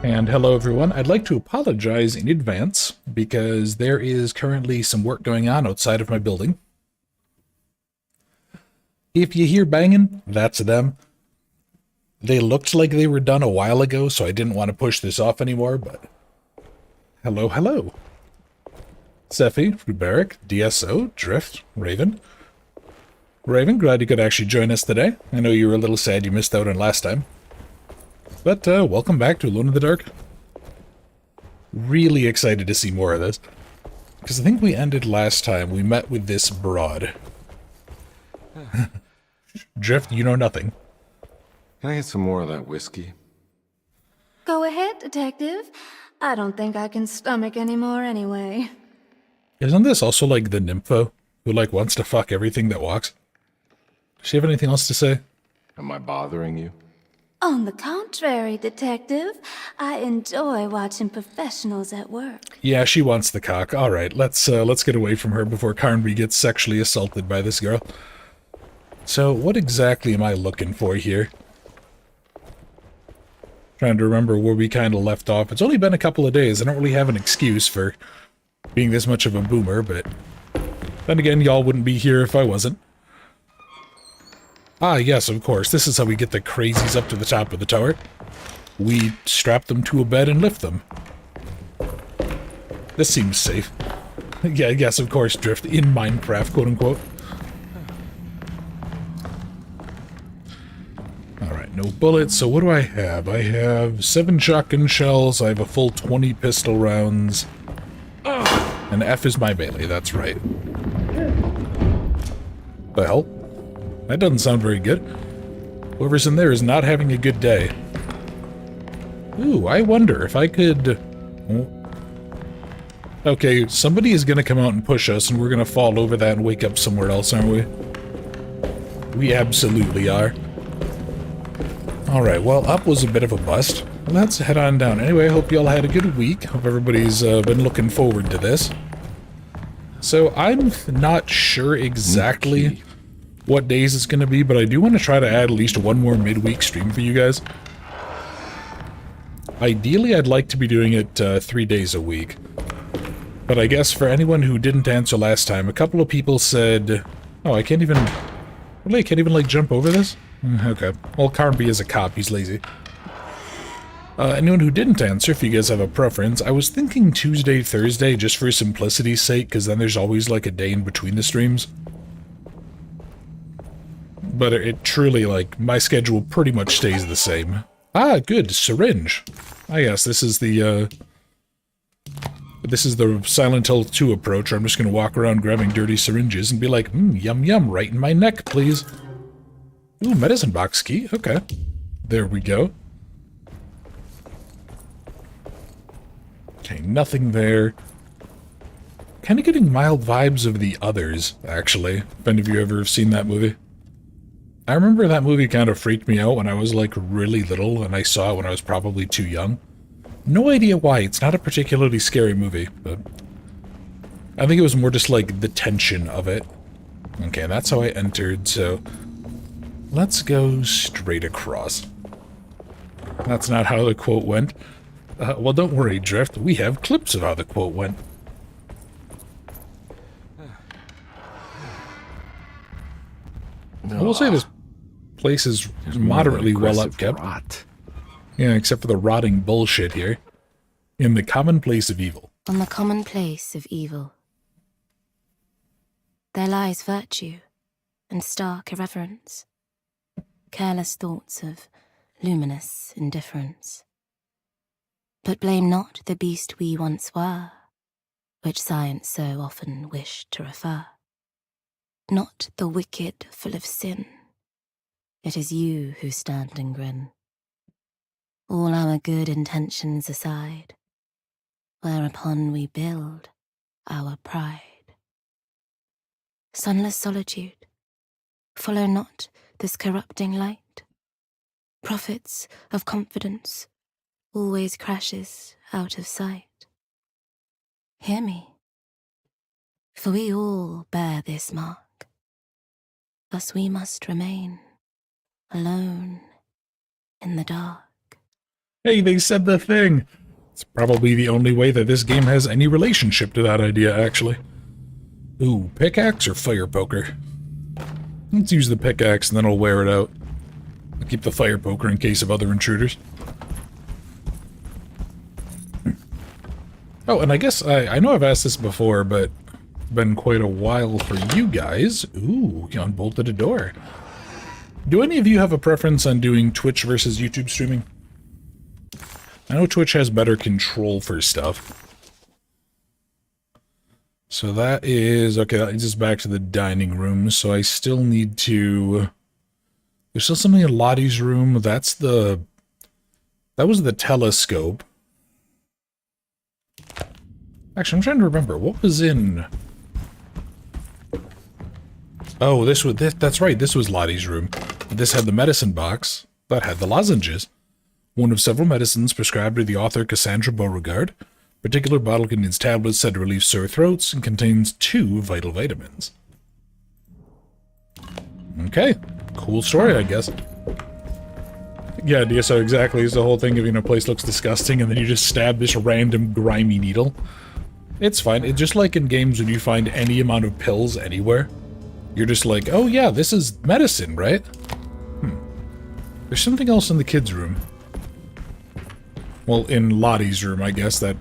And hello everyone, I'd like to apologize in advance because there is currently some work going on outside of my building. If you hear banging, that's them. They looked like they were done a while ago, so I didn't want to push this off anymore, but hello. Sephi, Ruberic, DSO, Drift, Raven. Raven, glad you could actually join us today. I know you were a little sad you missed out on last time. But welcome back to Alone in the Dark. Really excited to see more of this. Because I think we ended last time, we met with this broad. Drift, you know nothing. Can I get some more of that whiskey? Go ahead, detective. I don't think I can stomach anymore anyway. Isn't this also like the nympho who like wants to fuck everything that walks? Does she have anything else to say? Am I bothering you? On the contrary, detective, I enjoy watching professionals at work. Yeah, she wants the cock. All right, let's get away from her before Carnby gets sexually assaulted by this girl. So, what exactly am I looking for here? Trying to remember where we kind of left off. It's only been a couple of days. I don't really have an excuse for being this much of a boomer, but then again, y'all wouldn't be here if I wasn't. Ah, yes, of course. This is how we get the crazies up to the top of the tower. We strap them to a bed and lift them. This seems safe. Yeah, yes, of course, Drift. In Minecraft, quote-unquote. Alright, no bullets. So what do I have? I have 7 shotgun shells. I have a full 20 pistol rounds. And F is my melee, that's right. The hell? That doesn't sound very good. Whoever's in there is not having a good day. Ooh, I wonder if I could... Oh. Okay, somebody is going to come out and push us, and we're going to fall over that and wake up somewhere else, aren't we? We absolutely are. Alright, well, up was a bit of a bust. Let's head on down. Anyway, I hope you all had a good week. Hope everybody's been looking forward to this. So, I'm not sure exactly what days it's going to be, but I do want to try to add at least one more midweek stream for you guys. Ideally, I'd like to be doing it 3 days a week. But I guess for anyone who didn't answer last time, a couple of people said... Oh, I can't even... Really, I can't even, like, jump over this? Okay. Well, Carnby is a cop, he's lazy. Anyone who didn't answer, if you guys have a preference, I was thinking Tuesday, Thursday, just for simplicity's sake, because then there's always, like, a day in between the streams. But it truly, like, my schedule pretty much stays the same. Ah, good, syringe. Ah, yes, this is the Silent Hill 2 approach, where I'm just gonna walk around grabbing dirty syringes and be like, yum yum, right in my neck, please. Ooh, medicine box key, okay. There we go. Okay, nothing there. Kinda getting mild vibes of The Others, actually, if any of you ever have seen that movie. I remember that movie kind of freaked me out when I was, like, really little, and I saw it when I was probably too young. No idea why, it's not a particularly scary movie, but... I think it was more just, like, the tension of it. Okay, that's how I entered, so... Let's go straight across. That's not how the quote went. Well, don't worry, Drift, we have clips of how the quote went. I will say this place is moderately well upkept. Rot. Yeah, except for the rotting bullshit here. In the commonplace of evil. On the commonplace of evil, there lies virtue and stark irreverence, careless thoughts of luminous indifference. But blame not the beast we once were, which science so often wished to refer. Not the wicked full of sin, it is you who stand and grin. All our good intentions aside, whereupon we build our pride. Sunless solitude, follow not this corrupting light. Prophets of confidence always crashes out of sight. Hear me, for we all bear this mark. Thus we must remain alone in the dark. Hey, they said the thing! It's probably the only way that this game has any relationship to that idea, actually. Ooh, pickaxe or fire poker? Let's use the pickaxe and then I'll wear it out. I'll keep the fire poker in case of other intruders. Oh, and I guess I know I've asked this before, but it's been quite a while for you guys. Ooh, you unbolted a door. Do any of you have a preference on doing Twitch versus YouTube streaming? I know Twitch has better control for stuff. So that is... okay, that leads us back to the dining room, so I still need to... there's still something in Lottie's room. That's the... that was the telescope. Actually, I'm trying to remember. What was in... oh, this was... that's right, this was Lottie's room. This had the medicine box. That had the lozenges. One of several medicines prescribed by the author Cassandra Beauregard. Particular bottle contains tablets said to relieve sore throats and contains 2 vital vitamins. Okay. Cool story, I guess. Yeah, so exactly. It's the whole thing of, you know, place looks disgusting and then you just stab this random grimy needle. It's fine. It's just like in games when you find any amount of pills anywhere. You're just like, oh yeah, this is medicine, right? There's something else in the kids' room. Well, in Lottie's room, I guess, that...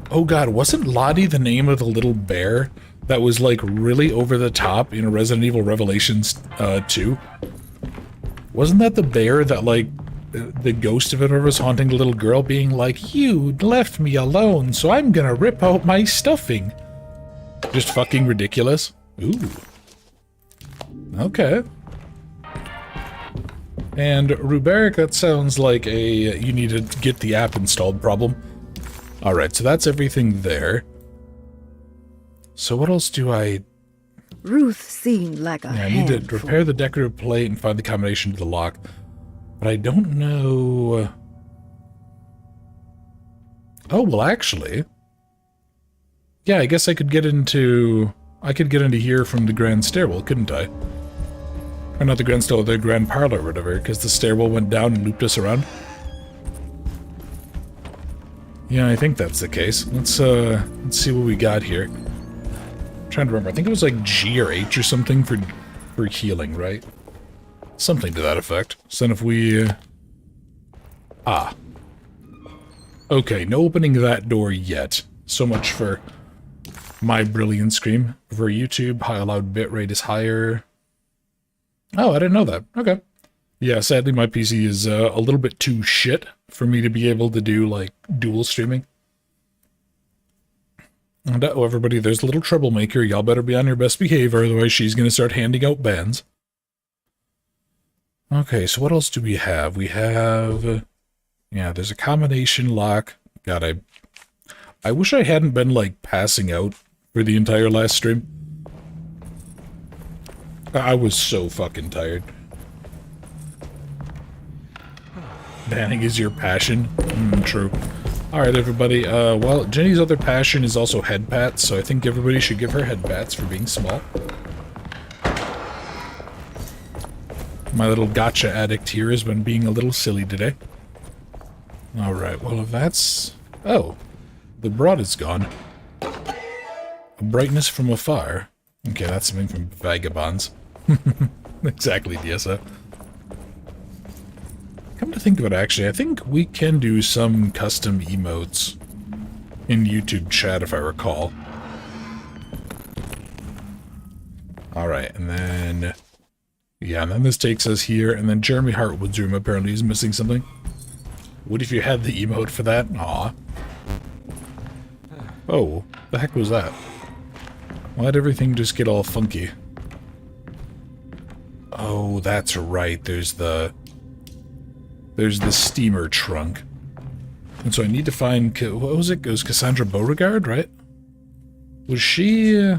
oh god, wasn't Lottie the name of the little bear that was, like, really over the top in Resident Evil Revelations 2? Wasn't that the bear that, like, the ghost of it was haunting the little girl, being like, you left me alone, so I'm gonna rip out my stuffing? Just fucking ridiculous. Ooh. Okay. And Ruberic, that sounds like a you need to get the app installed problem. Alright, so that's everything there. So what else do I... Ruth seemed like a I need to handful. repair the decorative plate and find the combination to the lock. But I don't know... oh, well, actually... yeah, I guess I could get into... I could get into here from the grand stairwell, couldn't I? Or not the grand stairwell, the grand parlor or whatever, because the stairwell went down and looped us around. Yeah, I think that's the case. Let's see what we got here. I'm trying to remember. I think it was like G or H or something for healing, right? Something to that effect. So then if we... ah. Okay, no opening that door yet. So much for my brilliant scream. For YouTube, high allowed bitrate is higher. Oh, I didn't know that. Okay. Yeah, sadly my PC is a little bit too shit for me to be able to do, like, dual streaming. And oh, everybody, there's a little troublemaker. Y'all better be on your best behavior, otherwise she's gonna start handing out bans. Okay, so what else do we have? We have... yeah, there's a combination lock. God, I wish I hadn't been, like, passing out for the entire last stream. I was so fucking tired. Banning is your passion? True. Alright, everybody. Well, Jenny's other passion is also head pats, so I think everybody should give her head pats for being small. My little gotcha addict here has been being a little silly today. Alright, well, if that's... oh. The broad is gone. A brightness from afar. Okay, that's something from Vagabonds. Exactly, DSA. Come to think of it, actually, I think we can do some custom emotes in YouTube chat, if I recall. Alright, and then... yeah, and then this takes us here, and then Jeremy Hartwood's room apparently is missing something. What if you had the emote for that? Aw. Oh, the heck was that? Why'd everything just get all funky? Oh, that's right, there's the steamer trunk. And so I need to find... what was it? It was Cassandra Beauregard, right? Was she...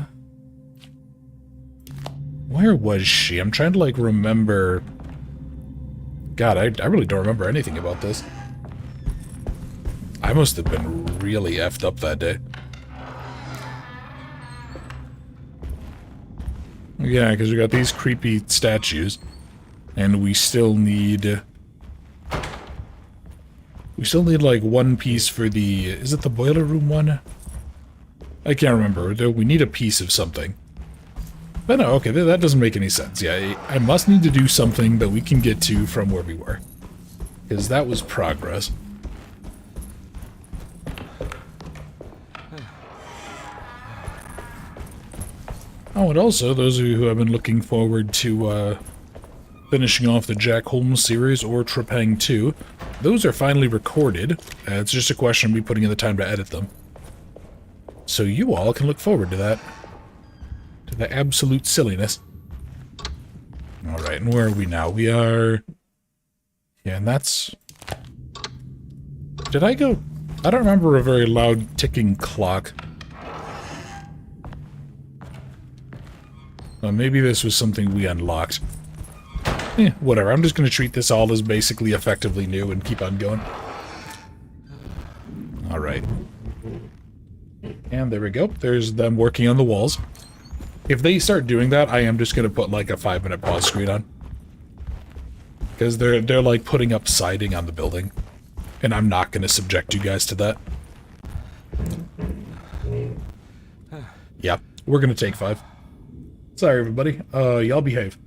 where was she? I'm trying to, like, remember... God, I really don't remember anything about this. I must have been really effed up that day. Yeah, because we got these creepy statues. And we still need... We still need, like, one piece for the... Is it the boiler room one? I can't remember. We need a piece of something. But no, okay, that doesn't make any sense. Yeah, I must need to do something that we can get to from where we were. Because that was progress. Oh, and also, those of you who have been looking forward to finishing off the Jack Holmes series or Trepang 2, those are finally recorded. It's just a question of me putting in the time to edit them. So you all can look forward to that. To the absolute silliness. Alright, and where are we now? We are... Yeah, and that's... Did I go... I don't remember a very loud ticking clock. Maybe this was something we unlocked. Whatever, I'm just going to treat this all as basically effectively new and keep on going. Alright. And there we go. There's them working on the walls. If they start doing that, I am just going to put like a 5-minute pause screen on. Because they're like putting up siding on the building. And I'm not going to subject you guys to that. Yeah, we're going to take 5. Sorry, everybody. Y'all behave.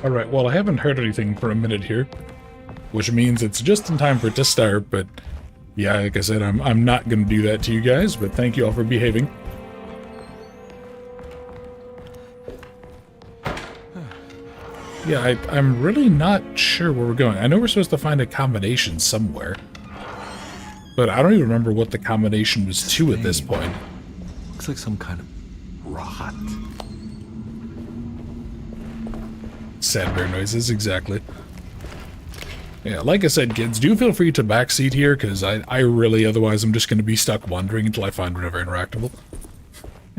Alright, well, I haven't heard anything for a minute here, which means it's just in time for it to start, but yeah, like I said, I'm not going to do that to you guys, but thank you all for behaving. Yeah, I'm really not sure where we're going. I know we're supposed to find a combination somewhere. But I don't even remember what the combination was to at this point. Looks like some kind of rot. Sad bear noises, exactly. Yeah, like I said, kids, do feel free to backseat here, because I really, otherwise I'm just going to be stuck wandering until I find whatever interactable.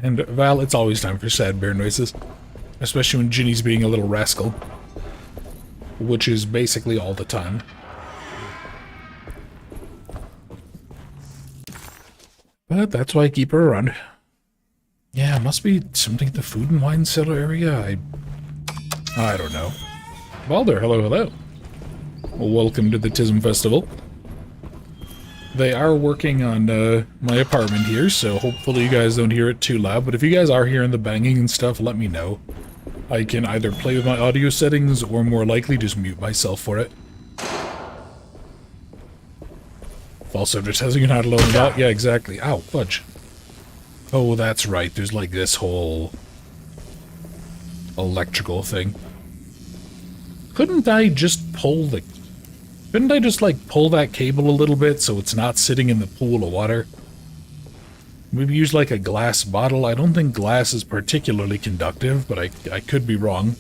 And, Val, it's always time for sad bear noises. Especially when Ginny's being a little rascal. Which is basically all the time. But that's why I keep her around. Yeah, must be something at the food and wine cellar area. I don't know. Balder, hello, hello. Welcome to the Tism Festival. They are working on my apartment here, so hopefully you guys don't hear it too loud. But if you guys are hearing the banging and stuff, let me know. I can either play with my audio settings or more likely just mute myself for it. False advertising, you're not alone about. Yeah, exactly. Ow, fudge. Oh, that's right. There's like this whole electrical thing. Couldn't I just pull the... Couldn't I just, like, pull that cable a little bit so it's not sitting in the pool of water? Maybe use, like, a glass bottle? I don't think glass is particularly conductive, but I could be wrong.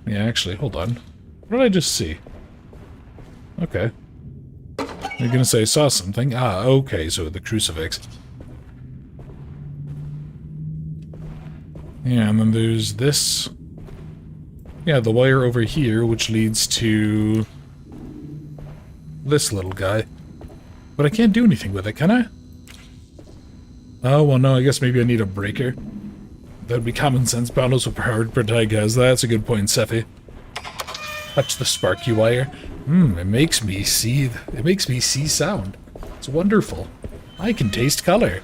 Yeah, actually, hold on. What did I just see? Okay. You're gonna say, saw something? Ah, okay, so the crucifix. Yeah, and then there's this. Yeah, the wire over here, which leads to this little guy. But I can't do anything with it, can I? Oh, well, no, I guess maybe I need a breaker. That would be common sense. Boundless with powered protect has. That's a good point, Sephi. Touch the sparky wire. It makes me see. It makes me see sound. It's wonderful. I can taste color.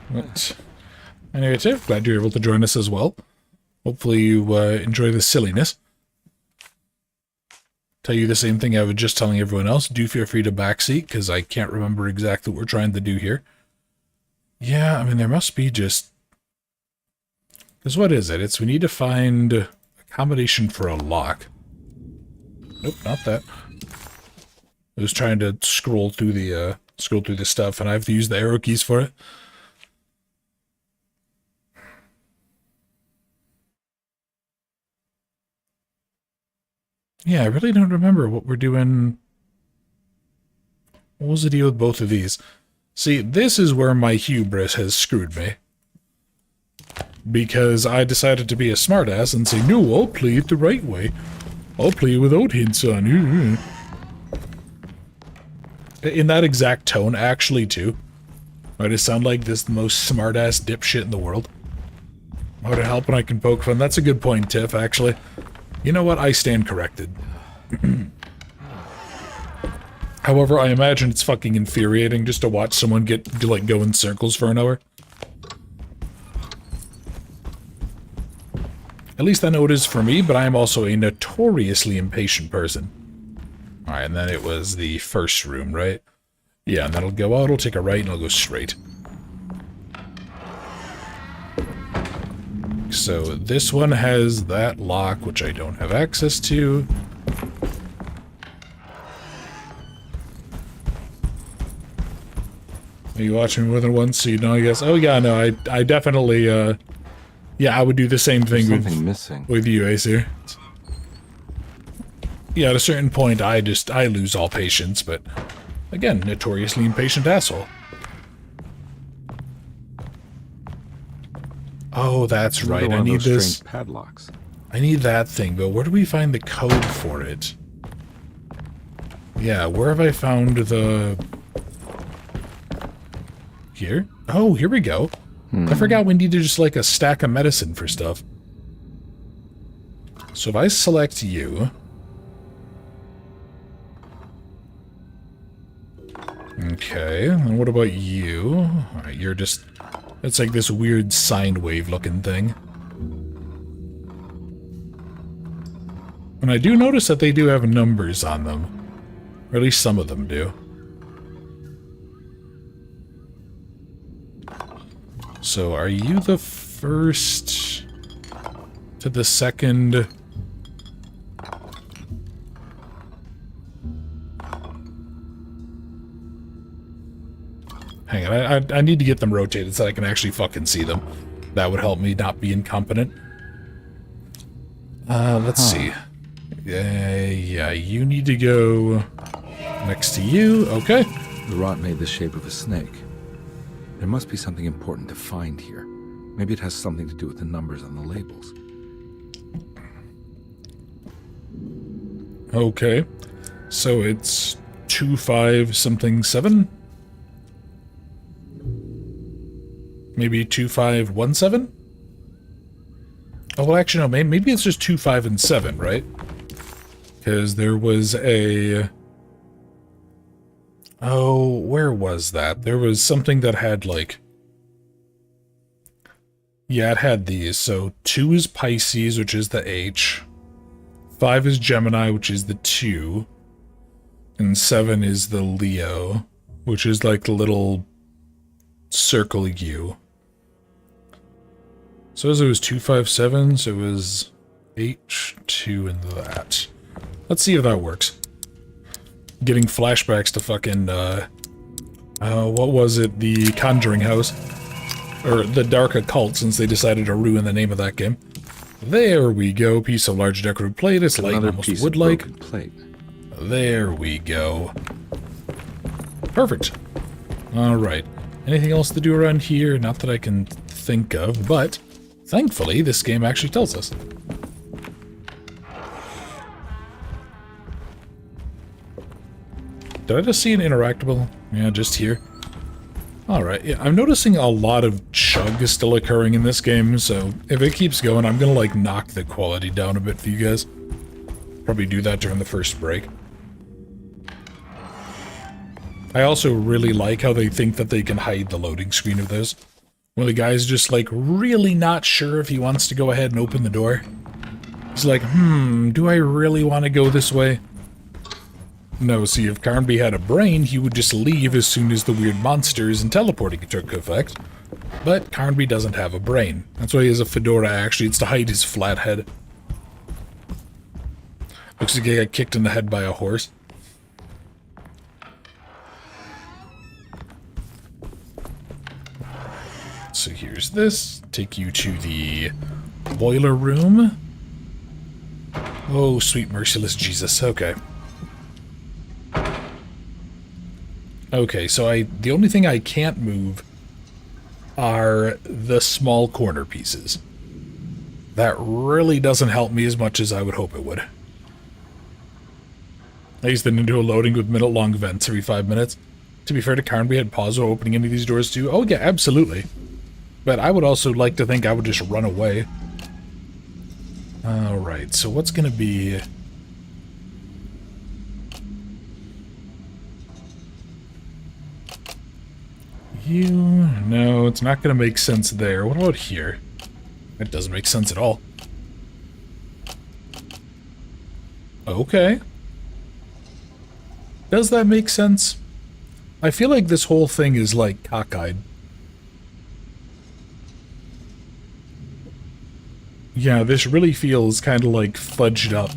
Right. Anyway, Tiff, glad you're able to join us as well. Hopefully you enjoy the silliness. Tell you the same thing I was just telling everyone else. Do feel free to backseat, because I can't remember exactly what we're trying to do here. Yeah, I mean, there must be just... Because what is it? It's we need to find a combination for a lock. Nope, not that. I was trying to scroll through the stuff, and I have to use the arrow keys for it. Yeah, I really don't remember what we're doing. What was the deal with both of these? See, this is where my hubris has screwed me. Because I decided to be a smartass and say, no, I'll play it the right way. I'll play it without hints on you. In that exact tone, actually, too. I just sound like this most smartass dipshit in the world. How to help when I can poke fun? That's a good point, Tiff, actually. You know what? I stand corrected. However, I imagine it's fucking infuriating just to watch someone go in circles for an hour. At least I know it is for me, but I am also a notoriously impatient person. Alright, and then it was the first room, right? Yeah, and that'll go out, it'll take a right, and it'll go straight. So this one has that lock, which I don't have access to. You watch me more than once, so you know, I guess. Oh yeah, no, I definitely, yeah, I would do the same thing with you, Acer. Yeah, at a certain point, I lose all patience, but again, notoriously impatient asshole. Oh, that's right. I need this. Padlocks. I need that thing, but where do we find the code for it? Yeah, where have I found the... Here? Oh, here we go. I forgot we needed just like a stack of medicine for stuff. So if I select you... Okay, and what about you? Alright, you're just... It's like this weird sine wave looking thing. And I do notice that they do have numbers on them. Or at least some of them do. So are you the first to the second? Hang on, I need to get them rotated so I can actually fucking see them. That would help me not be incompetent. Let's see. Yeah, you need to go next to you. Okay. The rot made the shape of a snake. There must be something important to find here. Maybe it has something to do with the numbers on the labels. Okay. So it's 25 something 7? Maybe 2517? Oh, well, actually, no, maybe it's just 2, 5, and 7, right? Because there was a... Oh, where was that? There was something that had, like... Yeah, it had these. So 2 is Pisces, which is the H. 5 is Gemini, which is the 2. And 7 is the Leo, which is like the little circle U. So as it was 257, so it was H2 and that. Let's see if that works. Getting flashbacks to fucking, what was it? The Conjuring House. Or the Dark Occult, since they decided to ruin the name of that game. There we go. Piece of large decorative plate. It's light, Another almost piece wood-like. of broken plate. There we go. Perfect. Alright. Anything else to do around here? Not that I can think of, but thankfully this game actually tells us. Did I just see an interactable? Yeah, just here. Alright, yeah, I'm noticing a lot of chug still occurring in this game, so if it keeps going, I'm gonna, like, knock the quality down a bit for you guys. Probably do that during the first break. I also really like how they think that they can hide the loading screen of those. When the guy's just, like, really not sure if he wants to go ahead and open the door. He's like, do I really want to go this way? No, see, if Carnby had a brain, he would just leave as soon as the weird monsters and teleporting took effect. But Carnby doesn't have a brain. That's why he has a fedora, actually. It's to hide his flat head. Looks like he got kicked in the head by a horse. So here's this. Take you to the boiler room. Oh, sweet merciless Jesus. Okay. Okay, so the only thing I can't move are the small corner pieces. That really doesn't help me as much as I would hope it would. I used the Nintendo loading with minute-long vents every 5 minutes. To be fair to Karen, we had pause while opening any of these doors too. Oh yeah, absolutely. But I would also like to think I would just run away. Alright, so what's gonna be... You... No, it's not gonna make sense there. What about here? That doesn't make sense at all. Okay. Does that make sense? I feel like this whole thing is, like, cockeyed. Yeah, this really feels kind of, like, fudged up.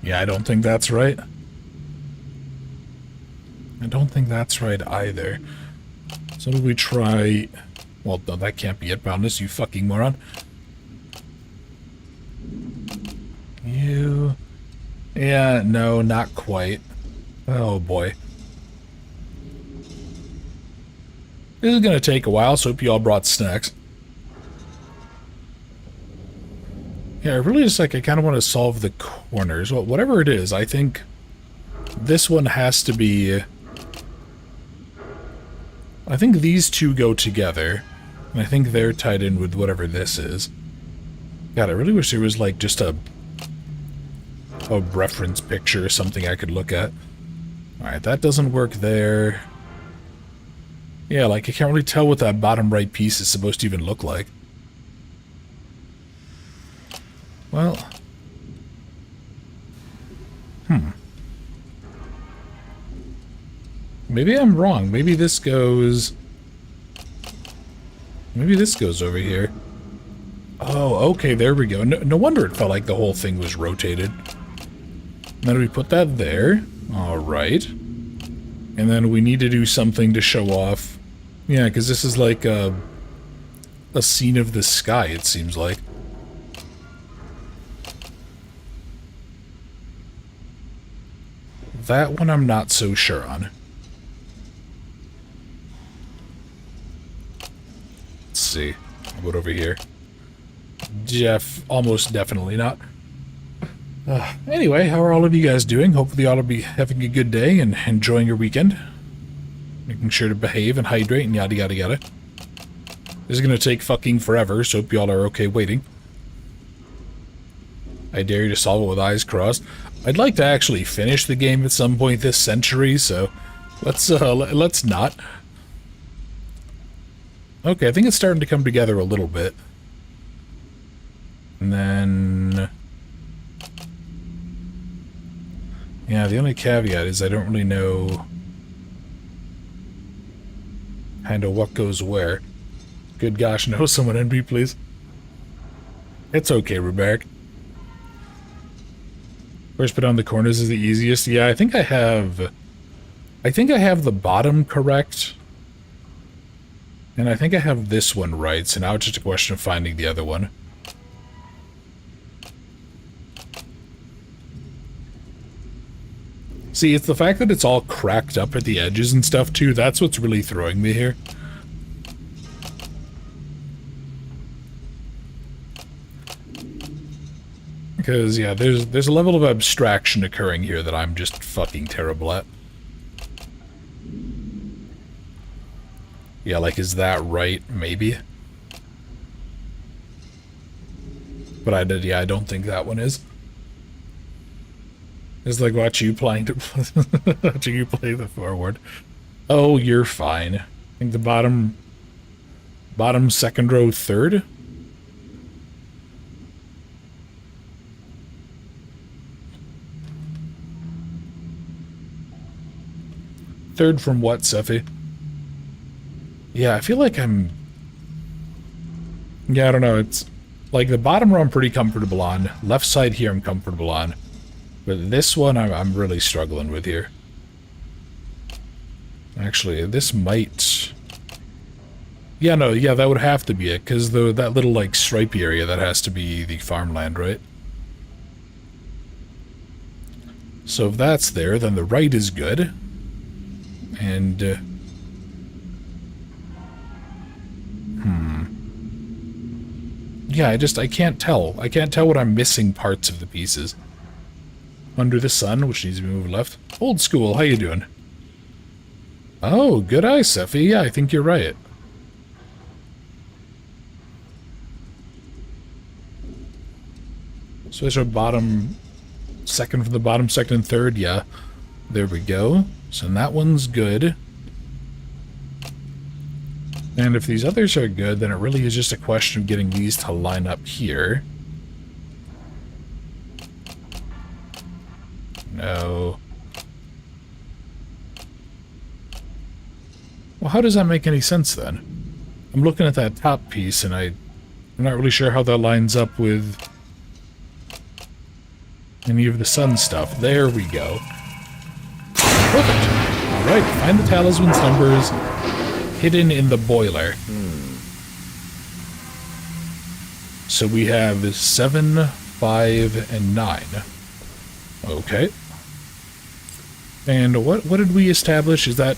Yeah, I don't think that's right. I don't think that's right either. So do we try... Well, no, that can't be it, Boundless, you fucking moron. You... Yeah, no, not quite. Oh, boy. This is gonna take a while, so hope you all brought snacks. Yeah, I really just, like, I kind of want to solve the corners. Well, whatever it is, I think this one has to be... I think these two go together, and I think they're tied in with whatever this is. God, I really wish there was, like, just a reference picture or something I could look at. Alright, that doesn't work there. Yeah, like, I can't really tell what that bottom right piece is supposed to even look like. Well... Maybe I'm wrong. Maybe this goes Maybe this goes over here. Oh, okay, there we go. No wonder it felt like the whole thing was rotated. Then we put that there. Alright. And then we need to do something to show off. Yeah, because this is like a scene of the sky, it seems like. That one I'm not so sure on. Let's see. How about over here? Almost definitely not. Anyway, how are all of you guys doing? Hopefully all will be having a good day and enjoying your weekend. Making sure to behave and hydrate and yada yada yada. This is gonna take fucking forever, so hope y'all are okay waiting. I dare you to solve it with eyes crossed. I'd like to actually finish the game at some point this century, so let's not. Okay, I think it's starting to come together a little bit. And then... yeah, the only caveat is I don't really know kind of what goes where. Good gosh, no, someone NB, please. It's okay, Rubark. First bit on the corners is the easiest. Yeah, I think I have the bottom correct. And I think I have this one right, so now it's just a question of finding the other one. See, it's the fact that it's all cracked up at the edges and stuff, too. That's what's really throwing me here. Because, yeah, there's a level of abstraction occurring here that I'm just fucking terrible at. Yeah, like, is that right? Maybe. But I don't think that one is. It's like watching you playing watching you play the forward. Oh, you're fine. I think the bottom second row third. Third from what, Seffi? Yeah, I feel like I'm... yeah, I don't know. It's like the bottom row I'm pretty comfortable on. Left side here I'm comfortable on. But this one I'm really struggling with here. Actually, this might... yeah, no, yeah, that would have to be it, because that little, like, stripey area, that has to be the farmland, right? So if that's there, then the right is good. And, yeah, I can't tell. I can't tell what I'm missing parts of the pieces. Under the sun, which needs to be moved left. Old school, how you doing? Oh, good eye, Seffi. Yeah, I think you're right. So there's our bottom second from the bottom, second and third. Yeah, there we go. So that one's good. And if these others are good, then it really is just a question of getting these to line up here. No. Well, how does that make any sense then? I'm looking at that top piece and I'm not really sure how that lines up with any of the sun stuff. There we go. Perfect. Alright, find the talisman's numbers hidden in the boiler. So we have 7, 5, and 9. Okay. And what did we establish? Is that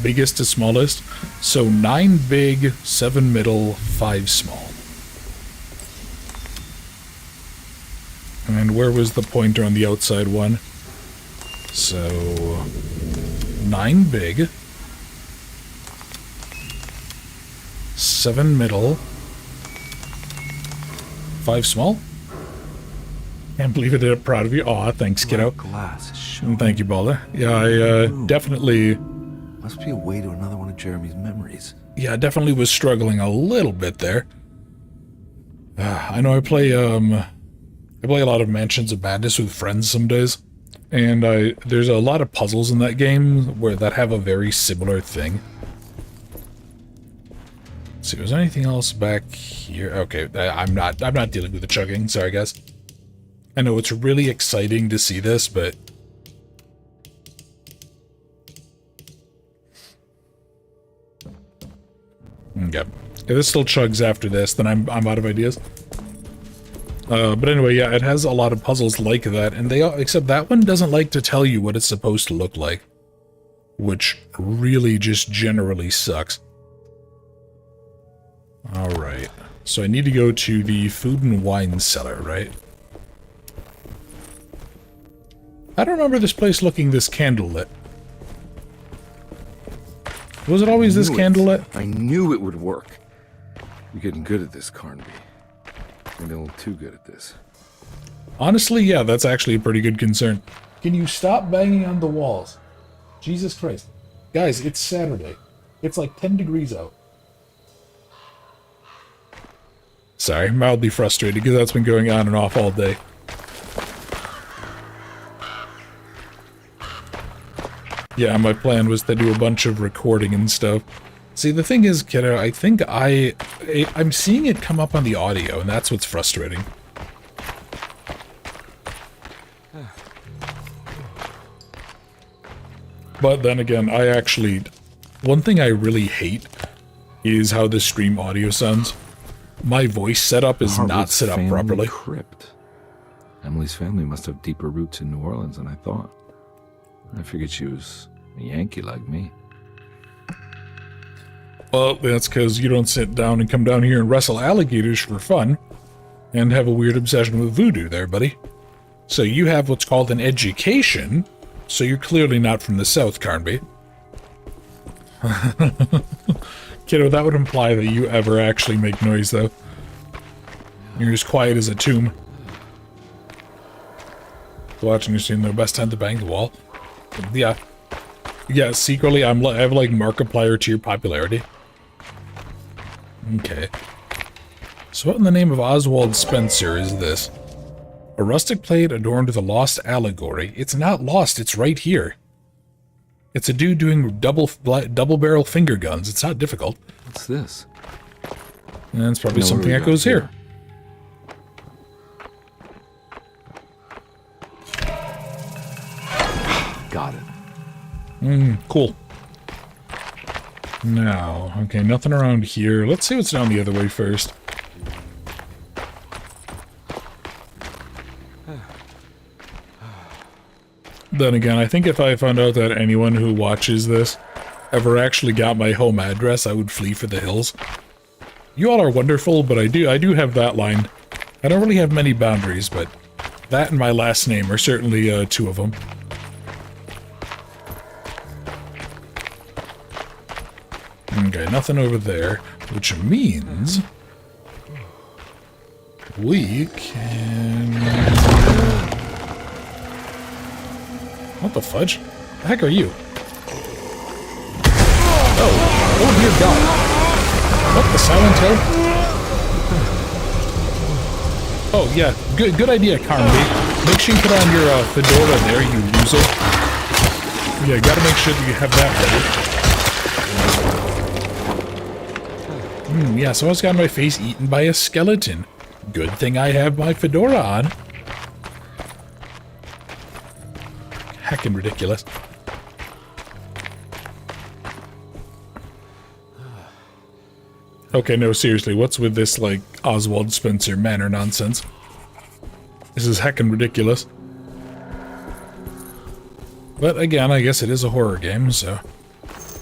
biggest to smallest? So 9 big, 7 middle, 5 small. And where was the pointer on the outside one? So 9 big, 7 middle, 5 small? Can't believe it. I'm proud of you. Aw, thanks, kiddo. Glass is showing. Thank you, Balder. Yeah, I definitely... must be a way to another one of Jeremy's memories. yeah, I definitely was struggling a little bit there. I know I play a lot of Mansions of Madness with friends some days. And there's a lot of puzzles in that game that have a very similar thing. see, was there anything else back here? Okay, I'm not dealing with the chugging. Sorry, guys. I know it's really exciting to see this, but okay. If this still chugs after this, then I'm out of ideas. But anyway, yeah, it has a lot of puzzles like that, and they all, except that one doesn't like to tell you what it's supposed to look like, which really just generally sucks. Alright, so I need to go to the food and wine cellar, right? I don't remember this place looking this candlelit. Was it always this candlelit? I knew it would work. You're getting good at this, Carnby. Maybe a little too good at this. Honestly, yeah, that's actually a pretty good concern. Can you stop banging on the walls? Jesus Christ. Guys, it's Saturday. It's like 10 degrees out. Sorry, mildly frustrated because that's been going on and off all day. Yeah, my plan was to do a bunch of recording and stuff. See, the thing is, kiddo, I think I'm seeing it come up on the audio, and that's what's frustrating. But then again, one thing I really hate is how the stream audio sounds. My voice setup is not set up properly. Crypt. Emily's family must have deeper roots in New Orleans than I thought. I figured she was a Yankee like me. Well, that's because you don't sit down and come down here and wrestle alligators for fun and have a weird obsession with voodoo there, buddy. So you have what's called an education, so you're clearly not from the South, Carnby. Kiddo, that would imply that you ever actually make noise, though. You're as quiet as a tomb. Watching your stream, the best time to bang the wall. Yeah. Yeah, secretly, I have, like, Markiplier to your popularity. Okay. So what in the name of Oswald Spencer is this? A rustic plate adorned with a lost allegory. It's not lost, it's right here. It's a dude doing double-barrel finger guns. It's not difficult. What's this? And it's probably something that goes here. Got it. Cool. Now, okay, nothing around here. Let's see what's down the other way first. Then again, I think if I found out that anyone who watches this ever actually got my home address, I would flee for the hills. You all are wonderful, but I do have that line. I don't really have many boundaries, but that and my last name are certainly two of them. Okay, nothing over there, which means we can... What the fudge? The heck are you? Oh dear God. What, the Silent Hill? Oh yeah, good idea, Carnby. Make sure you put on your fedora there, you loser. Yeah, gotta make sure that you have that ready. Yeah, so I just got my face eaten by a skeleton. Good thing I have my fedora on. Heckin' ridiculous. Okay, no, seriously, what's with this, like, Oswald Spencer manner nonsense? This is heckin' ridiculous. But again, I guess it is a horror game, so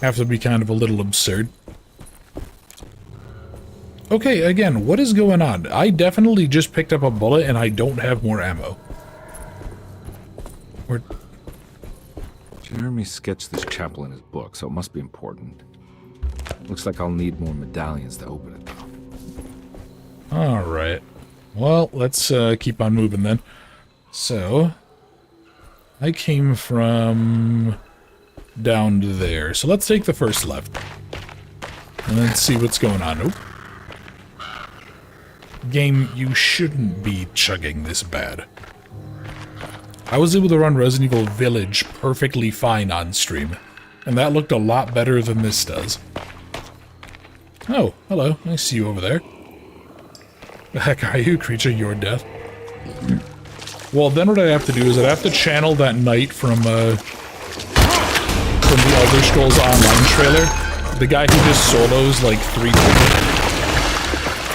have to be kind of a little absurd. Okay, again, what is going on? I definitely just picked up a bullet and I don't have more ammo. Jeremy sketched this chapel in his book, so it must be important. Looks like I'll need more medallions to open it, though. Alright. Well, let's keep on moving then. So, I came from down there. So let's take the first left. And then see what's going on. Nope. Game, you shouldn't be chugging this bad. I was able to run Resident Evil Village perfectly fine on stream, and that looked a lot better than this does. Oh, hello. I see you over there. The heck are you, creature? Your death. Well, then what I have to do is I'd have to channel that knight from the Elder Scrolls Online trailer. The guy who just solos like 3 people.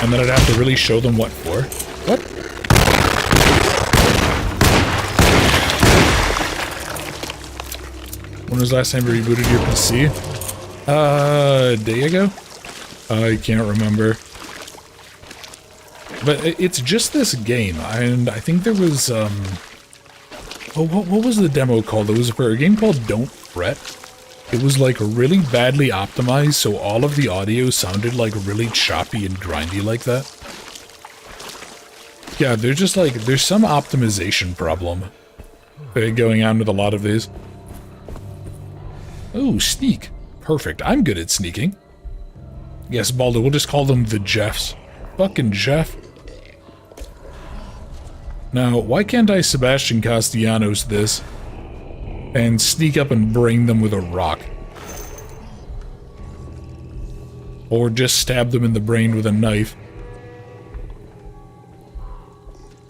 And then I'd have to really show them what for. What? When was the last time you rebooted your PC? A day ago? I can't remember. But it's just this game, and I think there was, oh, what was the demo called? It was for a game called Don't Fret. It was, like, really badly optimized, so all of the audio sounded, like, really choppy and grindy like that. Yeah, there's just, like, there's some optimization problem going on with a lot of these. Oh, sneak. Perfect. I'm good at sneaking. Yes, Baldo, we'll just call them the Jeffs. Fucking Jeff. Now, why can't I Sebastian Castellanos this and sneak up and brain them with a rock? Or just stab them in the brain with a knife?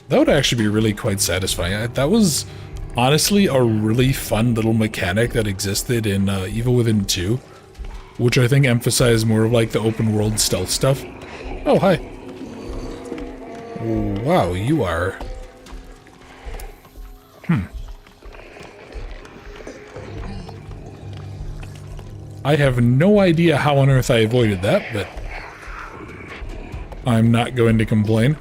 That would actually be really quite satisfying. That was honestly a really fun little mechanic that existed in Evil Within 2, which I think emphasized more of like the open world stealth stuff. Oh, hi. Wow, you are... I have no idea how on earth I avoided that, but I'm not going to complain.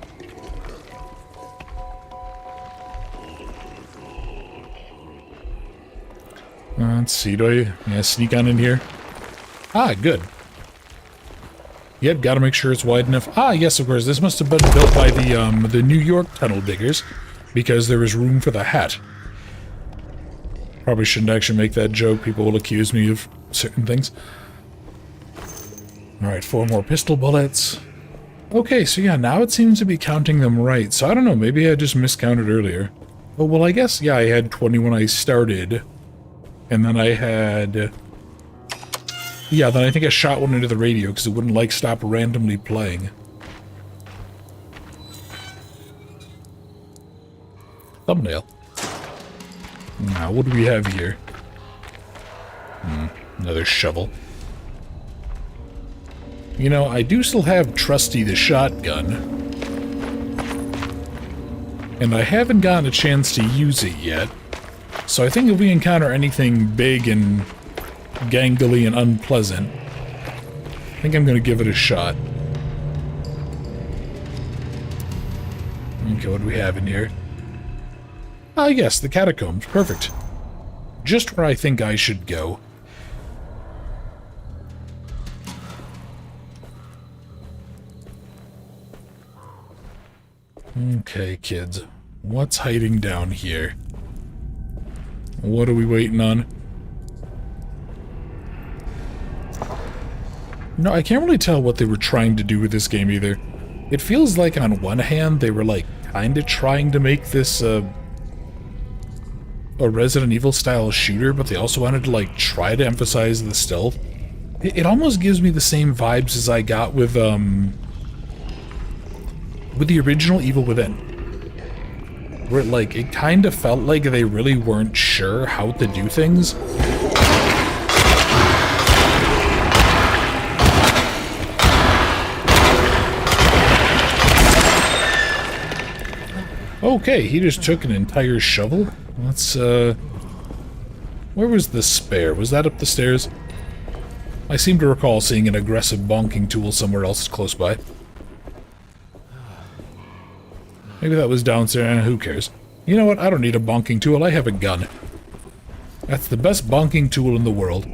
Let's see, do I sneak on in here? Ah, good. Yep, gotta make sure it's wide enough. Ah, yes, of course, this must have been built by the New York tunnel diggers, because there was room for the hat. Probably shouldn't actually make that joke, people will accuse me of certain things. Alright, 4 more pistol bullets. Okay, so yeah, now it seems to be counting them right, so I don't know, maybe I just miscounted earlier. Oh, well, I guess, yeah, I had 20 when I started. And then I had... Yeah, then I think I shot one into the radio because it wouldn't, like, stop randomly playing. Thumbnail. Now, what do we have here? Another shovel. You know, I do still have Trusty the shotgun. And I haven't gotten a chance to use it yet. So I think if we encounter anything big and gangly and unpleasant, I think I'm going to give it a shot. Okay, what do we have in here? Ah, yes, the catacombs. Perfect. Just where I think I should go. Okay, kids. What's hiding down here? What are we waiting on? No, I can't really tell what they were trying to do with this game either. It feels like on one hand they were like kinda trying to make this a Resident Evil style shooter, but they also wanted to like try to emphasize the stealth. It almost gives me the same vibes as I got with the original Evil Within. Where like it kind of felt like they really weren't sure how to do things. Okay, he just took an entire shovel. Let's where was the spare? Was that up the stairs? I seem to recall seeing an aggressive bonking tool somewhere else close by. Maybe that was downstairs, who cares? You know what, I don't need a bonking tool, I have a gun. That's the best bonking tool in the world.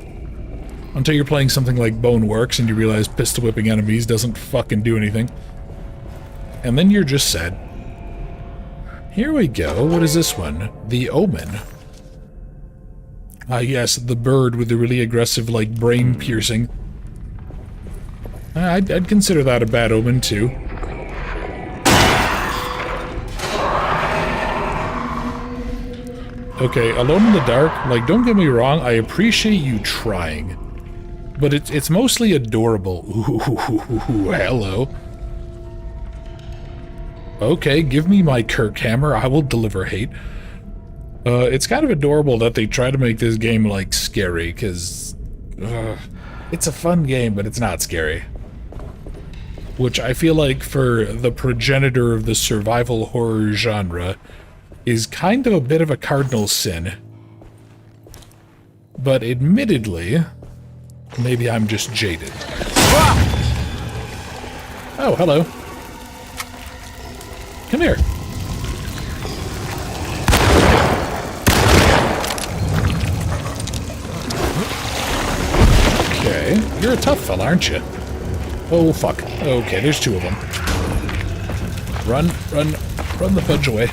Until you're playing something like Boneworks and you realize pistol whipping enemies doesn't fucking do anything. And then you're just sad. Here we go, what is this one? The Omen. Ah yes, the bird with the really aggressive, like, brain piercing. I'd consider that a bad omen too. Okay, Alone in the Dark, like, don't get me wrong, I appreciate you trying. But it's mostly adorable. Ooh, hello. Okay, give me my Kirk hammer. I will deliver hate. It's kind of adorable that they try to make this game, like, scary, because it's a fun game, but it's not scary. Which I feel like, for the progenitor of the survival horror genre, is kind of a bit of a cardinal sin. But admittedly, maybe I'm just jaded. Oh, hello. Come here. Okay, you're a tough fella, aren't you? Oh, fuck. Okay, there's two of them. Run the fudge away.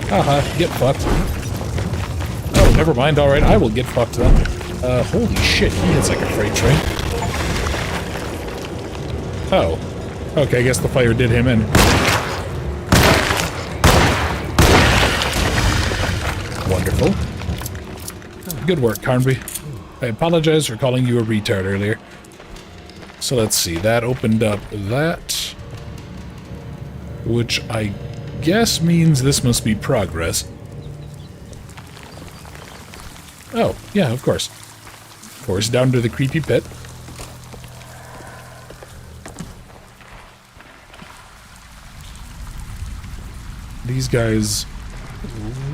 Haha, get fucked. Oh, never mind, alright, I will get fucked then. Holy shit, he hits like a freight train. Oh. Okay, I guess the fire did him in. Wonderful. Good work, Carnby. I apologize for calling you a retard earlier. So let's see, that opened up that. Which I guess means this must be progress. Oh, yeah, of course. Of course, down to the creepy pit. These guys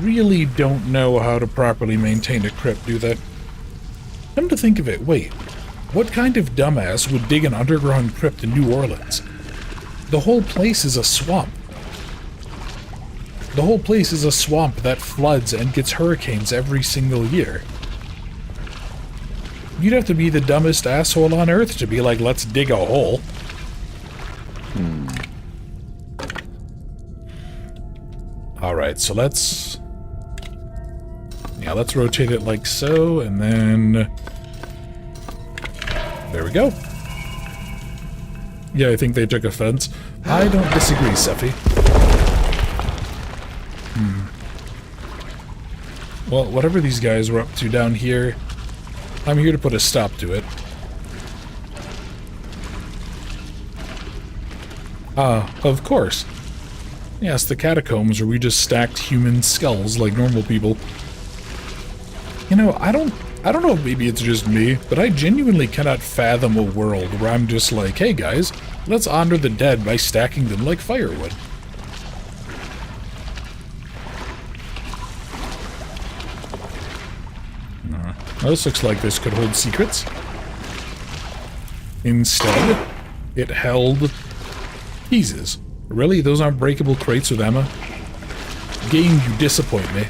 really don't know how to properly maintain a crypt, do they? Come to think of it, wait. What kind of dumbass would dig an underground crypt in New Orleans? The whole place is a swamp. The whole place is a swamp that floods and gets hurricanes every single year. You'd have to be the dumbest asshole on earth to be like, let's dig a hole. Alright, so let's... yeah, let's rotate it like so, and then... there we go. Yeah, I think they took offense. I don't disagree, Seffi. Well, whatever these guys were up to down here, I'm here to put a stop to it. Of course. Yes, the catacombs where we just stacked human skulls like normal people. You know, I don't know if maybe it's just me, but I genuinely cannot fathom a world where I'm just like, hey guys, let's honor the dead by stacking them like firewood. Well, this looks like this could hold secrets. Instead, it held pieces. Really? Those aren't breakable crates with ammo? Game, you disappoint me.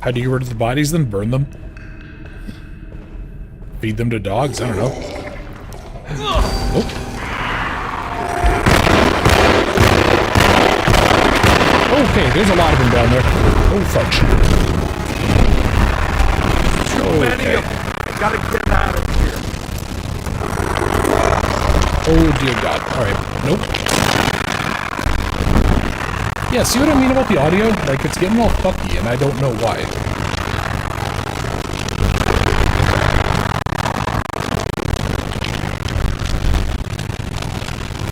How do you get rid of the bodies then? Burn them? Feed them to dogs? I don't know. Oh. Okay, there's a lot of them down there. Oh, fudge. Okay. Gotta get out of here. Oh dear God. Alright. Nope. Yeah, see what I mean about the audio? Like, it's getting all fucky, and I don't know why.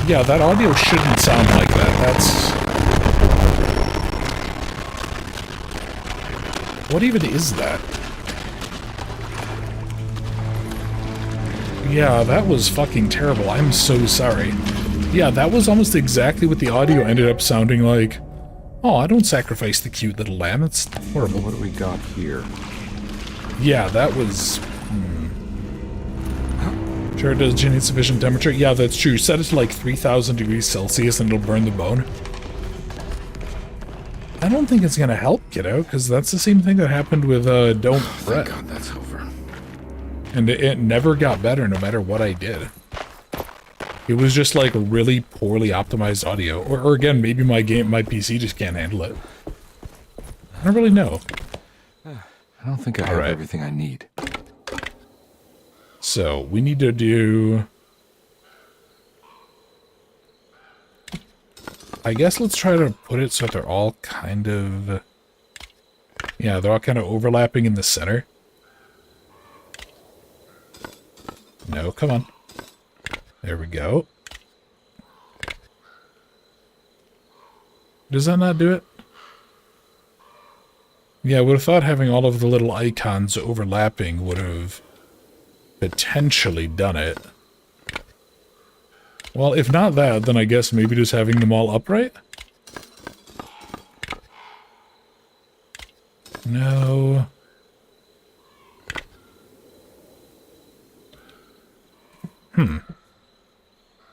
Yeah, that audio shouldn't sound like that. That's... what even is that? Yeah, that was fucking terrible. I'm so sorry. Yeah, that was almost exactly what the audio ended up sounding like. Oh, I don't sacrifice the cute little lamb. It's horrible. What do we got here? Yeah, that was... Sure it does need sufficient temperature? Yeah, that's true. Set it to like 3,000 degrees Celsius and it'll burn the bone. I don't think it's gonna help, kiddo, because that's the same thing that happened with Don't Fret. Thank God that's over. And it never got better no matter what I did. It was just like really poorly optimized audio. Or again, maybe my PC just can't handle it. I don't really know. I don't think I have everything I need. So, we need to do... I guess let's try to put it so they're all kind of... Yeah, they're all kind of overlapping in the center. No, come on. There we go. Does that not do it? Yeah, I would have thought having all of the little icons overlapping would have potentially done it. Well, if not that, then I guess maybe just having them all upright? No.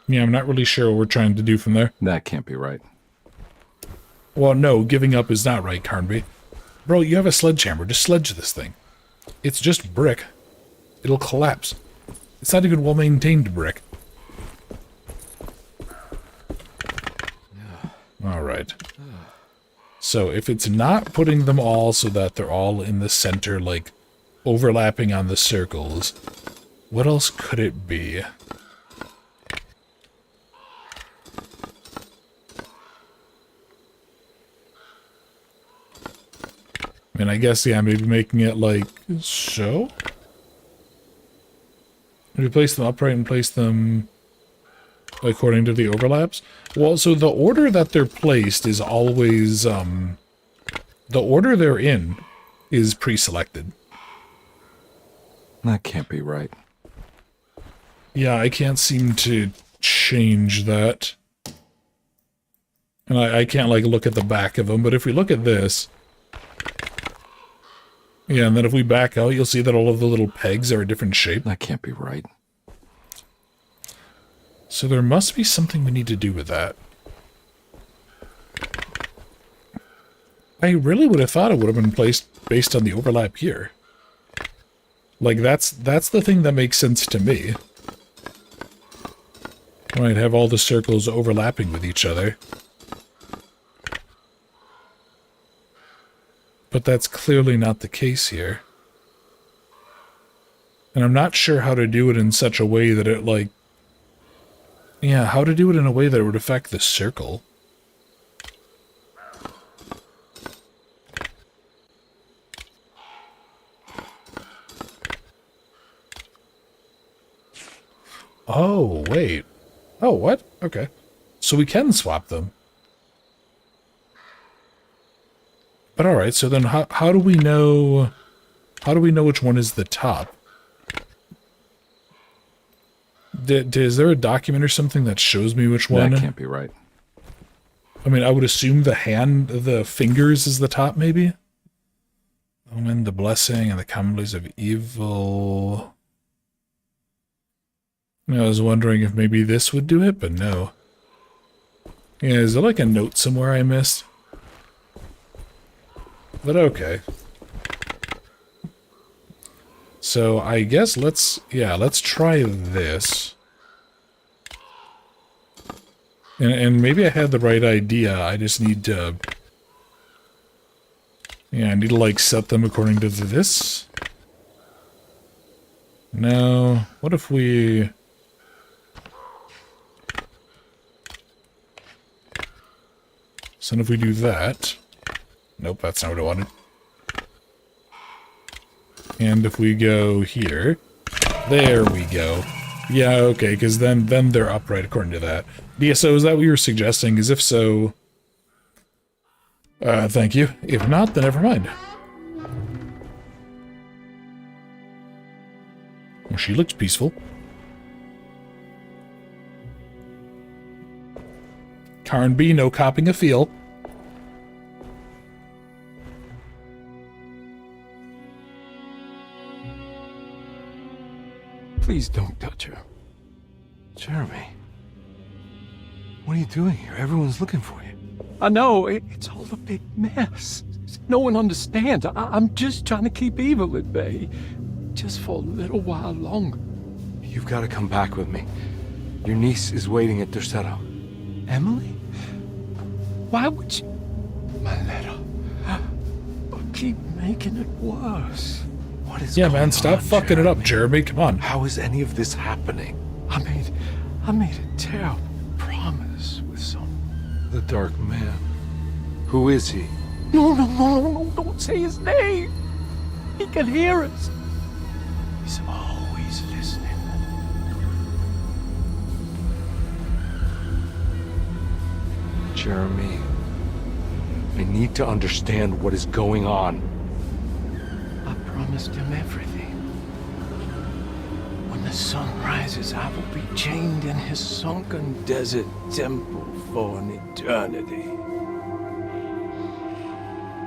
Yeah, I'm not really sure what we're trying to do from there. That can't be right. Well, no, giving up is not right, Carnby. Bro, you have a sledgehammer. Just sledge this thing. It's just brick. It'll collapse. It's not even well-maintained brick. Alright. So, if it's not putting them all so that they're all in the center, like, overlapping on the circles, what else could it be? I mean, I guess, yeah, maybe making it like so? Maybe place them upright and place them according to the overlaps? Well, so the order that they're placed is always, the order they're in is pre-selected. That can't be right. Yeah, I can't seem to change that. And I can't, like, look at the back of them, but if we look at this... Yeah, and then if we back out, you'll see that all of the little pegs are a different shape. That can't be right. So there must be something we need to do with that. I really would have thought it would have been placed based on the overlap here. Like, that's the thing that makes sense to me. Right, have all the circles overlapping with each other. But that's clearly not the case here. And I'm not sure how to do it in such a way that it, like... Yeah, how to do it in a way that it would affect the circle. Oh, wait. Oh, what? Okay. So we can swap them. But alright, so then how do we know... How do we know which one is the top? Is there a document or something that shows me which one? That can't be right. I mean, I would assume the fingers is the top, maybe? Omen, the blessing, and the commonplace of evil. I was wondering if maybe this would do it, but no. Yeah, is there like a note somewhere I missed? But okay. So I guess let's try this. And maybe I had the right idea. I just need to... Yeah, I need to like set them according to this. No. What if we... So if we do that... Nope, that's not what I wanted. And if we go here... There we go. Yeah, okay, because then they're upright according to that. Yeah, so is that what you were suggesting? Because if so... thank you. If not, then never mind. Well, she looks peaceful. Karn B, no copping a feel. Please don't touch her. Jeremy, what are you doing here? Everyone's looking for you. I know, it's all a big mess. No one understands. I'm just trying to keep evil at bay. Just for a little while longer. You've got to come back with me. Your niece is waiting at Derceto. Emily? Why would you... My letter. Keep making it worse. What is Yeah, going man, stop on, fucking it up, Jeremy. Come on. How is any of this happening? I made a terrible promise with some The Dark Man. Who is he? No, don't say his name. He can hear us. He's always listening. Jeremy. I need to understand what is going on. I promised him everything. When the sun rises, I will be chained in his sunken desert temple for an eternity.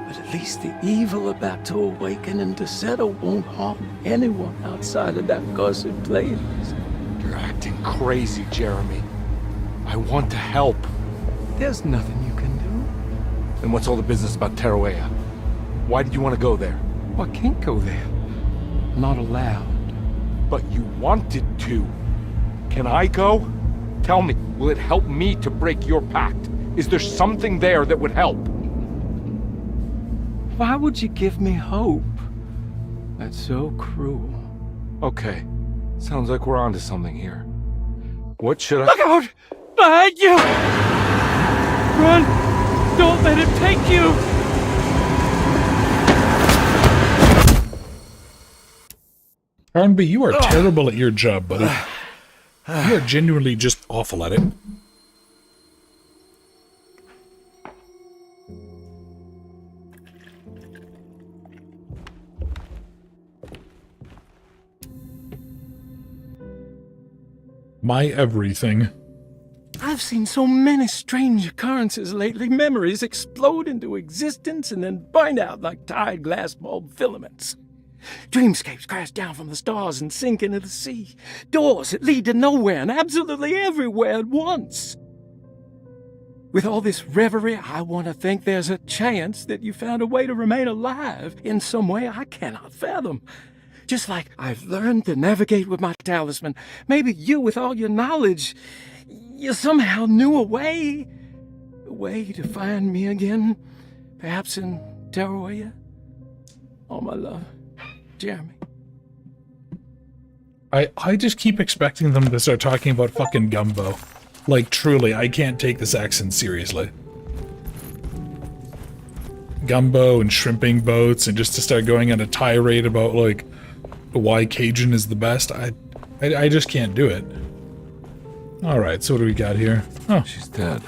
But at least the evil about to awaken and to settle won't harm anyone outside of that cursed place. You're acting crazy, Jeremy. I want to help. There's nothing you can do. Then what's all the business about Tarawea? Why did you want to go there? I can't go there. Not allowed. But you wanted to. Can I go? Tell me, will it help me to break your pact? Is there something there that would help? Why would you give me hope? That's so cruel. Okay. Sounds like we're onto something here. What should I— Look out! Behind you! Run! Don't let him take you! Barnaby, you are terrible at your job, buddy. You are genuinely just awful at it. My everything. I've seen so many strange occurrences lately. Memories explode into existence and then burn out like tired glass bulb filaments. Dreamscapes crash down from the stars and sink into the sea. Doors that lead to nowhere and absolutely everywhere at once. With all this reverie, I want to think there's a chance that you found a way to remain alive in some way I cannot fathom. Just like I've learned to navigate with my talisman, maybe you, with all your knowledge, you somehow knew a way to find me again, perhaps in Tarawea. All my love, Jeremy. I just keep expecting them to start talking about fucking gumbo. Like, truly, I can't take this accent seriously. Gumbo and shrimping boats, and just to start going on a tirade about, like, why Cajun is the best. I just can't do it. Alright, so what do we got here? Oh. She's dead.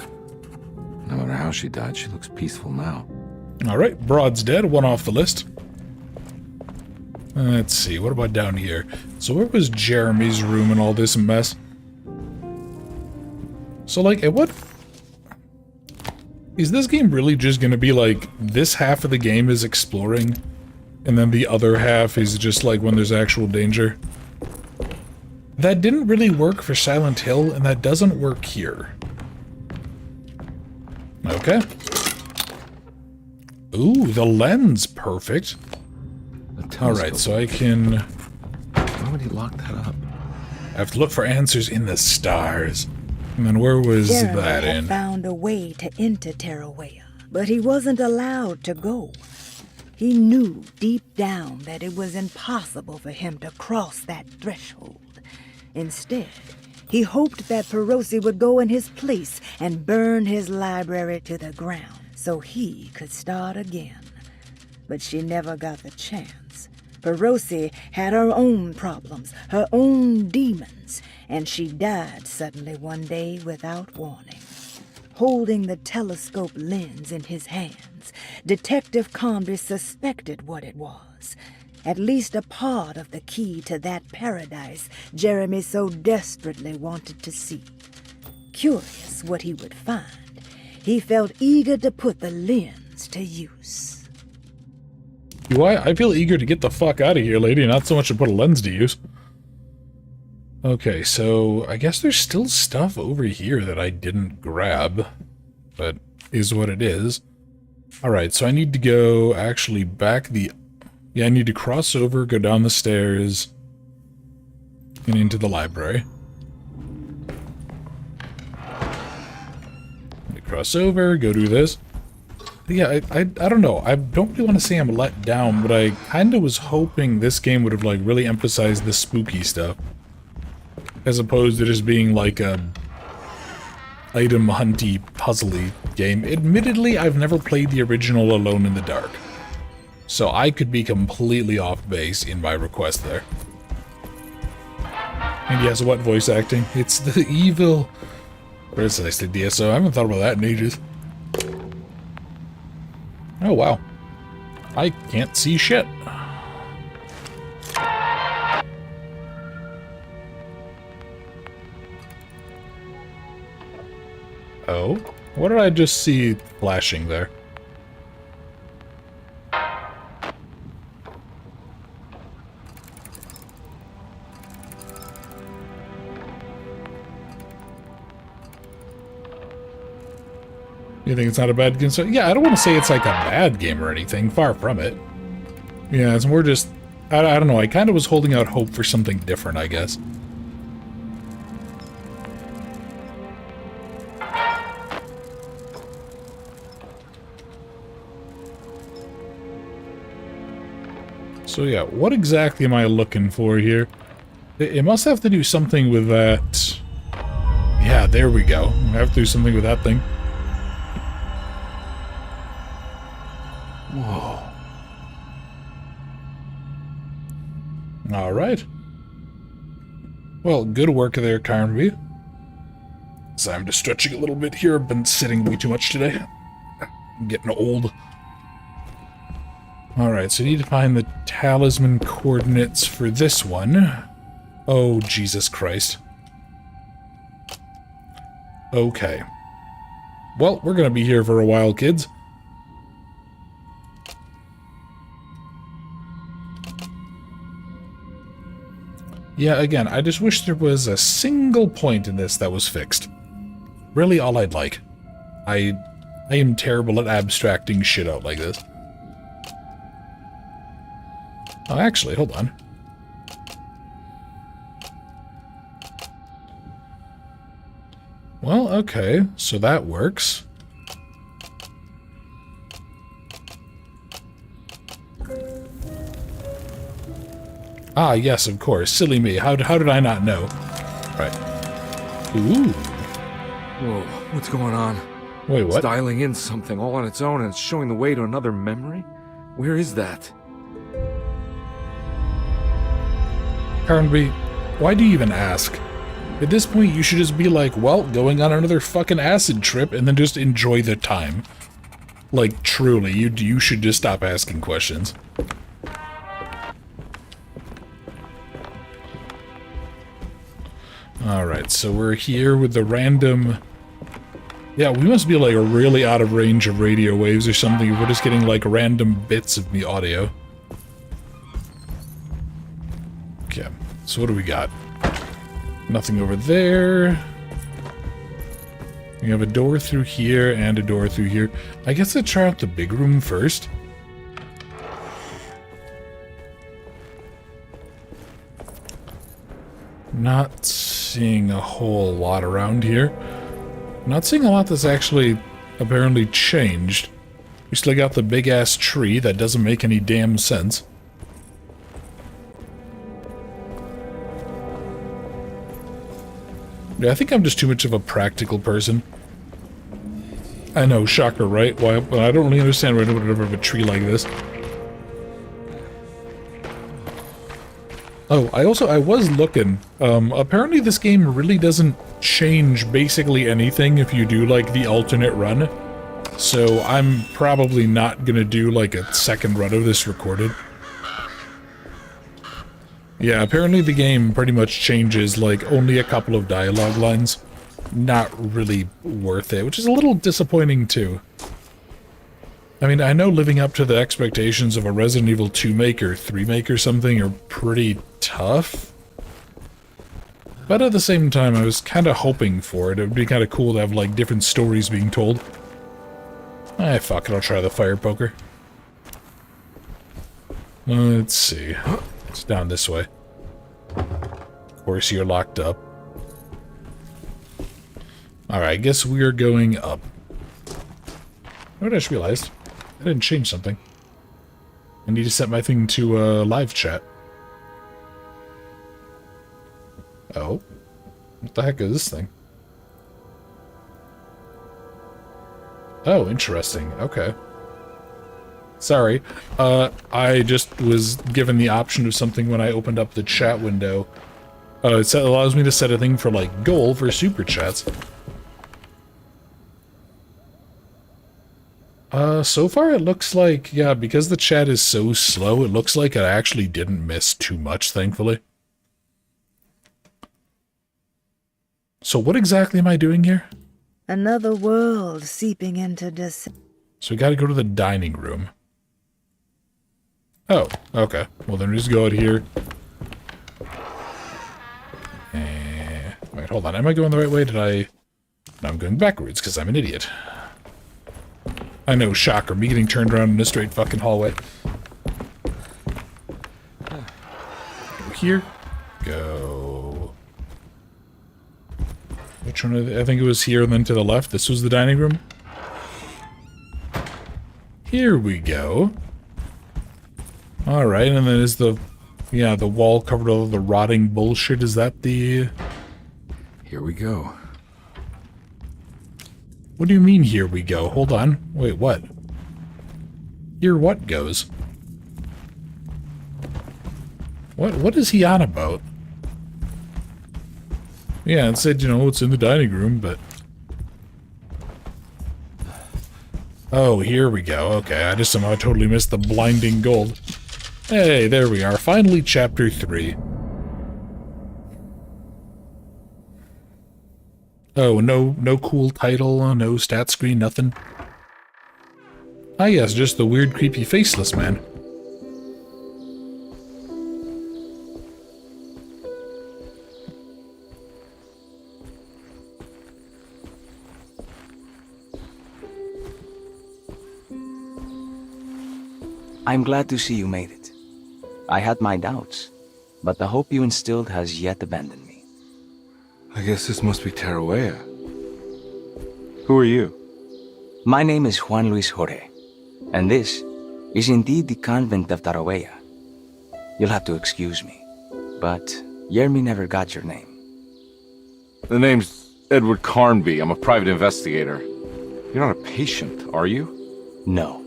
No matter how she died, she looks peaceful now. Alright, Broad's dead, one off the list. Let's see, what about down here? So where was Jeremy's room and all this mess? So, like, what? Is this game really just gonna be like, this half of the game is exploring, and then the other half is just like when there's actual danger? That didn't really work for Silent Hill, and that doesn't work here. Okay. Ooh, the lens, perfect. Alright, so I can... Why would he lock that up? I have to look for answers in the stars. And then where was Jeremy that had in? found a way to enter Tarawea, but he wasn't allowed to go. He knew deep down that it was impossible for him to cross that threshold. Instead, he hoped that Perosi would go in his place and burn his library to the ground so he could start again. But she never got the chance. Perosi had her own problems, her own demons, and she died suddenly one day without warning. Holding the telescope lens in his hands, Detective Conby suspected what it was. At least a part of the key to that paradise Jeremy so desperately wanted to see. Curious what he would find, he felt eager to put the lens to use. I feel eager to get the fuck out of here, lady, not so much to put a lens to use. Okay, so I guess there's still stuff over here that I didn't grab, but is what it is. Alright, so I need to go actually back the... Yeah, I need to cross over, go down the stairs, and into the library. Cross over, go do this. Yeah, I don't know. I don't really want to say I'm let down, but I kind of was hoping this game would have, like, really emphasized the spooky stuff. As opposed to just being, like, a item hunty, puzzly game. Admittedly, I've never played the original Alone in the Dark, so I could be completely off base in my request there. And yes, what voice acting? It's the evil... Precisely, DSO. I haven't thought about that in ages. Oh, wow. I can't see shit. Oh? What did I just see flashing there? You think it's not a bad game? So, yeah, I don't want to say it's like a bad game or anything. Far from it. Yeah, it's more just... I don't know. I kind of was holding out hope for something different, I guess. So yeah, what exactly am I looking for here? It must have to do something with that... Yeah, there we go. I have to do something with that thing. Whoa. Alright. Well, good work there, Carnby. So I'm just stretching a little bit here. I've been sitting way too much today. I'm getting old. Alright, so I need to find the talisman coordinates for this one. Oh, Jesus Christ. Okay. Well, we're gonna be here for a while, kids. Yeah, again, I just wish there was a single point in this that was fixed. Really all I'd like. I am terrible at abstracting shit out like this. Oh, actually, hold on. Well, okay, so that works. Ah, yes, of course. Silly me. How did I not know? Right. Ooh. Whoa, what's going on? Wait, what? It's dialing in something all on its own and it's showing the way to another memory? Where is that? Carnby, why do you even ask? At this point, you should just be like, well, going on another fucking acid trip and then just enjoy the time. Like, truly, you should just stop asking questions. Alright, so we're here with the random... Yeah, we must be like really out of range of radio waves or something. We're just getting like random bits of the audio. Okay, so what do we got? Nothing over there. We have a door through here and a door through here. I guess let's try out the big room first. Not seeing a whole lot around here. Not seeing a lot that's actually apparently changed. We still got the big-ass tree that doesn't make any damn sense. Yeah, I think I'm just too much of a practical person. I know, shocker, right? Why? Well, I don't really understand why I would ever have a tree like this. Oh, I was looking. Apparently this game really doesn't change basically anything if you do, like, the alternate run. So I'm probably not gonna do, like, a second run of this recorded. Yeah, apparently the game pretty much changes, like, only a couple of dialogue lines. Not really worth it, which is a little disappointing, too. I mean, I know living up to the expectations of a Resident Evil 2 make or 3 make or something are pretty tough. But at the same time, I was kind of hoping for it. It would be kind of cool to have, like, different stories being told. Eh, fuck it, I'll try the fire poker. Let's see. It's down this way. Of course, you're locked up. Alright, I guess we're going up. Oh, I just realized. I didn't change something. I need to set my thing to live chat. Oh. What the heck is this thing? Oh, interesting. Okay. Sorry. I just was given the option of something when I opened up the chat window. It allows me to set a thing for, like, goal for super chats. So far it looks like, yeah, because the chat is so slow, it looks like I actually didn't miss too much, thankfully. So what exactly am I doing here? Another world seeping into this. So we gotta go to the dining room. Oh, okay. Well, then we just go out here. Wait, hold on. Am I going the right way? No, I'm going backwards because I'm an idiot. I know, shocker. Me getting turned around in a straight fucking hallway. Go here. Go. Which one? I think it was here and then to the left. This was the dining room. Here we go. Alright, and then is the... Yeah, the wall covered with all the rotting bullshit. Is that the... Here we go. What do you mean, here we go? Hold on. Wait, what? Here what goes? What is he on about? Yeah, it said, you know, it's in the dining room, but... Oh, here we go. Okay, I just somehow totally missed the blinding gold. Hey, there we are. Finally, Chapter 3. Oh, no cool title, no stat screen, nothing? Ah yes, just the weird, creepy, faceless man. I'm glad to see you made it. I had my doubts, but the hope you instilled has yet abandoned me. I guess this must be Tarawea. Who are you? My name is Juan Luis Jorge, and this is indeed the convent of Tarawea. You'll have to excuse me, but Yermi never got your name. The name's Edward Carnby. I'm a private investigator. You're not a patient, are you? No.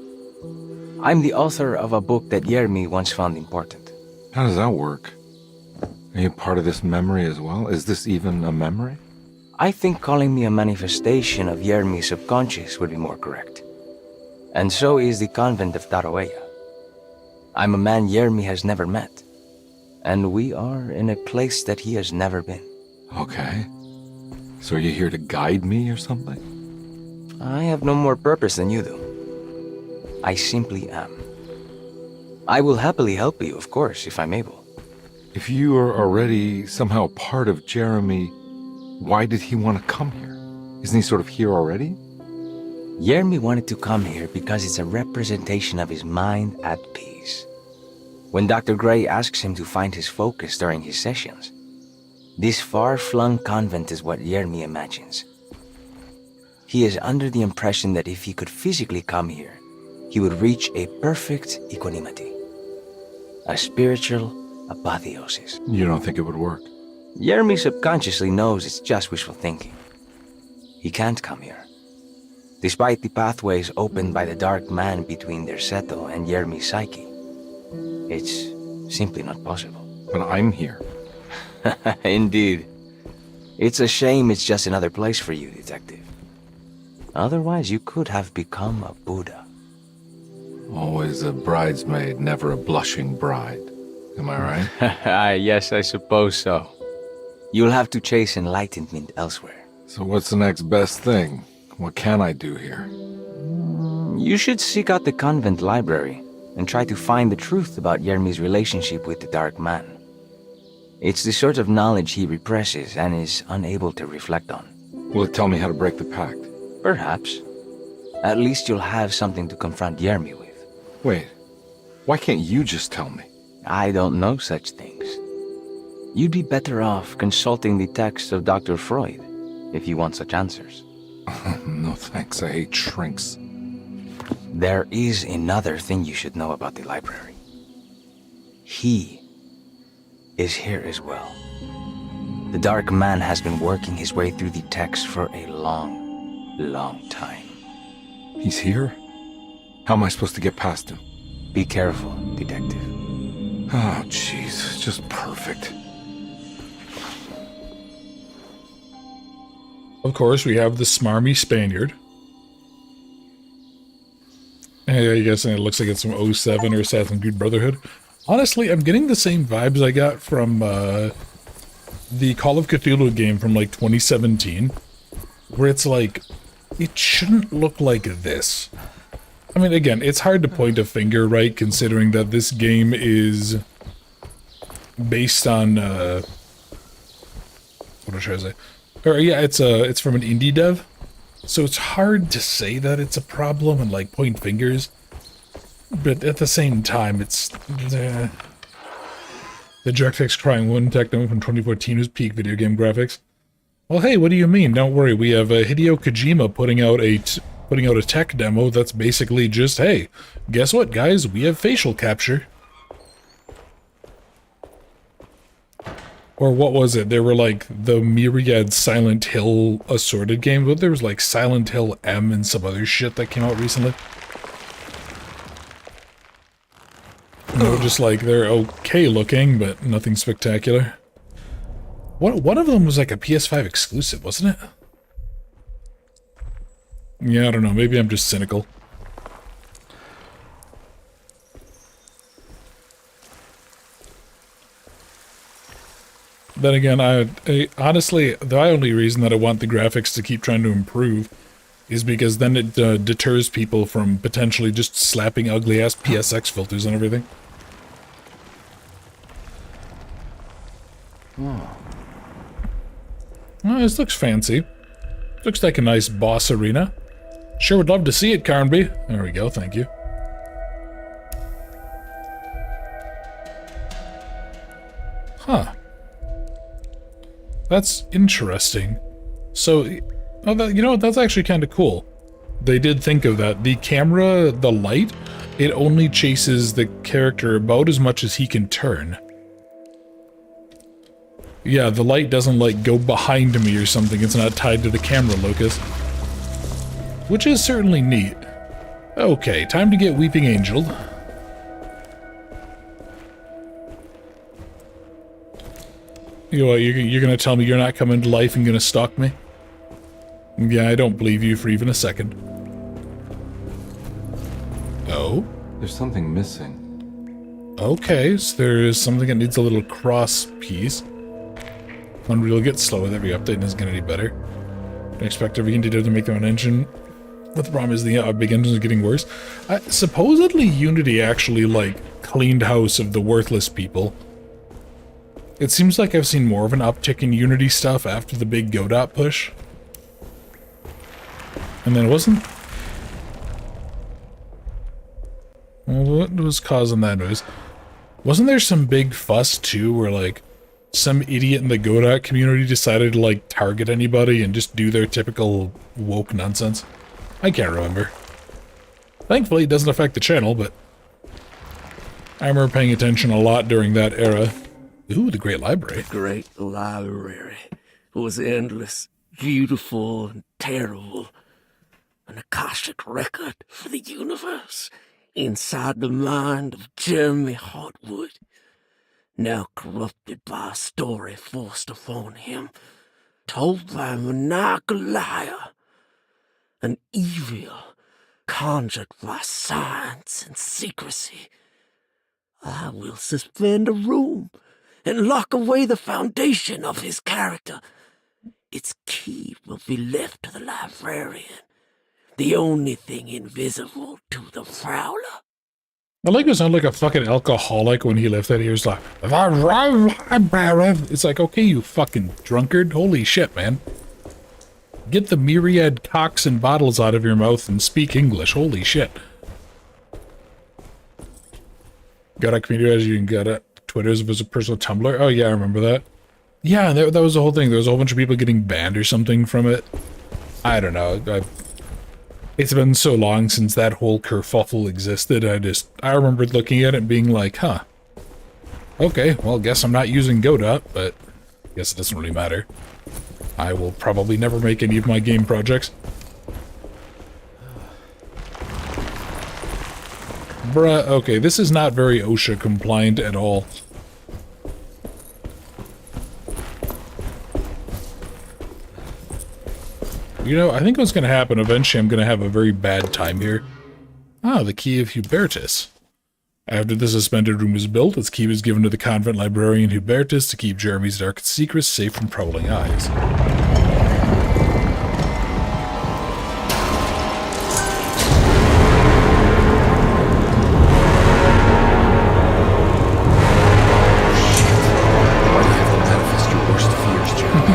I'm the author of a book that Yermi once found important. How does that work? Are you part of this memory as well? Is this even a memory? I think calling me a manifestation of Yermi's subconscious would be more correct. And so is the convent of Tarawea. I'm a man Yermi has never met, and we are in a place that he has never been. Okay. So are you here to guide me or something? I have no more purpose than you do. I simply am. I will happily help you, of course, if I'm able. If you are already somehow part of Jeremy, why did he want to come here? Isn't he sort of here already? Yermi wanted to come here because it's a representation of his mind at peace. When Dr. Gray asks him to find his focus during his sessions, this far-flung convent is what Yermi imagines. He is under the impression that if he could physically come here, he would reach a perfect equanimity, a spiritual apotheosis. You don't think it would work? Yermi subconsciously knows it's just wishful thinking. He can't come here. Despite the pathways opened by the dark man between their Seto and Yermi's psyche, it's simply not possible. But I'm here. Indeed. It's a shame it's just another place for you, Detective. Otherwise, you could have become a Buddha. Always a bridesmaid, never a blushing bride. Am I right? Yes, I suppose so. You'll have to chase enlightenment elsewhere. So what's the next best thing? What can I do here? You should seek out the convent library and try to find the truth about Yermi's relationship with the Dark Man. It's the sort of knowledge he represses and is unable to reflect on. Will it tell me how to break the pact? Perhaps. At least you'll have something to confront Yermi with. Wait, why can't you just tell me? I don't know such things. You'd be better off consulting the text of Dr. Freud if you want such answers. No thanks, I hate shrinks. There is another thing you should know about the library. He is here as well. The Dark Man has been working his way through the text for a long time. He's here? How am I supposed to get past him? Be careful, Detective. Oh, jeez. Just perfect. Of course, we have the smarmy Spaniard. Hey, I guess it looks like it's from 07 or Assassin's Creed Brotherhood. Honestly, I'm getting the same vibes I got from the Call of Cthulhu game from like 2017, where it's like, it shouldn't look like this. I mean, again, it's hard to point a finger, right, considering that this game is based on, what am I trying to say? Or, yeah, it's from an indie dev, so it's hard to say that it's a problem and, like, point fingers, but at the same time, it's, the DirectX Crying One tech demo from 2014 was peak video game graphics. Well, hey, what do you mean? Don't worry, we have Hideo Kojima putting out a tech demo that's basically just, hey, guess what, guys? We have facial capture. Or what was it? There were like the myriad Silent Hill assorted games, but there was like Silent Hill M and some other shit that came out recently. You know, just like they're okay looking, but nothing spectacular. One of them was like a PS5 exclusive, wasn't it? Yeah, I don't know. Maybe I'm just cynical. Then again, I honestly, the only reason that I want the graphics to keep trying to improve is because then it deters people from potentially just slapping ugly-ass PSX filters and everything. Oh, this looks fancy. Looks like a nice boss arena. Sure would love to see it, Carnby. There we go, thank you. Huh. That's interesting. So, you know what, that's actually kind of cool. They did think of that. The camera, the light, it only chases the character about as much as he can turn. Yeah, the light doesn't, like, go behind me or something. It's not tied to the camera locus. Which is certainly neat. Okay, time to get Weeping Angeled. You know what, you're gonna tell me you're not coming to life and gonna stalk me? Yeah, I don't believe you for even a second. Oh? There's something missing. Okay, so there is something that needs a little cross piece. Unreal gets slow with every update and isn't getting any better. I expect every indie dev to make their own engine. But the problem is the big engines are getting worse. Supposedly Unity actually, like, cleaned house of the worthless people. It seems like I've seen more of an uptick in Unity stuff after the big Godot push. And then it wasn't... Well, what was causing that noise? Wasn't there some big fuss, too, where, like, some idiot in the Godot community decided to, like, target anybody and just do their typical woke nonsense? I can't remember. Thankfully, it doesn't affect the channel, but... I remember paying attention a lot during that era. Ooh, the Great Library. The Great Library was endless, beautiful, and terrible. An Akashic record for the universe inside the mind of Jeremy Hartwood. Now corrupted by a story forced upon him, told by a maniacal liar. An evil conjured by science and secrecy. I will suspend a room and lock away the foundation of his character. Its key will be left to the librarian, the only thing invisible to the prowler. I like to sound like a fucking alcoholic when he left that. He was like, it's like, okay, you fucking drunkard. Holy shit, man. Get the myriad cocks and bottles out of your mouth and speak English. Holy shit. Got a community as you can get it. Twitter's was a personal Tumblr. Oh yeah, I remember that. Yeah, that was the whole thing. There was a whole bunch of people getting banned or something from it. I don't know. It's been so long since that whole kerfuffle existed. I remember looking at it and being like, huh. Okay, well, guess I'm not using Godot, but I guess it doesn't really matter. I will probably never make any of my game projects. Bruh, okay, this is not very OSHA compliant at all. You know, I think what's going to happen, eventually I'm going to have a very bad time here. Ah, the Key of Hubertus. After the suspended room was built, its key was given to the convent librarian Hubertus to keep Jeremy's darkest secrets safe from prowling eyes. Why do you have to manifest your worst fears, Jeremy?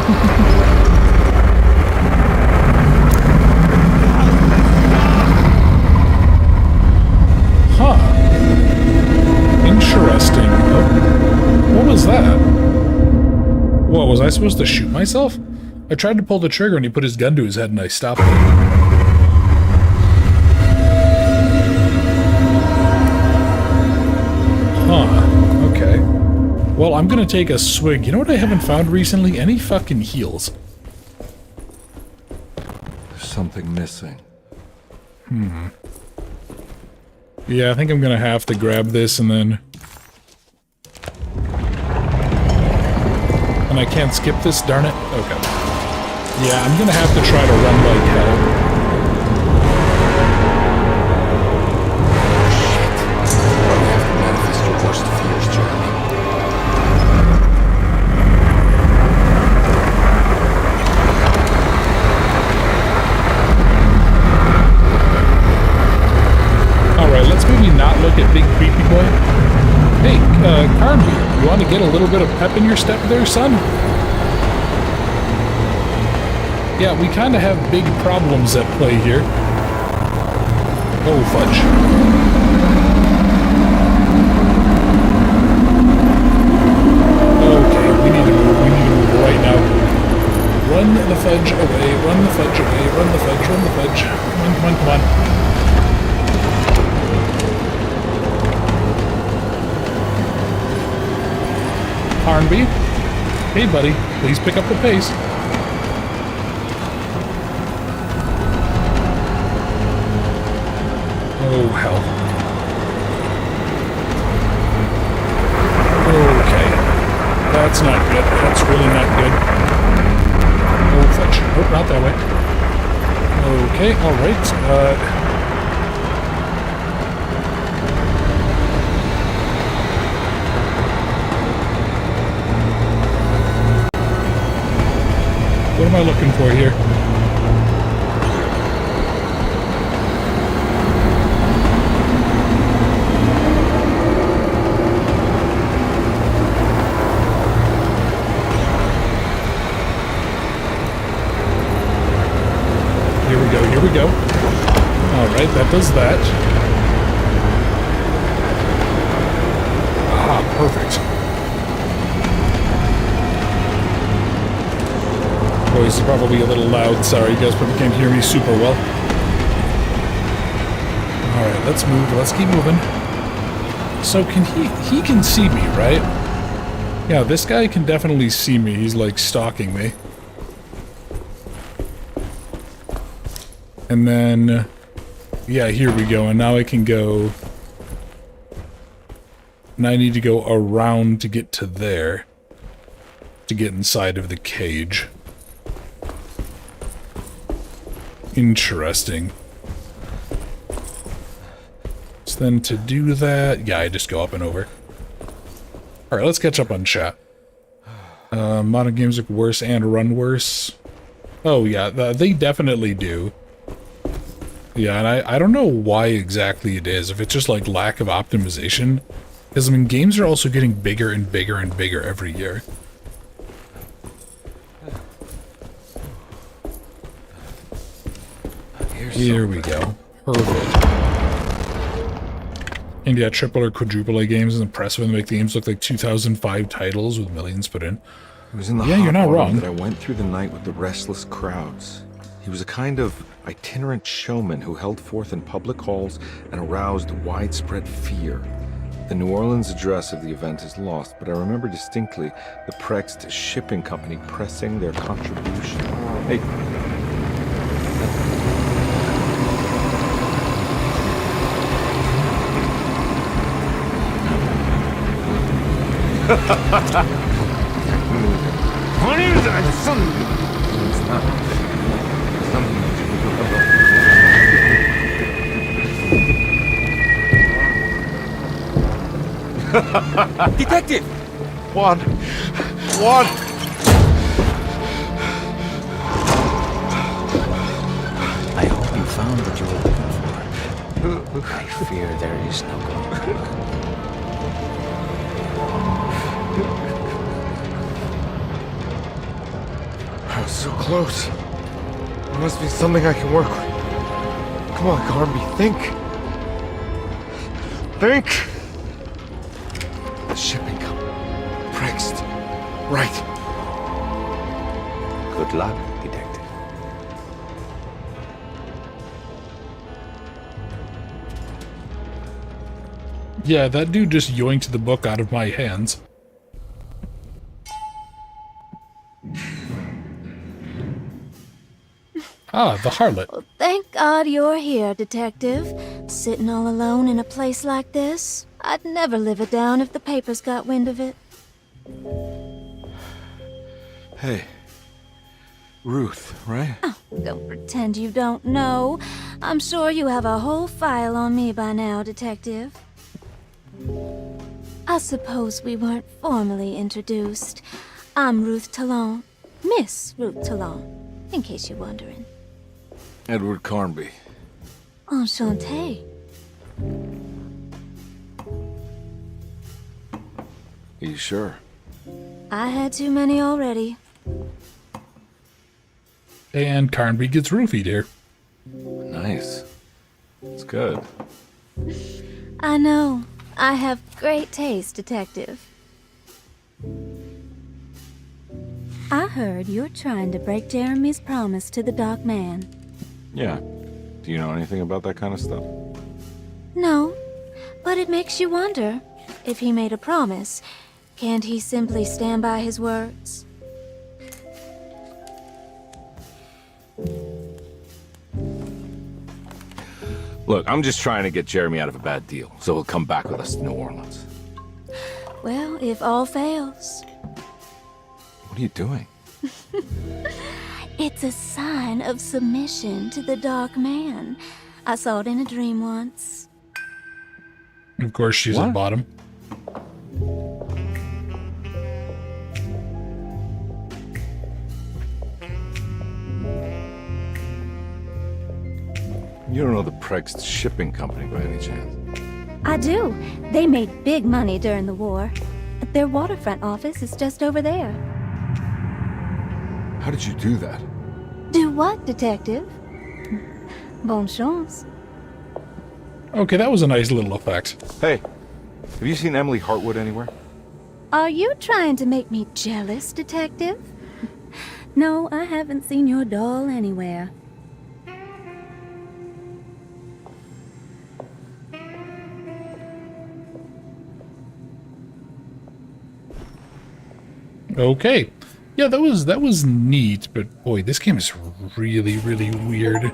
Huh. Interesting. Oh, what was that? What, was I supposed to shoot myself? I tried to pull the trigger and he put his gun to his head and I stopped it. Huh. Okay. Well, I'm gonna take a swig. You know what I haven't found recently? Any fucking heals. There's something missing. Yeah, I think I'm gonna have to grab this and then... And I can't skip this, darn it? Okay. Yeah, I'm gonna have to try to run like hell. Why do you have to manifest your worst fears, Jeremy? Alright, let's maybe not look at Big Creepy Boy. Hey, Carnby, you want to get a little bit of pep in your step there, son? Yeah, we kind of have big problems at play here. Oh, fudge. Okay, we need to move right now. Run the fudge away, run the fudge away, run the fudge, run the fudge. Come on, come on. Harnby? Hey, buddy. Please pick up the pace. Oh, hell. Okay. That's not good. That's really not good. Oh, fudge. Nope, not that way. Okay, alright. What am I looking for here? Here we go. Alright, that does that. Ah, perfect. Voice is probably a little loud. Sorry, you guys probably can't hear me super well. Alright, let's move. Let's keep moving. So can he can see me, right? Yeah, this guy can definitely see me. He's like stalking me. And then, yeah, here we go. And now I can go. Now I need to go around to get to there. To get inside of the cage. Interesting. So then to do that, yeah, I just go up and over. Alright, let's catch up on chat. Modern games look worse and run worse. Oh yeah, they definitely do. Yeah, and I don't know why exactly it is. If it's just like lack of optimization. Because I mean, games are also getting bigger and bigger and bigger every year. Here we go. Perfect. And yeah, triple or quadruple A games is impressive and make the games look like 2005 titles with millions put in. It was in the you're not wrong. That I went through the night with the restless crowds. He was a kind of itinerant showman who held forth in public halls and aroused widespread fear. The New Orleans address of the event is lost, but I remember distinctly the Prext shipping company pressing their contribution. Hey. What is that? It's not. Detective! Juan! Juan! I hope you found what you were looking for. I fear there is no going back. I was so close. There must be something I can work with. Come on, Carnby, think. Think! The shipping company. Prext. Right. Good luck, detective. Yeah, that dude just yoinked the book out of my hands. Ah, the harlot. Well, thank God you're here, Detective. Sitting all alone in a place like this. I'd never live it down if the papers got wind of it. Hey. Ruth, right? Oh, don't pretend you don't know. I'm sure you have a whole file on me by now, Detective. I suppose we weren't formally introduced. I'm Ruth Talon. Miss Ruth Talon, in case you're wondering. Edward Carnby. Enchanté. Are you sure? I had too many already. And Carnby gets roofied here. Nice. It's good. I know. I have great taste, Detective. I heard you're trying to break Jeremy's promise to the Dark Man. Yeah. Do you know anything about that kind of stuff? No, but it makes you wonder. If he made a promise, can't he simply stand by his words? Look, I'm just trying to get Jeremy out of a bad deal, so he'll come back with us to New Orleans. Well, if all fails, What are you doing? it's a sign of submission to the Dark Man. I saw it in a dream once. Of course, she's What? at bottom. You don't know the Prext shipping company by any chance? I do. They made big money during the war. Their waterfront office is just over there. How did you do that? Do what, Detective? Bonne chance. Okay, that was a nice little effect. Hey, have you seen Emily Hartwood anywhere? Are you trying to make me jealous, Detective? No, I haven't seen your doll anywhere. Okay. Yeah, that was neat, but boy, this game is really, really weird.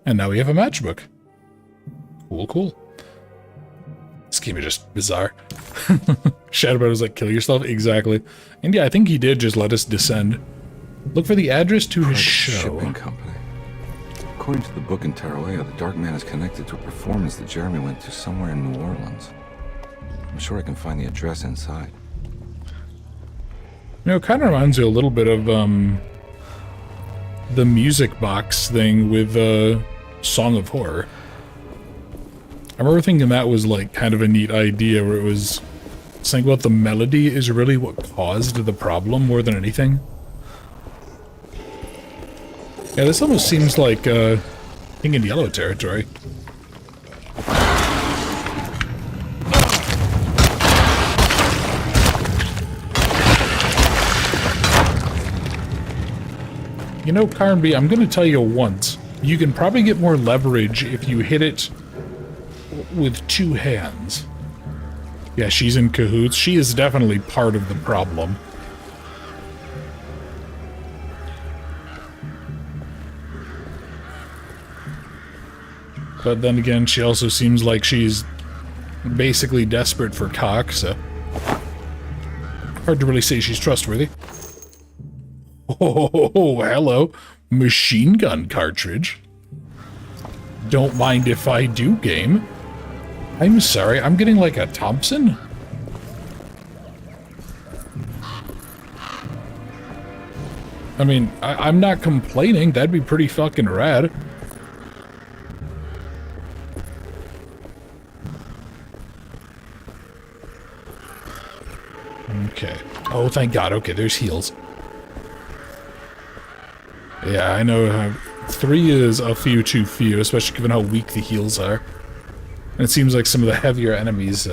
And now we have a matchbook. Cool, cool. This game is just bizarre. Shadowbow was like, kill yourself? Exactly. And yeah, I think he did just let us descend. Look for the address to his Prext show. Shipping Company. According to the book in Tarawea, the Dark Man is connected to a performance that Jeremy went to somewhere in New Orleans. I'm sure I can find the address inside. You know, it kind of reminds you a little bit of, the music box thing with, Song of Horror. I remember thinking that was, like, kind of a neat idea where it was saying about the melody is really what caused the problem more than anything. Yeah, this almost seems like, King in Yellow territory. You know, Carnby, I'm going to tell you once. You can probably get more leverage if you hit it with two hands. Yeah, she's in cahoots. She is definitely part of the problem. But then again, she also seems like she's basically desperate for cock, so hard to really say she's trustworthy. Oh, hello. Machine gun cartridge. Don't mind if I do, game. I'm sorry, I'm getting like a Thompson? I mean, I'm not complaining. That'd be pretty fucking rad. Okay. Oh, thank God. Okay, there's heals. Yeah, I know 3 is a few too few, especially given how weak the heals are. And it seems like some of the heavier enemies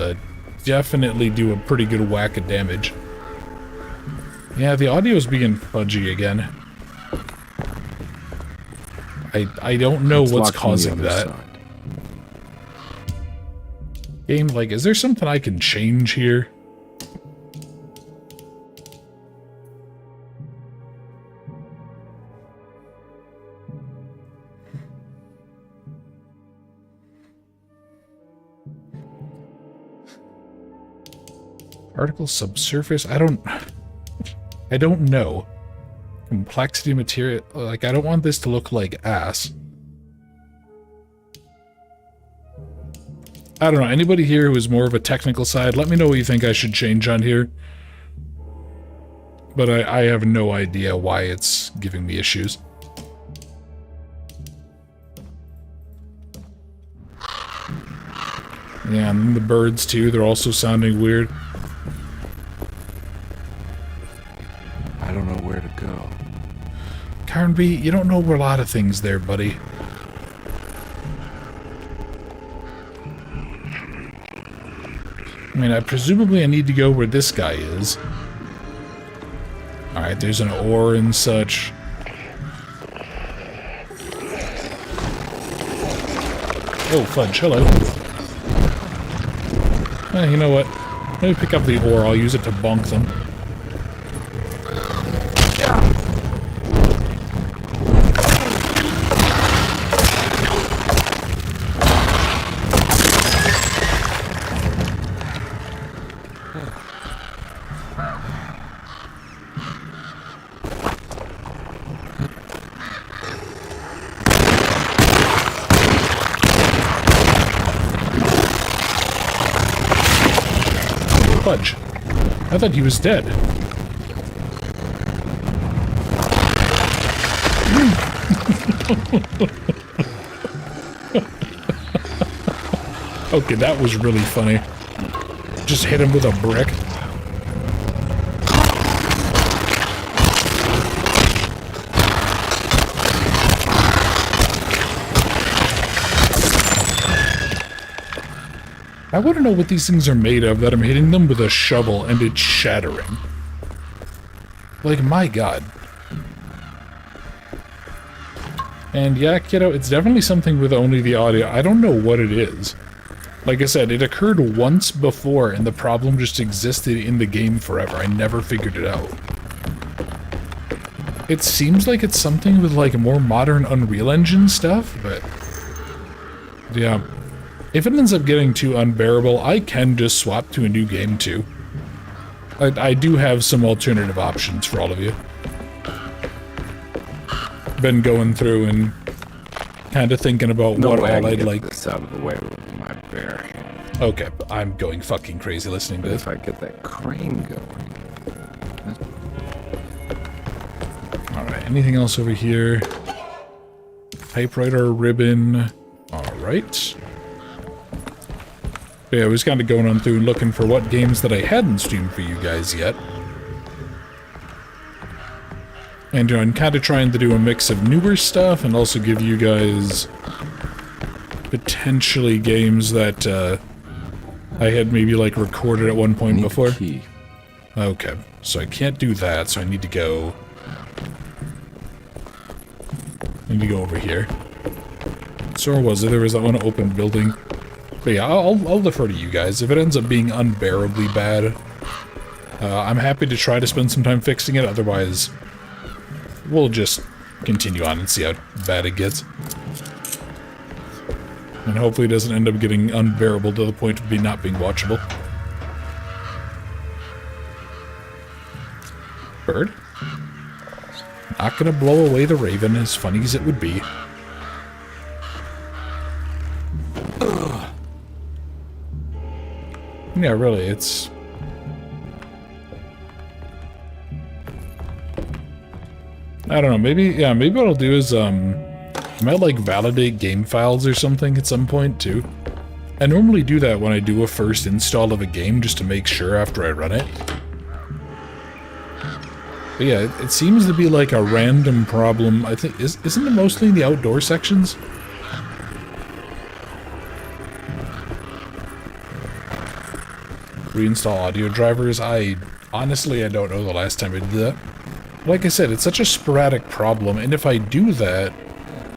definitely do a pretty good whack of damage. Yeah, the audio's being fudgy again. I don't know what's causing that. Game, like, is there something I can change here? Particle subsurface? I don't know. Complexity material, like, I don't want this to look like ass. I don't know, anybody here who is more of a technical side, let me know what you think I should change on here. But I have no idea why it's giving me issues. Yeah, and the birds too, they're also sounding weird. I don't know where to go. Carnby, you don't know a lot of things there, buddy. I mean, presumably I need to go where this guy is. Alright, there's an ore and such. Oh, fudge, hello. You know what? Let me pick up the ore, I'll use it to bonk them. Fudge. I thought he was dead. Okay, that was really funny. Just hit him with a brick. I want to know what these things are made of that I'm hitting them with a shovel and it's shattering. Like, my God. And yeah, kiddo, it's definitely something with only the audio. I don't know what it is. Like I said, it occurred once before and the problem just existed in the game forever. I never figured it out. It seems like it's something with like more modern Unreal Engine stuff, but yeah. If it ends up getting too unbearable, I can just swap to a new game too. I do have some alternative options for all of you. Been going through and kind of thinking about what all I'd like. This out of the way with my bare hand. Okay, I'm going fucking crazy listening to But this. if I get that crane going. Alright, anything else over here? Typewriter, ribbon. Alright. Yeah, I was kind of going on through and looking for what games that I hadn't streamed for you guys yet. And you know, I'm kind of trying to do a mix of newer stuff and also give you guys potentially games that I had maybe like recorded at one point before. Key. Okay, so I can't do that, so I need to go... over here. So where was it? There was that one open building. But yeah, I'll defer to you guys. If it ends up being unbearably bad, I'm happy to try to spend some time fixing it. Otherwise, we'll just continue on and see how bad it gets. And hopefully it doesn't end up getting unbearable to the point of not being watchable. Bird? Not gonna blow away the raven, as funny as it would be. Yeah, really, it's... I don't know, maybe what I'll do is, I might, like, validate game files or something at some point, too. I normally do that when I do a first install of a game, just to make sure after I run it. But yeah, it seems to be, like, a random problem. I think, isn't it mostly in the outdoor sections? Reinstall audio drivers? Honestly, I don't know the last time I did that. Like I said, it's such a sporadic problem, and if I do that,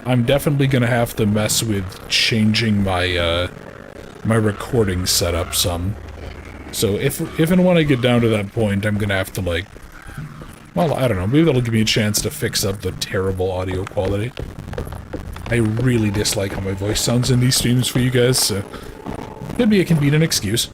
I'm definitely gonna have to mess with changing my, my recording setup some. So if and when I get down to that point, I'm gonna have to, like... Well, I don't know, maybe that'll give me a chance to fix up the terrible audio quality. I really dislike how my voice sounds in these streams for you guys, so... Could be a convenient excuse.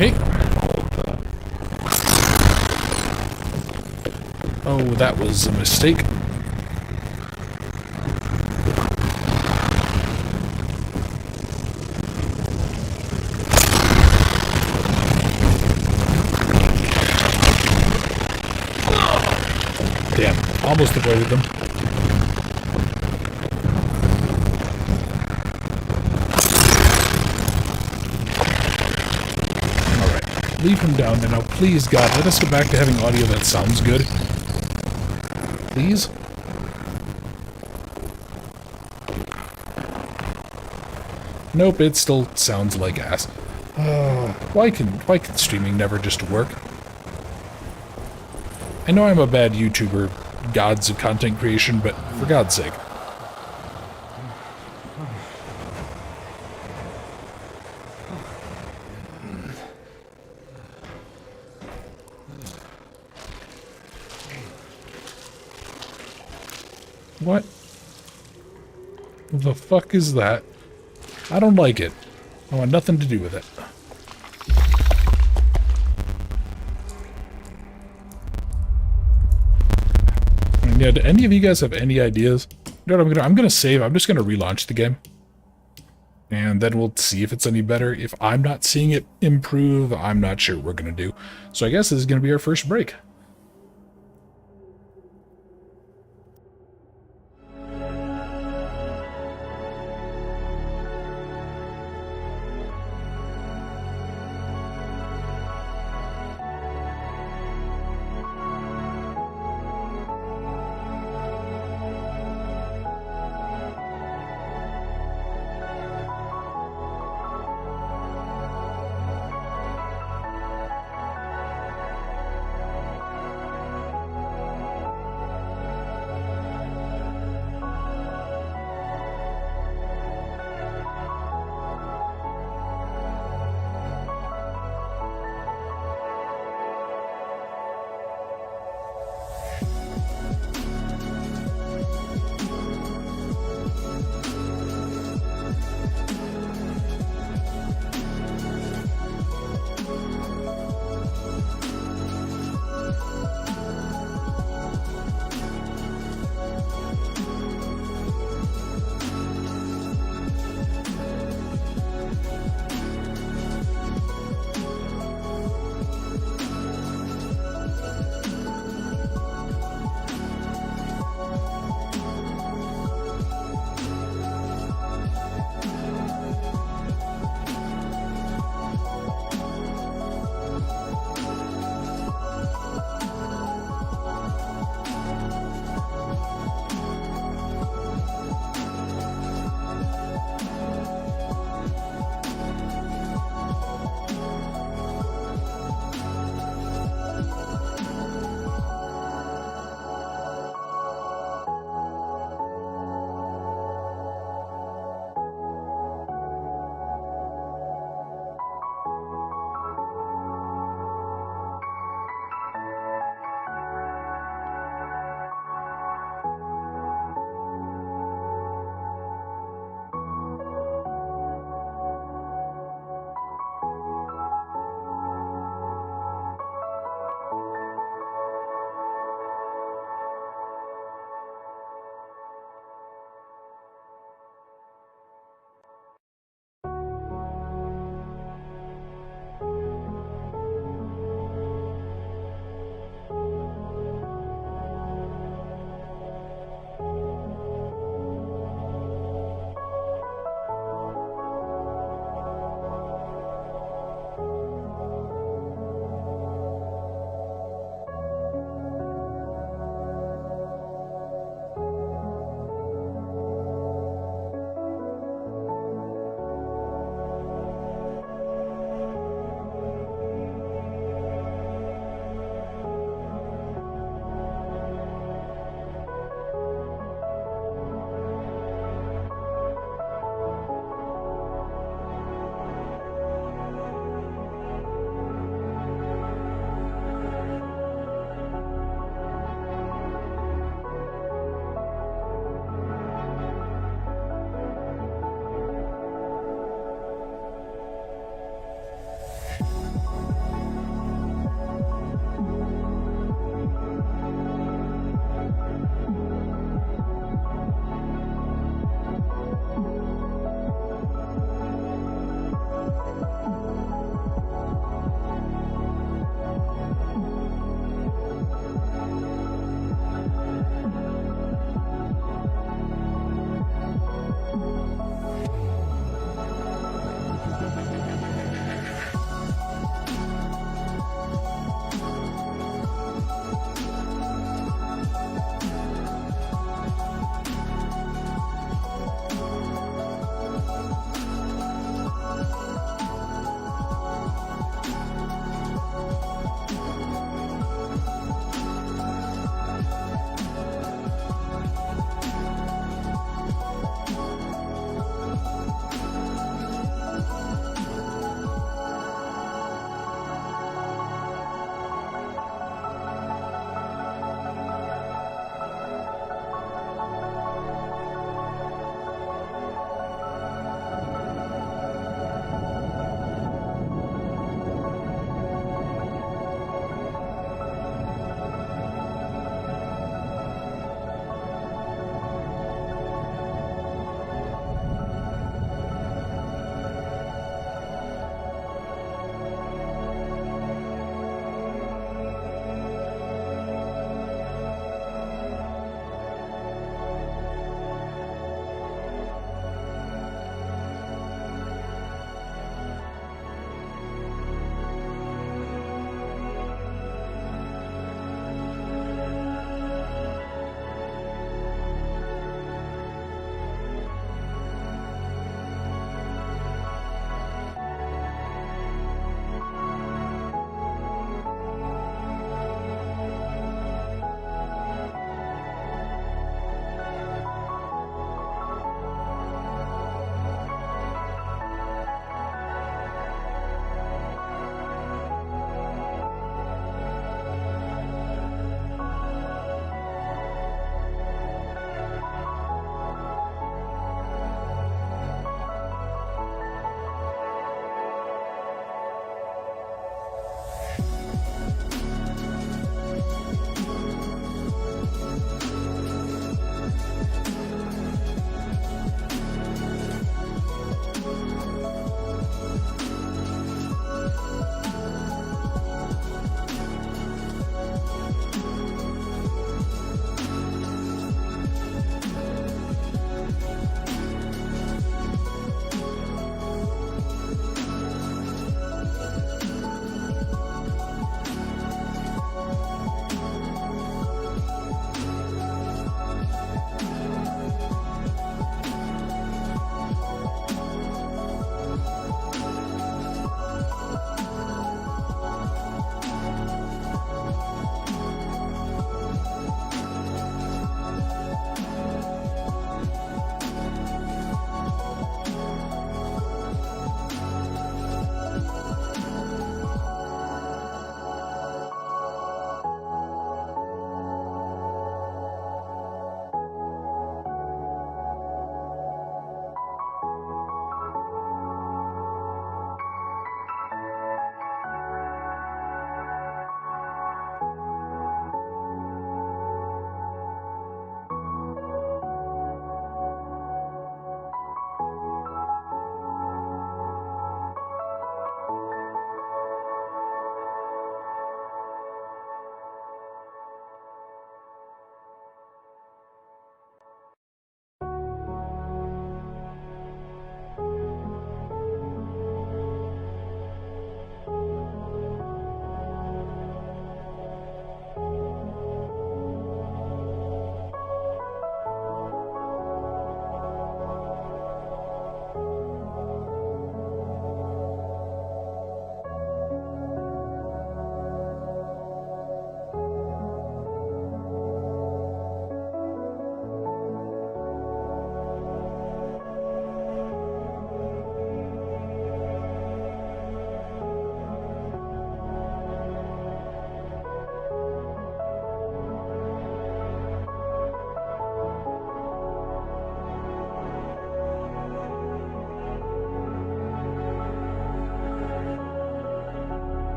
Okay. Oh, that was a mistake. Damn, almost avoided them. Leave him down there now. Please, God, let us go back to having audio that sounds good. Please? Nope, it still sounds like ass. Why can streaming never just work? I know I'm a bad YouTuber, gods of content creation, but for God's sake. What the fuck is that? I don't like it. I want nothing to do with it. And yeah, do any of you guys have any ideas? You know what I'm gonna save. I'm just gonna relaunch the game. And then we'll see if it's any better. If I'm not seeing it improve, I'm not sure what we're gonna do. So I guess this is gonna be our first break.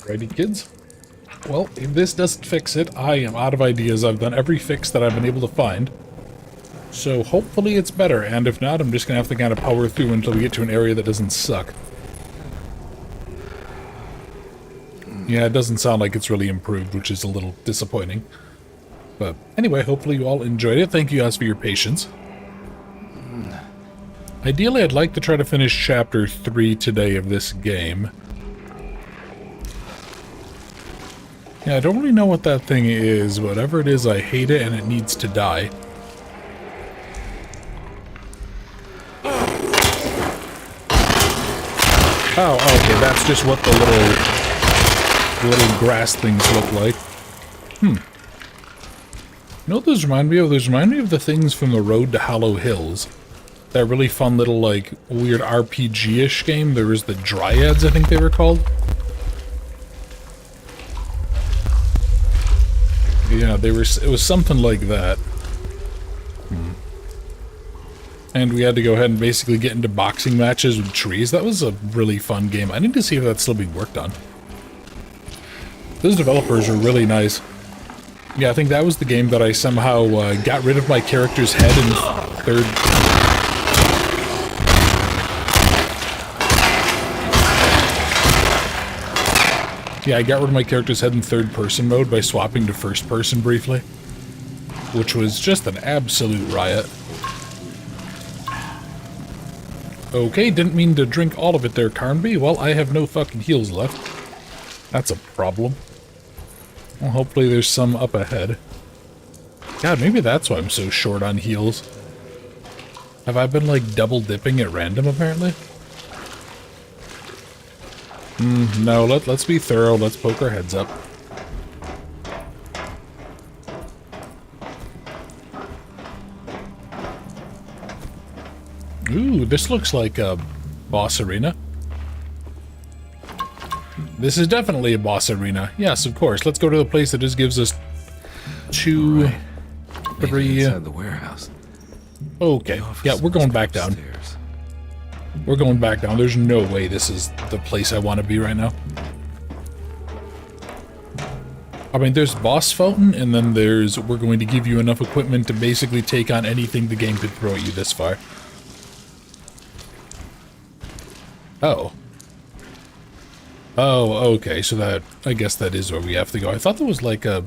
Righty, kids. Well, if this doesn't fix it, I am out of ideas. I've done every fix that I've been able to find. So hopefully it's better, and if not, I'm just going to have to kind of power through until we get to an area that doesn't suck. Yeah, it doesn't sound like it's really improved, which is a little disappointing. But anyway, hopefully you all enjoyed it. Thank you guys for your patience. Ideally, I'd like to try to finish Chapter 3 today of this game. Yeah, I don't really know what that thing is. Whatever it is, I hate it and it needs to die. Oh, okay, that's just what the little grass things look like. You know what those remind me of? Those remind me of the things from the Road to Hollow Hills. That really fun little, like, weird RPG-ish game. There was the Dryads, I think they were called. Yeah, they were. It was something like that. And we had to go ahead and basically get into boxing matches with trees. That was a really fun game. I need to see if that's still being worked on. Those developers are really nice. Yeah, I think that was the game that I somehow got rid of my character's head in third... Yeah, I got rid of my character's head in third-person mode by swapping to first-person briefly. Which was just an absolute riot. Okay, didn't mean to drink all of it there, Carnby. Well, I have no fucking heals left. That's a problem. Well, hopefully there's some up ahead. God, maybe that's why I'm so short on heals. Have I been, like, double-dipping at random, apparently? No, let's be thorough. Let's poke our heads up. Ooh, this looks like a boss arena. This is definitely a boss arena. Yes, of course. Let's go to the place that just gives us 2, 3... inside the warehouse. Okay. Yeah, we're going back down. We're going back down. There's no way this is the place I want to be right now. I mean, there's boss fountain, and then there's we're going to give you enough equipment to basically take on anything the game could throw at you this far. Oh. Oh, okay, so that, I guess that is where we have to go. I thought there was like a...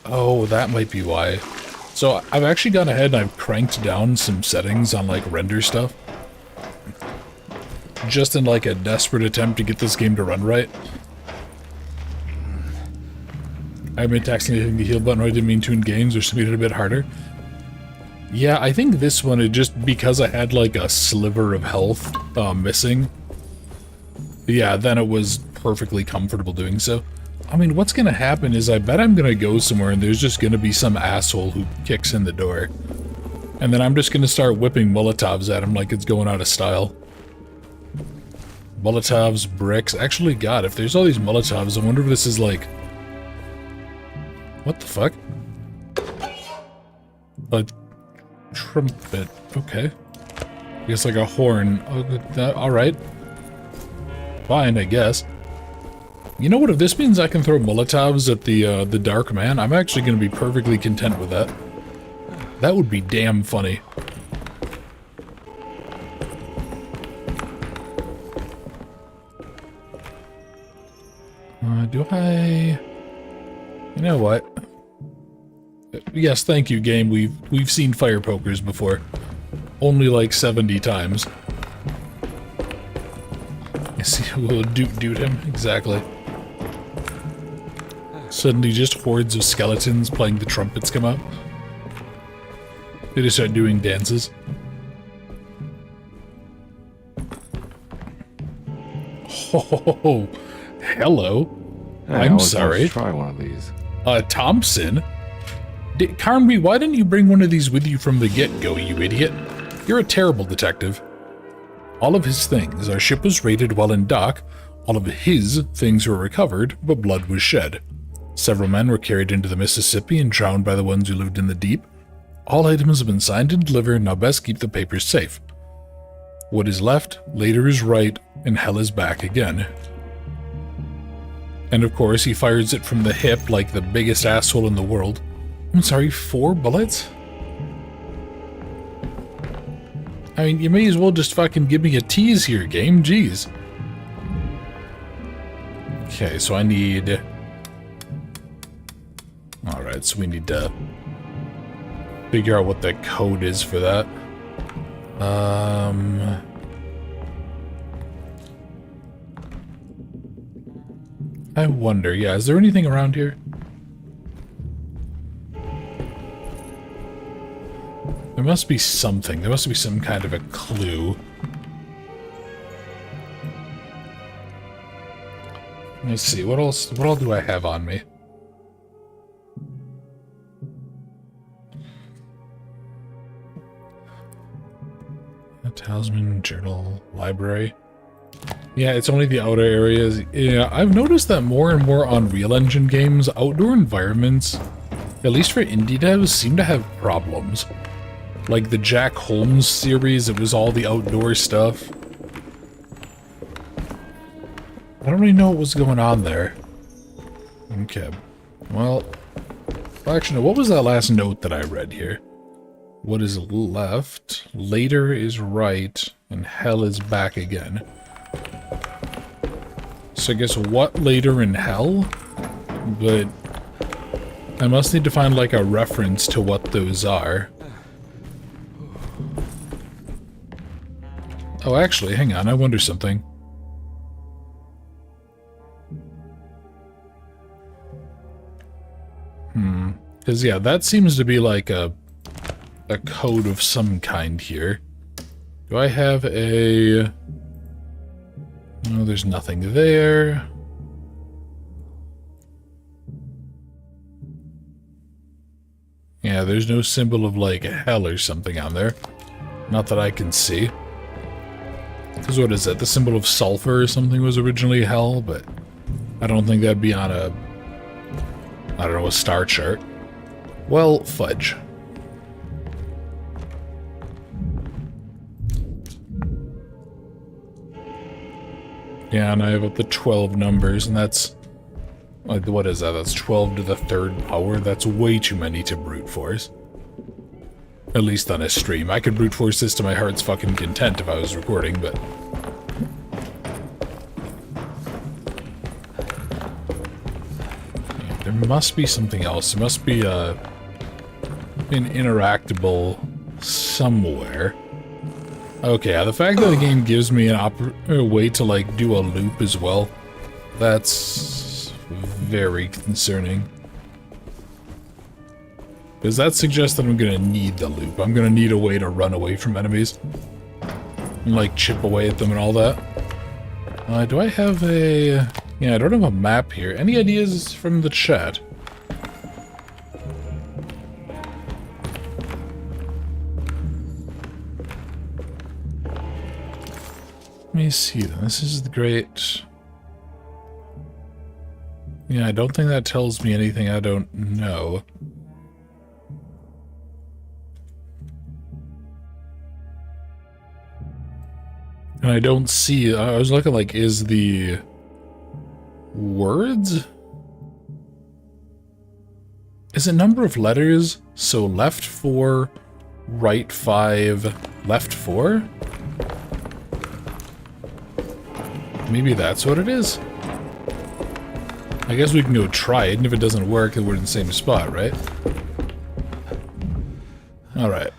Oh, that might be why. So I've actually gone ahead and I've cranked down some settings on like render stuff. Just in like a desperate attempt to get this game to run right. I've been accidentally hitting the heal button. I didn't mean to in games, which made it a bit harder. Yeah, I think this one, it just because I had like a sliver of health missing. Yeah, then it was perfectly comfortable doing so. I mean, what's gonna happen is I bet I'm gonna go somewhere and there's just gonna be some asshole who kicks in the door. And then I'm just gonna start whipping Molotovs at him like it's going out of style. Molotovs, bricks. Actually, God, if there's all these Molotovs, I wonder if this is like... What the fuck? A trumpet. Okay. I guess like a horn. Oh, alright. Fine, I guess. You know what? If this means I can throw Molotovs at the Dark Man, I'm actually going to be perfectly content with that. That would be damn funny. Do I... You know what? Yes, thank you, game. We've seen fire pokers before. Only like 70 times. I see we'll doot him. Exactly. Suddenly just hordes of skeletons playing the trumpets come out. They just start doing dances. Oh, hello. Hey, I'm sorry. Let's try one of these. Thompson? Carnby, why didn't you bring one of these with you from the get-go, you idiot? You're a terrible detective. All of his things. Our ship was raided while in dock. All of his things were recovered, but blood was shed. Several men were carried into the Mississippi and drowned by the ones who lived in the deep. All items have been signed and delivered. Now best keep the papers safe. What is left, later is right, and hell is back again. And of course, he fires it from the hip like the biggest asshole in the world. I'm sorry, 4 bullets? I mean, you may as well just fucking give me a tease here, game. Jeez. Okay, so I need... Alright, so we need to figure out what the code is for that. I wonder, yeah, is there anything around here? There must be something. There must be some kind of a clue. Let's see, what all do I have on me? A talisman, journal, library. Yeah, it's only the outer areas. Yeah, I've noticed that more and more Unreal Engine games, outdoor environments, at least for indie devs, seem to have problems. Like the Jack Holmes series, it was all the outdoor stuff. I don't really know what was going on there. Okay. Well, actually, what was that last note that I read here? What is left? Later is right, and hell is back again. So I guess what later in hell? But I must need to find like a reference to what those are. Oh, actually, hang on, I wonder something. Because, yeah, that seems to be like a code of some kind here. Do I have a... No, there's nothing there. Yeah, there's no symbol of, like, hell or something on there. Not that I can see. Because what is that? The symbol of sulfur or something was originally hell, but I don't think that'd be on a... I don't know, a star chart. Well, fudge. Yeah, and I have up to 12 numbers, and that's... Like, what is that? That's 12 to the 3rd power? That's way too many to brute force. At least on a stream. I could brute force this to my heart's fucking content if I was recording, but... Yeah, there must be something else. There must be an interactable somewhere. Okay, the fact that the game gives me a way to, like, do a loop as well, that's very concerning. Because that suggests that I'm gonna need the loop. I'm gonna need a way to run away from enemies. And, like, chip away at them and all that. Do I have a... Yeah, I don't have a map here. Any ideas from the chat? Let me see then. This is the great... Yeah, I don't think that tells me anything I don't know. And I don't see... I was looking like, is the... words? Is it number of letters? So left 4, right 5, left 4? Maybe that's what it is? I guess we can go try it, and if it doesn't work, then we're in the same spot, right? Alright.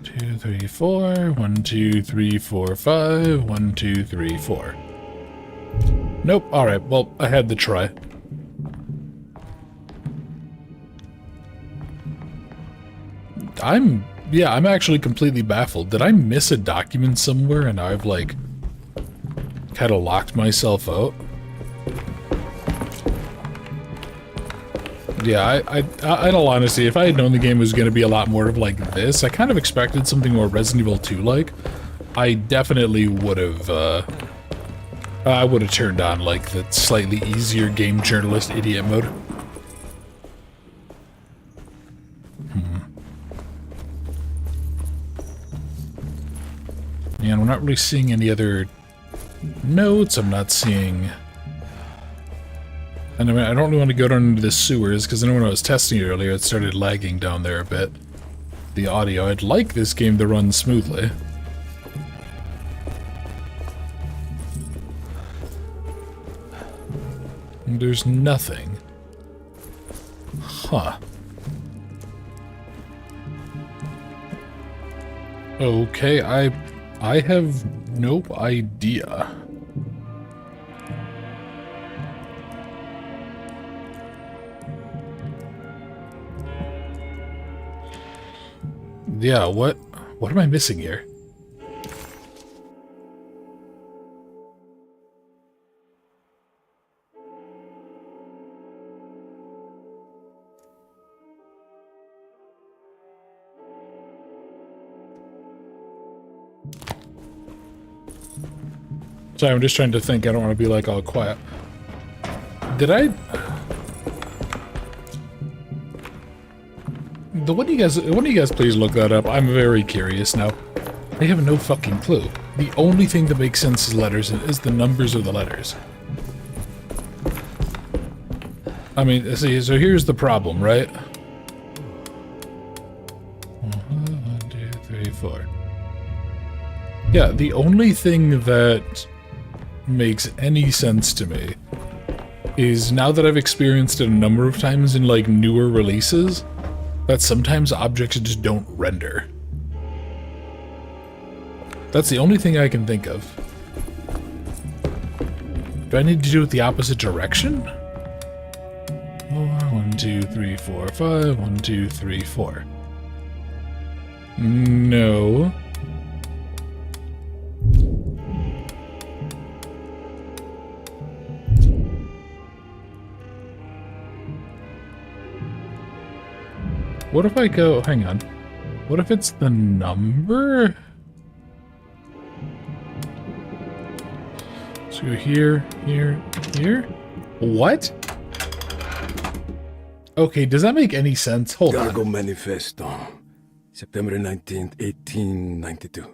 2, 3, 4. 1, 2, 3, 4, 5. 1, 2, 3, 4. Nope. Alright, well, I had to try. I'm actually completely baffled. Did I miss a document somewhere and I've, like, kind of locked myself out? Yeah, I in all honesty, if I had known the game was going to be a lot more of like this, I kind of expected something more Resident Evil 2-like. I definitely would have, I would have turned on, like, the slightly easier game journalist idiot mode. And we're not really seeing any other notes. I'm not seeing And I mean, I don't really want to go down into the sewers, because I know when I was testing it earlier, it started lagging down there a bit. The audio. I'd like this game to run smoothly. And there's nothing. Huh. Okay, I have no idea. Yeah, what am I missing here? Sorry, I'm just trying to think. I don't want to be like all quiet. Did I? One of you guys please look that up. I'm very curious now. I have no fucking clue. The only thing that makes sense is letters, is the numbers of the letters. I mean, see, so here's the problem, right? 1, 2, 3, 4. Yeah, the only thing that makes any sense to me is now that I've experienced it a number of times in like newer releases, that sometimes objects just don't render. That's the only thing I can think of. Do I need to do it the opposite direction? 1, 2, 3, 4, 5. 1, 2, 3, 4. No. What if I go, hang on. What if it's the number? Let's go here, here, here. What? Okay, does that make any sense? Hold on. Cargo Manifesto, September 19th, 1892.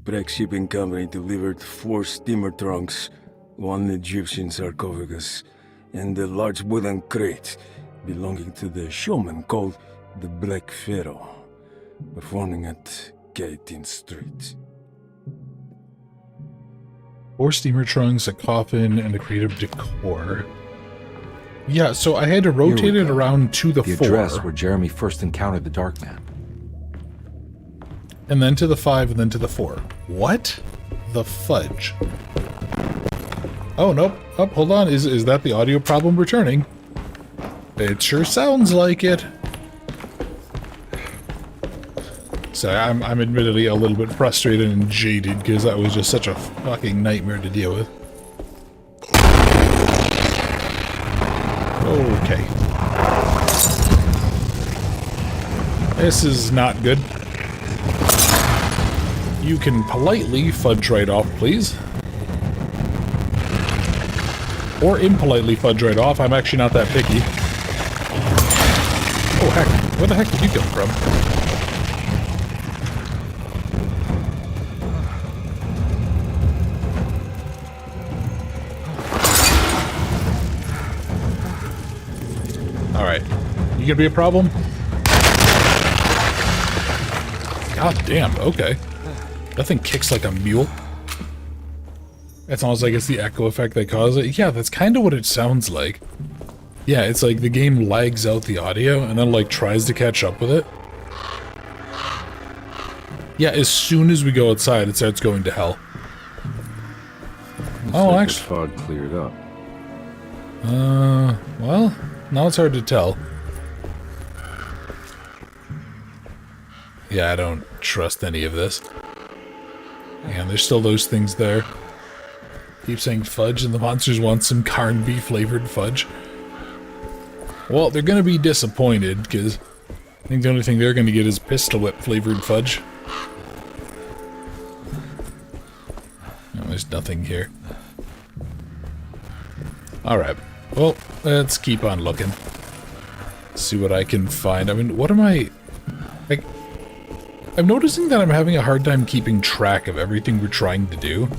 Breck Shipping Company delivered 4 steamer trunks, 1 Egyptian sarcophagus, and a large wooden crate belonging to the showman called the Black Pharaoh, performing at 18th Street. 4 steamer trunks, a coffin, and a crate of decor. Yeah, so I had to rotate it around to the 4. The address where Jeremy first encountered the Dark Man. And then to the 5, and then to the 4. What? The fudge. Oh, nope. Oh, hold on. Is that the audio problem returning? It sure sounds like it. So I'm admittedly a little bit frustrated and jaded because that was just such a fucking nightmare to deal with. Okay. This is not good. You can politely fudge right off, please. Or impolitely fudge right off. I'm actually not that picky. Oh, heck. Where the heck did you come from? Alright. You gonna be a problem? God damn, okay. That thing kicks like a mule. It's almost like it's the echo effect that causes it. Yeah, that's kind of what it sounds like. Yeah, it's like the game lags out the audio and then like tries to catch up with it. Yeah, as soon as we go outside, it starts going to hell. Oh, actually, the fog cleared up. Well, now it's hard to tell. Yeah, I don't trust any of this. And there's still those things there. Keep saying fudge, and the monsters want some corned beef flavored fudge. Well, they're gonna be disappointed, because I think the only thing they're gonna get is pistol whip flavored fudge. No, there's nothing here. Alright, well, let's keep on looking. See what I can find. I mean, what am I... Like, I'm noticing that I'm having a hard time keeping track of everything we're trying to do.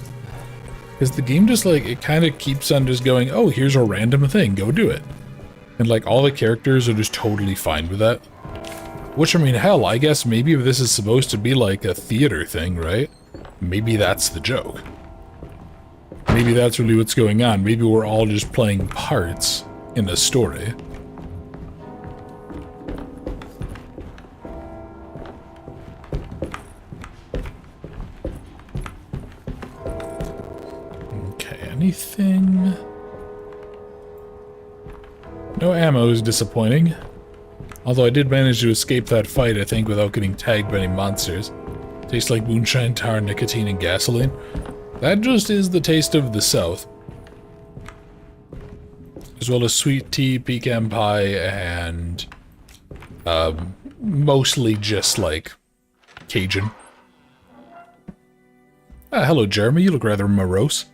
Because the game just, like, it kind of keeps on just going, oh, here's a random thing, go do it. And, like, all the characters are just totally fine with that. Which, I mean, hell, I guess maybe if this is supposed to be, like, a theater thing, right? Maybe that's the joke. Maybe that's really what's going on. Maybe we're all just playing parts in a story. Okay, anything? No ammo is disappointing. Although I did manage to escape that fight, I think, without getting tagged by any monsters. Tastes like moonshine, tar, nicotine, and gasoline. That just is the taste of the South. As well as sweet tea, pecan pie, and mostly just like Cajun. Hello, Jeremy. You look rather morose.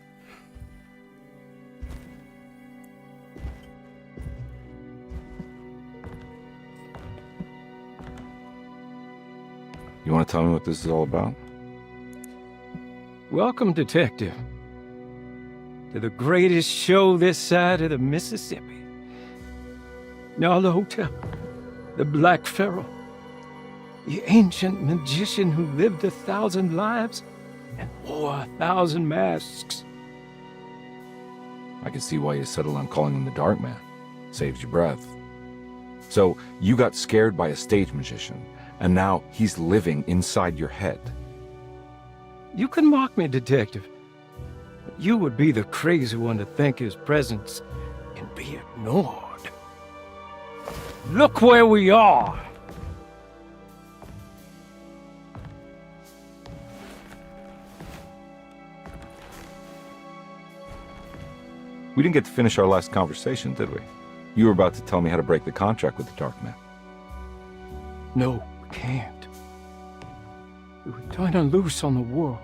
You want to tell me what this is all about? Welcome, Detective, to the greatest show this side of the Mississippi. Now the hotel, the Black Pharaoh, the ancient magician who lived 1,000 lives and wore 1,000 masks. I can see why you settled on calling him the Dark Man. Saves your breath. So, you got scared by a stage magician, and now he's living inside your head. You can mock me, Detective, but you would be the crazy one to think his presence can be ignored. Look where we are! We didn't get to finish our last conversation, did we? You were about to tell me how to break the contract with the Dark Man. No, we can't. We were turning loose on the world.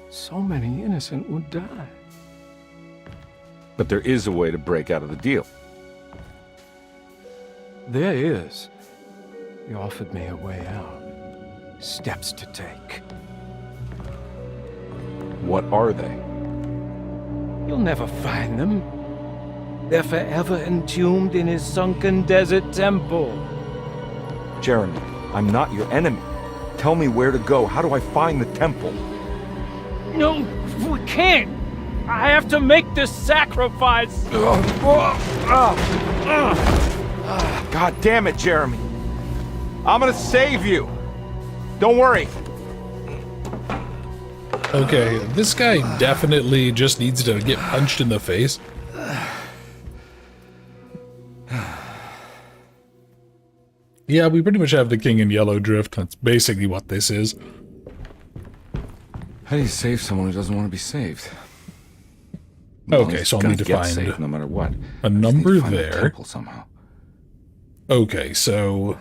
So many innocent would die. But there is a way to break out of the deal. There is. He offered me a way out. Steps to take. What are they? You'll never find them. They're forever entombed in his sunken desert temple. Jeremy, I'm not your enemy. Tell me where to go. How do I find the temple? No, we can't. I have to make this sacrifice. God damn it, Jeremy. I'm gonna save you. Don't worry. Okay, this guy definitely just needs to get punched in the face. Yeah, we pretty much have the King in Yellow Drift. That's basically what this is. How do you save someone who doesn't want to be saved? Okay, so I'll need to get find saved no matter what. a number I just need to find the there. temple somehow. Okay, so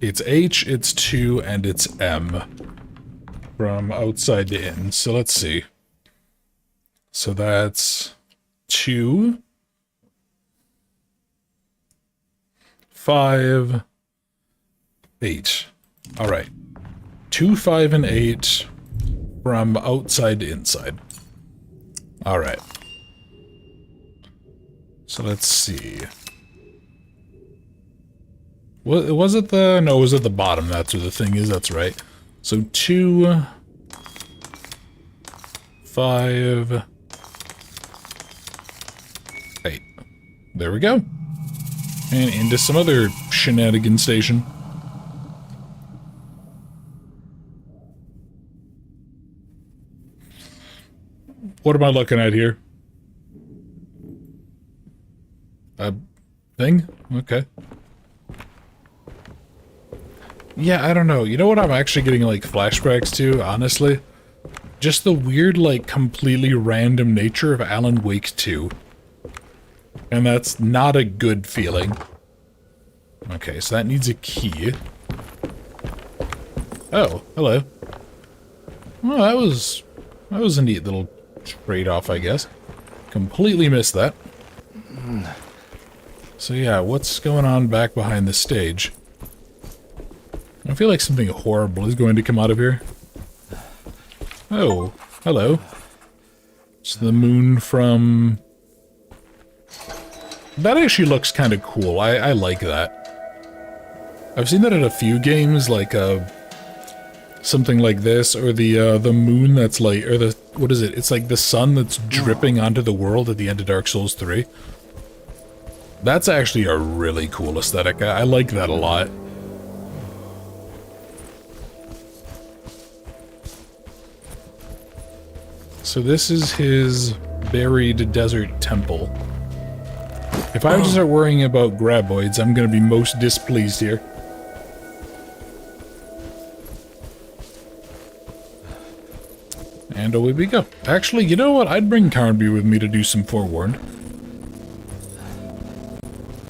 it's H, it's 2, and it's M. From outside to in. So let's see. So that's 2, 5, 8. All right. 2, 5, and 8 from outside to inside. All right. So let's see. Was it the... No, it was at the bottom. That's where the thing is. That's right. So 2, 5, 8. There we go. And into some other shenanigan station. What am I looking at here? A thing? Okay. Yeah, I don't know. You know what I'm actually getting, like, flashbacks to, honestly? Just the weird, like, completely random nature of Alan Wake 2. And that's not a good feeling. Okay, so that needs a key. Oh, hello. Well, that was a neat little trade-off, I guess. Completely missed that. So yeah, what's going on back behind the stage? I feel like something horrible is going to come out of here. Oh, hello. It's the moon from... That actually looks kind of cool. I like that. I've seen that in a few games, like something like this, or the moon that's like, or the, what is it? It's like the sun that's dripping onto the world at the end of Dark Souls 3. That's actually a really cool aesthetic. I like that a lot. So this is his buried desert temple. If I were to start worrying about graboids, I'm going to be most displeased here. And away we go. Actually, you know what? I'd bring Carnby with me to do some forewarned.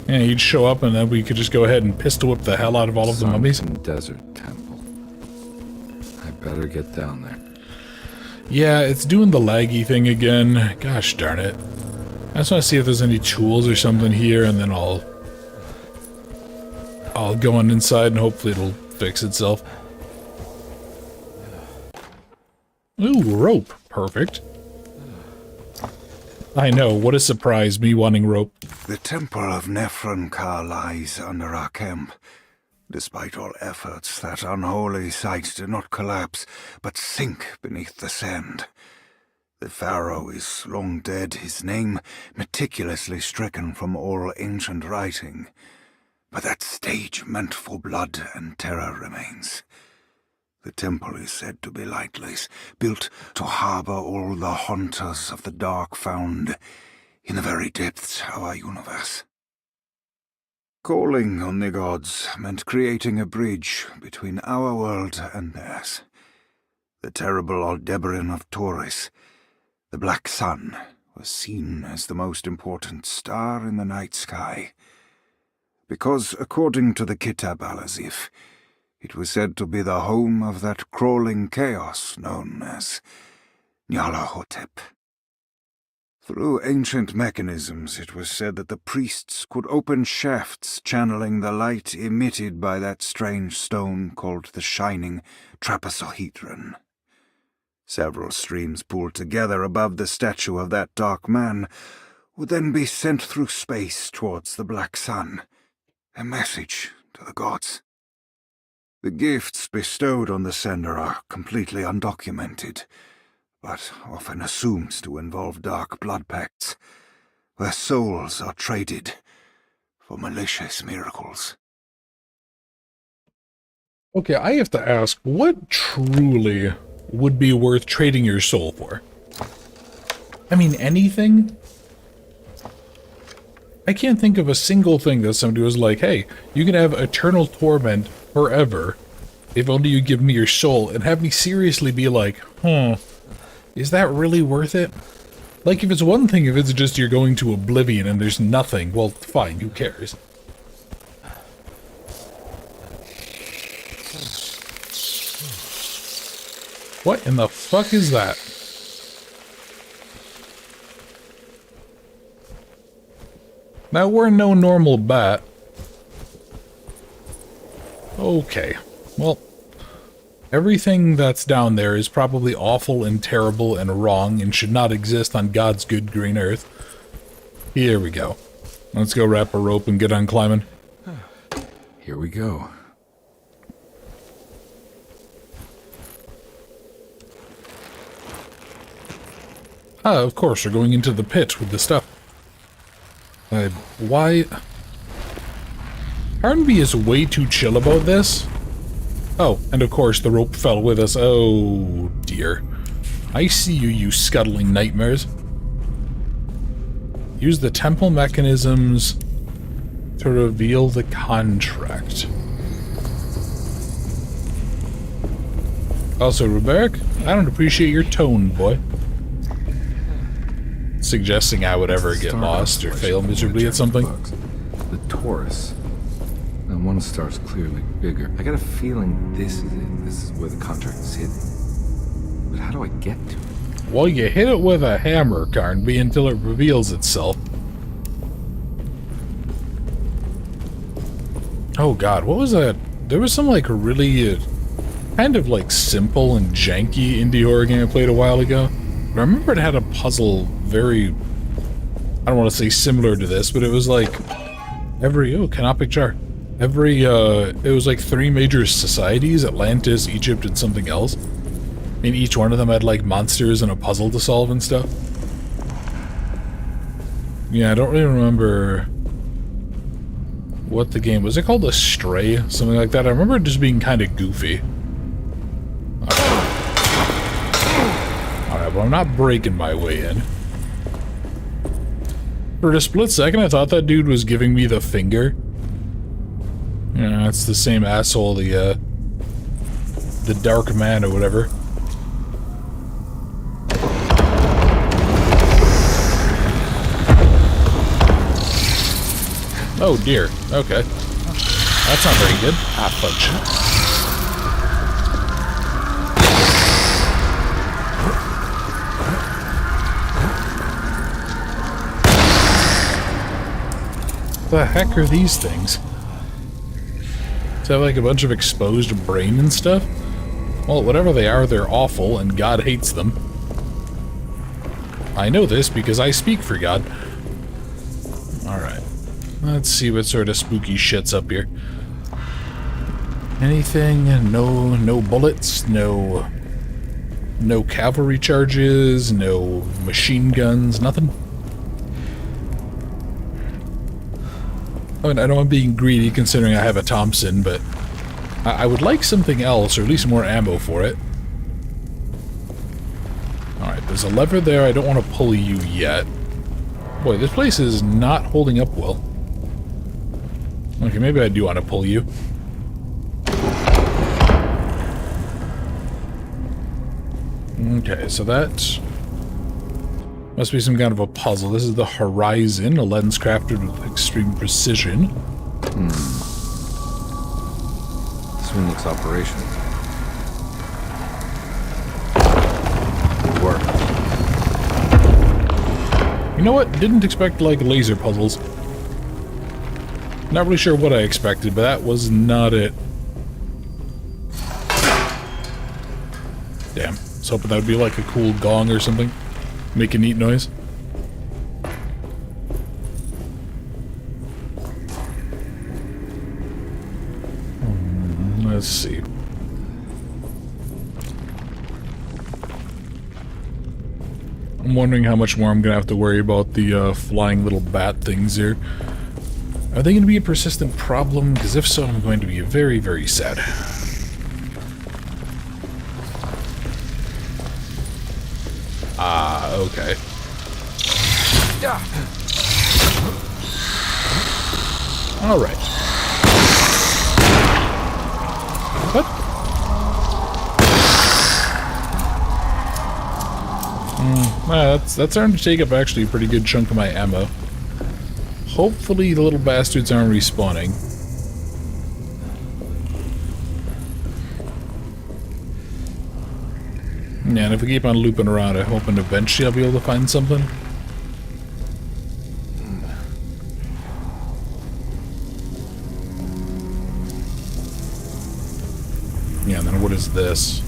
Yeah, he'd show up and then we could just go ahead and pistol whip the hell out of all of the mummies. Desert temple. I better get down there. Yeah, it's doing the laggy thing again. Gosh darn it. I just want to see if there's any tools or something here, and then I'll go on inside and hopefully it'll fix itself. Ooh, rope. Perfect. I know, what a surprise, me wanting rope. The temple of Nephron-Ka lies under our camp. Despite all efforts, that unholy site did not collapse, but sink beneath the sand. The pharaoh is long dead, his name meticulously stricken from all ancient writing. But that stage meant for blood and terror remains. The temple is said to be lightless, built to harbor all the haunters of the dark found in the very depths of our universe. Calling on the gods meant creating a bridge between our world and theirs. The terrible Aldebaran of Taurus, the Black Sun, was seen as the most important star in the night sky, because, according to the Kitab al-Azif, it was said to be the home of that crawling chaos known as Nyarlathotep. Through ancient mechanisms, it was said that the priests could open shafts channeling the light emitted by that strange stone called the Shining Trapezohedron. Several streams pooled together above the statue of that dark man would then be sent through space towards the Black Sun, a message to the gods. The gifts bestowed on the sender are completely undocumented, but often assumed to involve dark blood pacts, where souls are traded for malicious miracles. Okay, I have to ask, what truly would be worth trading your soul for? I mean, anything? I can't think of a single thing that somebody was like, hey, you can have eternal torment forever if only you give me your soul, and have me seriously be like, is that really worth it? Like, if it's one thing, if it's just you're going to oblivion and there's nothing, well, fine, who cares? What in the fuck is that? Now, we're no normal bat. Okay, well, everything that's down there is probably awful and terrible and wrong and should not exist on God's good green earth. Here we go. Let's go wrap a rope and get on climbing. Here we go. Ah, of course, we're going into the pit with the stuff. Why? Carnby is way too chill about this. Oh, and of course the rope fell with us. Oh, dear. I see you, you scuttling nightmares. Use the temple mechanisms to reveal the contract. Also, Ruberic, I don't appreciate your tone, boy. Suggesting I would ever get lost or fail miserably at something. The Taurus. And one star's clearly bigger. I got a feeling this is it. This is where the contract is hidden. But how do I get to it? Well, you hit it with a hammer, Carnby, until it reveals itself. Oh god, what was that? There was some, like, really kind of, like, simple and janky indie horror game I played a while ago. I remember it had a puzzle very... I don't want to say similar to this, but it was like... oh, canopic jar. It was like 3 major societies, Atlantis, Egypt, and something else. And each one of them had like monsters and a puzzle to solve and stuff. Yeah, I don't really remember what the game was. It called Astray, something like that. I remember it just being kind of goofy. Alright, well, I'm not breaking my way in. For a split second, I thought that dude was giving me the finger. Yeah, it's the same asshole, the Dark Man or whatever. Oh dear, okay. That's not very good. Ah, fudge. The heck are these things? Does it have like a bunch of exposed brain and stuff? Well, whatever they are, they're awful, and God hates them. I know this because I speak for God. Alright. Let's see what sort of spooky shit's up here. Anything? No bullets, no cavalry charges, no machine guns, nothing? I mean, I know I'm being greedy considering I have a Thompson, but I would like something else, or at least more ammo for it. Alright, there's a lever there. I don't want to pull you yet. Boy, this place is not holding up well. Okay, maybe I do want to pull you. Okay, so that must be some kind of a puzzle. This is the Horizon, a lens crafted with extreme precision. This one looks operational. Good work. You know what? Didn't expect, like, laser puzzles. Not really sure what I expected, but that was not it. Damn. I was hoping that would be like a cool gong or something. Make a neat noise. Let's see. I'm wondering how much more I'm gonna have to worry about the flying little bat things here. Are they gonna be a persistent problem? Because if so, I'm going to be very, very sad. Ah, okay. Alright. What? That's starting to take up actually a pretty good chunk of my ammo. Hopefully the little bastards aren't respawning. Yeah, and if we keep on looping around, I'm hoping eventually I'll be able to find something. Yeah, and then what is this?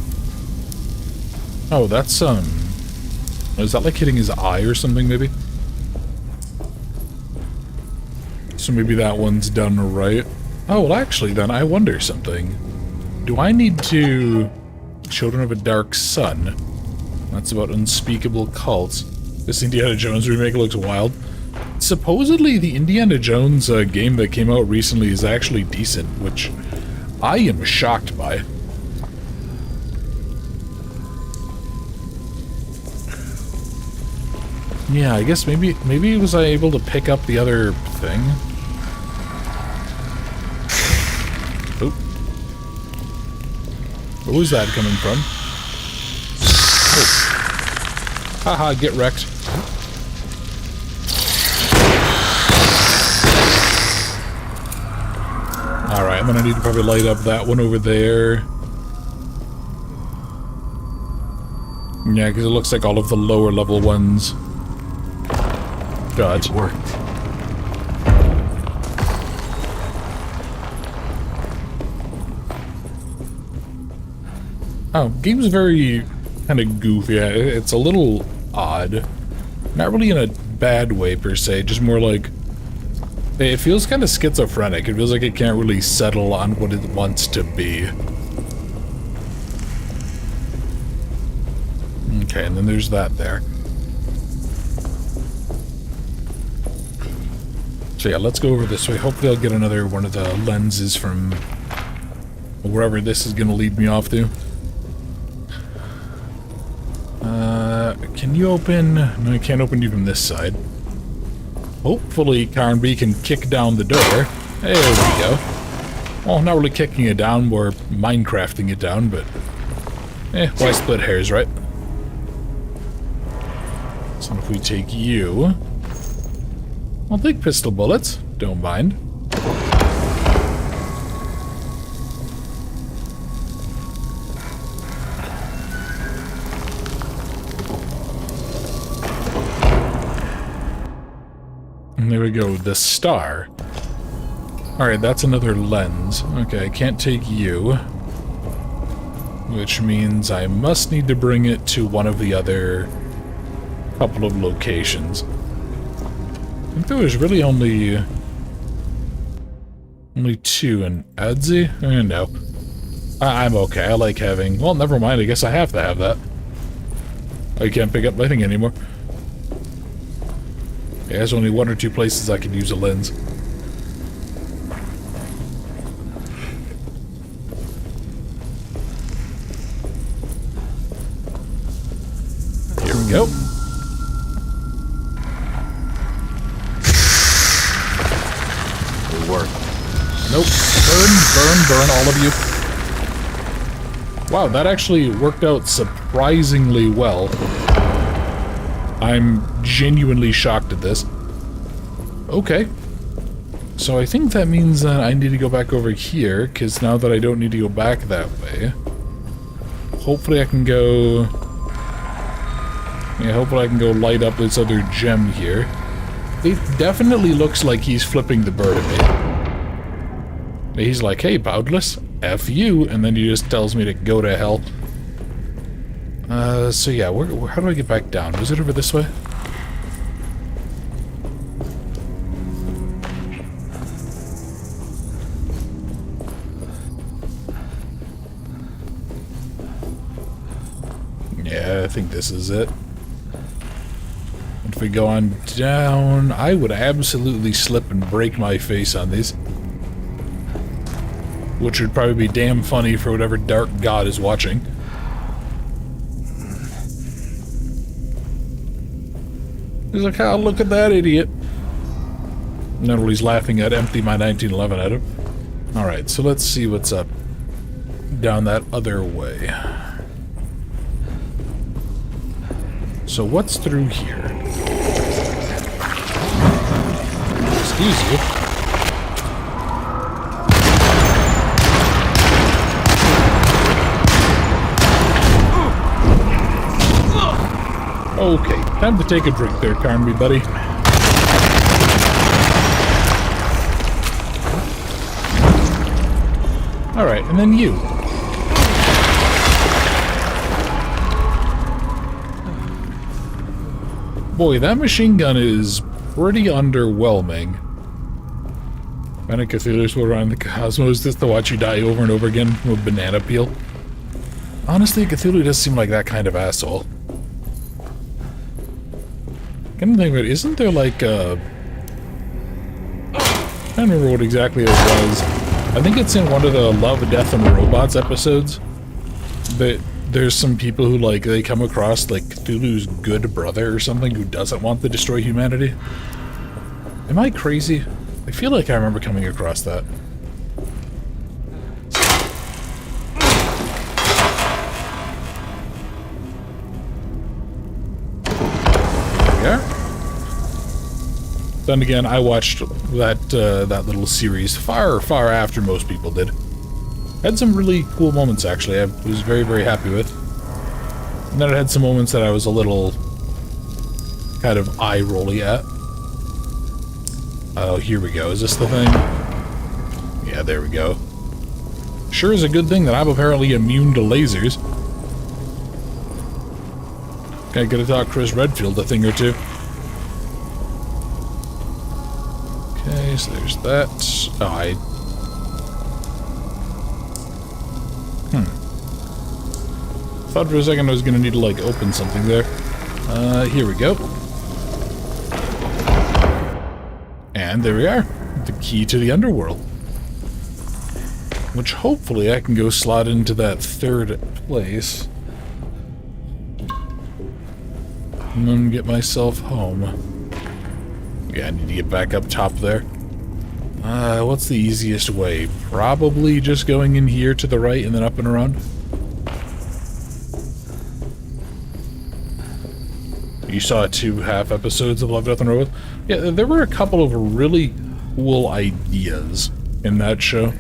Oh, that's, is that like hitting his eye or something, maybe? So maybe that one's done right. Oh, well actually then, I wonder something. Do I need to... Children of a Dark Sun. That's about unspeakable cults. This Indiana Jones remake looks wild. Supposedly the Indiana Jones game that came out recently is actually decent, which I am shocked by. Yeah, I guess maybe was I able to pick up the other thing? Oop. Where was that coming from? Oh. Haha, get wrecked. Alright, I'm gonna need to probably light up that one over there. Yeah, because it looks like all of the lower level ones. God. It worked. Oh, game's very kind of goofy. It's a little odd. Not really in a bad way, per se, just more like... It feels kind of schizophrenic. It feels like it can't really settle on what it wants to be. Okay, and then there's that there. So yeah, let's go over this way. Hopefully I'll get another one of the lenses from wherever this is going to lead me off to. Can you open... No, I can't open you from this side. Hopefully Carnby can kick down the door. There we go. Well, not really kicking it down, more Minecrafting it down, but... why split hairs, right? So if we take you... I'll take pistol bullets. Don't mind. And there we go, the star. Alright, that's another lens. Okay, I can't take you. Which means I must need to bring it to one of the other couple of locations. I think there was really only two in Adzi? No. I'm okay, I like having... Well, never mind, I guess I have to have that. I can't pick up my thing anymore. Yeah, there's only one or two places I can use a lens. Here we go. Good work. Nope. Burn, all of you. Wow, that actually worked out surprisingly well. I'm genuinely shocked at this. Okay. So I think that means that I need to go back over here, because now that I don't need to go back that way, hopefully I can go... Yeah, hopefully I can go light up this other gem here. It definitely looks like he's flipping the bird at me. He's like, hey, Boundless, F you, and then he just tells me to go to hell. So yeah, how do I get back down? Was it over this way? Yeah, I think this is it. If we go on down, I would absolutely slip and break my face on these. Which would probably be damn funny for whatever dark god is watching. He's like, oh, look at that idiot. Not while he's laughing at empty my 1911 at him. Alright, so let's see what's up down that other way. So what's through here? Excuse you. Okay, time to take a drink there, Carnby, buddy. Alright, and then you. Boy, that machine gun is pretty underwhelming. Many Cthulhu's will around the cosmos just to watch you die over and over again from a banana peel. Honestly, Cthulhu does seem like that kind of asshole. I can't think of it. Isn't there like a... I don't remember what exactly it was. I think it's in one of the Love, Death, and Robots episodes. But there's some people who, like, they come across, like, Cthulhu's good brother or something who doesn't want to destroy humanity. Am I crazy? I feel like I remember coming across that. Then again, I watched that little series far after most people did. Had some really cool moments, actually. I was very, very happy with. And then it had some moments that I was a little kind of eye-rolly at. Oh, here we go. Is this the thing? Yeah, there we go. Sure is a good thing that I'm apparently immune to lasers. I gotta talk Chris Redfield a thing or two. Okay, so there's that. Oh, thought for a second I was gonna need to, like, open something there. Here we go. And there we are. The key to the underworld. Which hopefully I can go slot into that third place. And then get myself home. Yeah, I need to get back up top there. What's the easiest way? Probably just going in here to the right and then up and around. You saw 2 half episodes of Love, Death, and Robots? Yeah, there were a couple of really cool ideas in that show.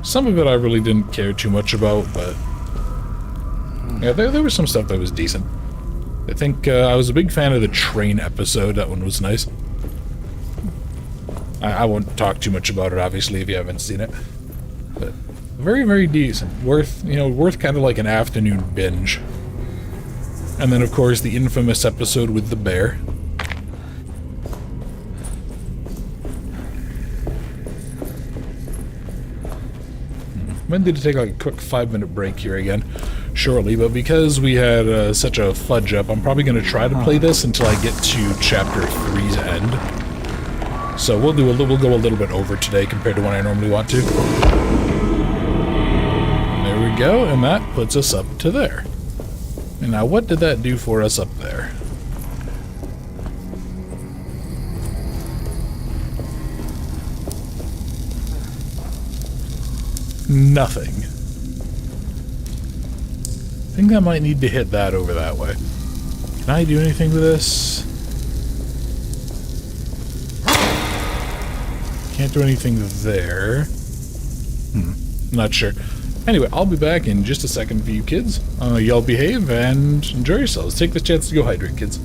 Some of it I really didn't care too much about, but yeah, there was some stuff that was decent. I think I was a big fan of the train episode. That one was nice. I won't talk too much about it, obviously, if you haven't seen it. But very, very decent. Worth kind of like an afternoon binge. And then, of course, the infamous episode with the bear. When did it take like a quick 5-minute break here again? Shortly, but because we had such a fudge up, I'm probably going to try to play this until I get to Chapter 3's end. So we'll go a little bit over today compared to when I normally want to. There we go, and that puts us up to there. And now what did that do for us up there? Nothing. I think I might need to hit that over that way. Can I do anything with this? Can't do anything there. Not sure. Anyway, I'll be back in just a second for you kids. Y'all behave and enjoy yourselves. Take this chance to go hydrate, kids.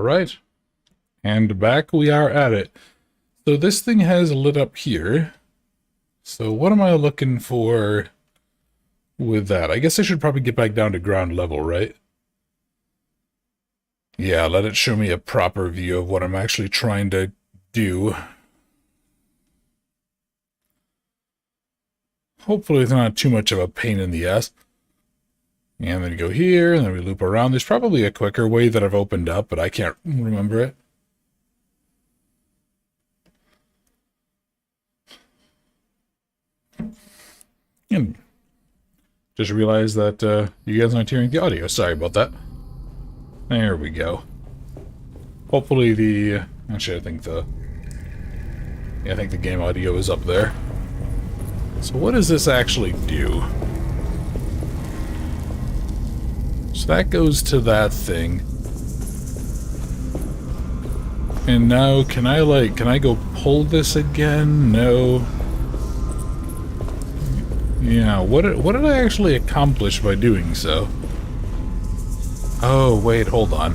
Alright. And back we are at it. So this thing has lit up here. So what am I looking for with that? I guess I should probably get back down to ground level, right? Yeah, let it show me a proper view of what I'm actually trying to do. Hopefully it's not too much of a pain in the ass. And then we go here, and then we loop around. There's probably a quicker way that I've opened up, but I can't remember it. And just realized that you guys aren't hearing the audio. Sorry about that. There we go. Hopefully the... Actually, I think the game audio is up there. So what does this actually do? So that goes to that thing. And now, can I go pull this again? No. Yeah, what did I actually accomplish by doing so? Oh, wait, hold on.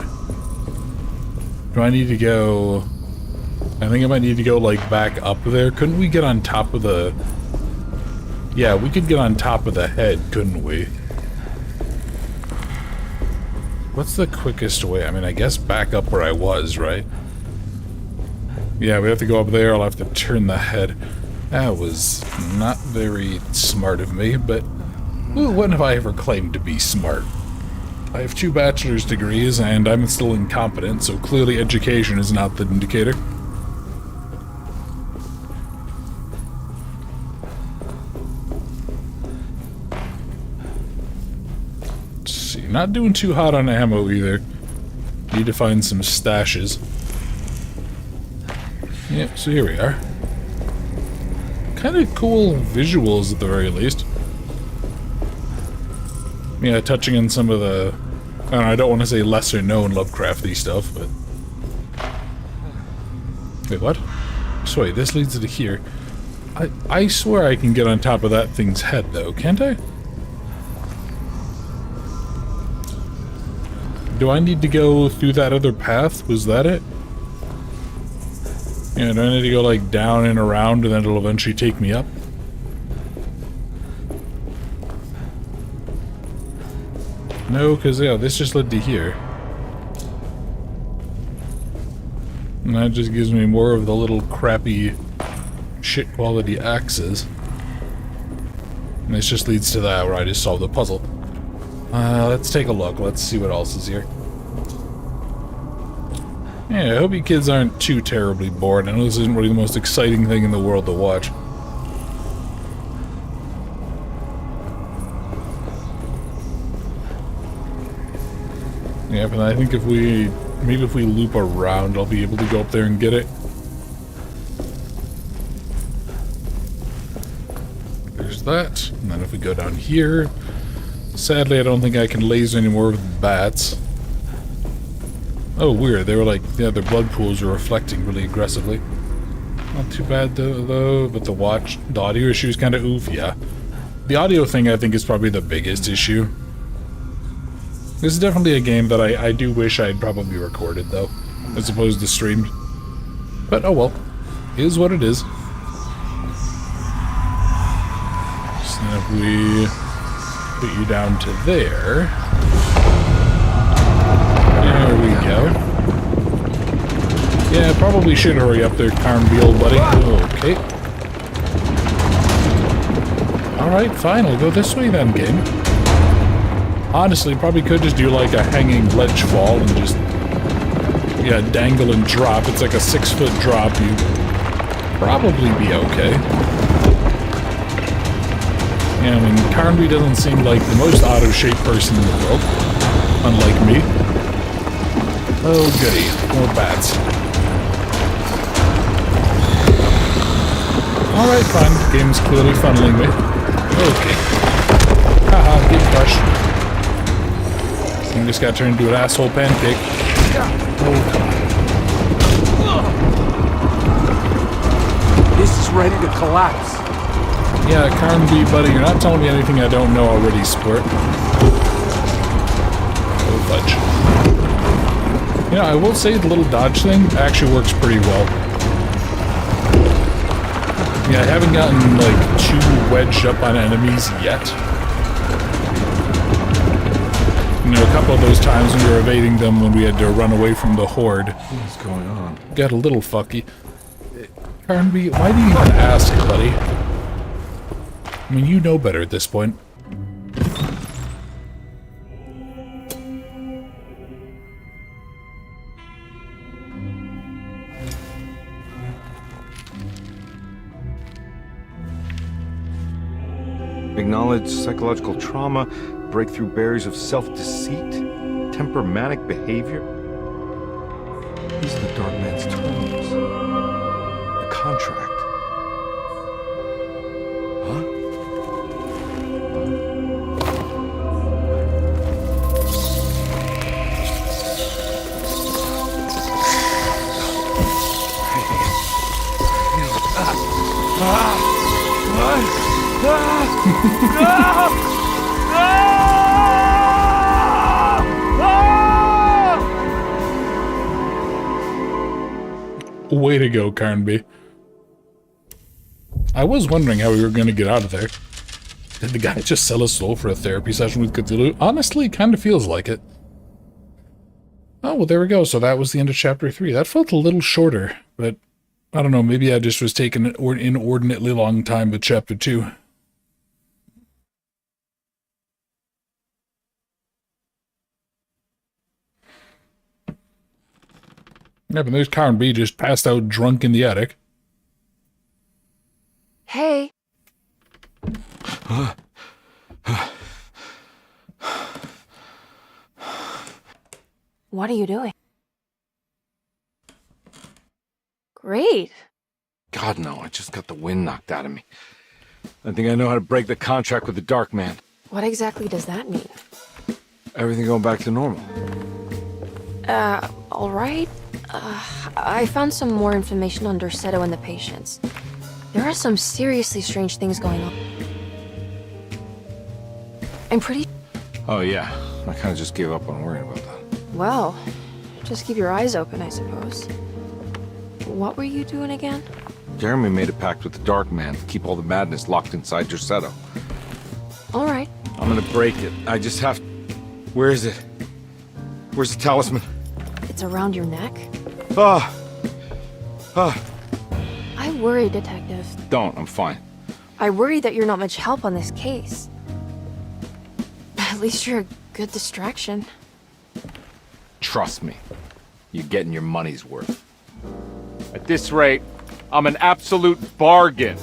Do I need to go... I think I might need to go, like, back up there. Couldn't we get on top of the... Yeah, we could get on top of the head, couldn't we? What's the quickest way? I mean, I guess back up where I was, right? Yeah, we have to go up there. I'll have to turn the head. That was not very smart of me, but... Ooh, when have I ever claimed to be smart? I have 2 bachelor's degrees, and I'm still incompetent, so clearly education is not the indicator. Let's see, not doing too hot on ammo either. Need to find some stashes. Yep, so here we are. Kind of cool visuals at the very least. Yeah, touching on some of the... I don't want to say lesser-known Lovecrafty stuff, but... Wait, what? So wait, this leads to here. I swear I can get on top of that thing's head, though, can't I? Do I need to go through that other path? Was that it? Yeah, do I need to go, like, down and around, and then it'll eventually take me up? No, because, yeah, this just led to here. And that just gives me more of the little crappy shit quality axes. And this just leads to that where I just solved the puzzle. Let's take a look. Let's see what else is here. Yeah, I hope you kids aren't too terribly bored. I know this isn't really the most exciting thing in the world to watch. Yeah, but I think if we... Maybe if we loop around, I'll be able to go up there and get it. There's that. And then if we go down here... Sadly, I don't think I can laser anymore with bats. Oh, weird. They were like... Yeah, their blood pools are reflecting really aggressively. Not too bad, though. But the audio issue is kind of oof, yeah. The audio thing, I think, is probably the biggest issue. This is definitely a game that I do wish I had probably recorded, though, as opposed to streamed. But, oh well. It is what it is. So if we put you down to there. There we go. Yeah, probably should hurry up there, Carnby, old buddy. Okay. Alright, fine. I'll go this way then, game. Honestly, probably could just do like a hanging ledge fall and just, yeah, dangle and drop. It's like a 6-foot drop. You'd probably be okay. Yeah, I mean, Carnby doesn't seem like the most out-of-shape person in the world, unlike me. Oh, goody. More bats. Alright, fine. The game's clearly funneling me. Okay. Haha, get crushed. You just got turned into an asshole pancake. Oh, come This is ready to collapse. on. Yeah, Carnby, buddy, you're not telling me anything I don't know already, sport. Oh, fudge. You know, I will say the little dodge thing actually works pretty well. Yeah, I haven't gotten, like, too wedged up on enemies yet. You know, a couple of those times when we were evading them when we had to run away from the horde. What's going on? Got a little fucky. Carnby, why do you even ask, buddy? I mean, you know better at this point. Acknowledge psychological trauma, break through barriers of self-deceit, temper manic behavior. These are the Dark Man's terms. The contract. Huh? Way to go, Carnby. I was wondering how we were going to get out of there. Did the guy just sell his soul for a therapy session with Cthulhu? Honestly, it kind of feels like it. Oh, well, there we go. So that was the end of Chapter 3. That felt a little shorter, but I don't know. Maybe I just was taking an inordinately long time with Chapter 2. Yeah, but there's Carnby just passed out drunk in the attic. Hey. What are you doing? Great. God, no, I just got the wind knocked out of me. I think I know how to break the contract with the Dark Man. What exactly does that mean? Everything going back to normal. All right. I found some more information on Dorsetto and the patients. There are some seriously strange things going on. I'm pretty... Oh, yeah. I kind of just gave up on worrying about that. Well, just keep your eyes open, I suppose. What were you doing again? Jeremy made a pact with the Dark Man to keep all the madness locked inside Dorsetto. All right. I'm gonna break it. I just have... Where is it? Where's the talisman? It's around your neck? Ah! I worry, Detective. Don't. I'm fine. I worry that you're not much help on this case. At least you're a good distraction. Trust me. You're getting your money's worth. At this rate, I'm an absolute bargain.